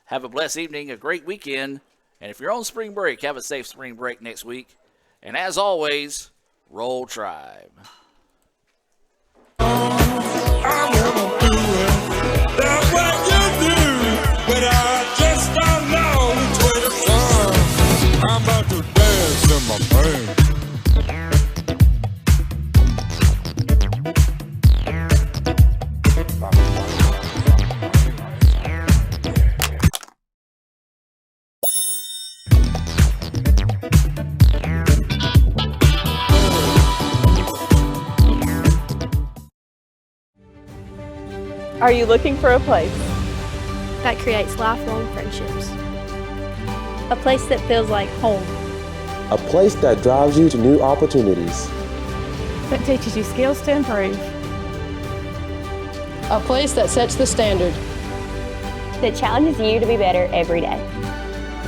Have a blessed evening, a great weekend, and if you're on spring break, have a safe spring break next week. And as always, Roll Tribe. That's what you do, but I just don't know which way to turn. I'm about to dance in my brain. Are you looking for a place that creates lifelong friendships? A place that feels like home. A place that drives you to new opportunities. That teaches you skills to improve. A place that sets the standard. That challenges you to be better every day.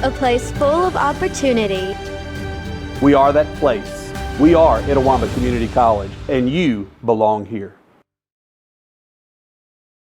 A place full of opportunity. We are that place. We are Itawamba Community College, and you belong here.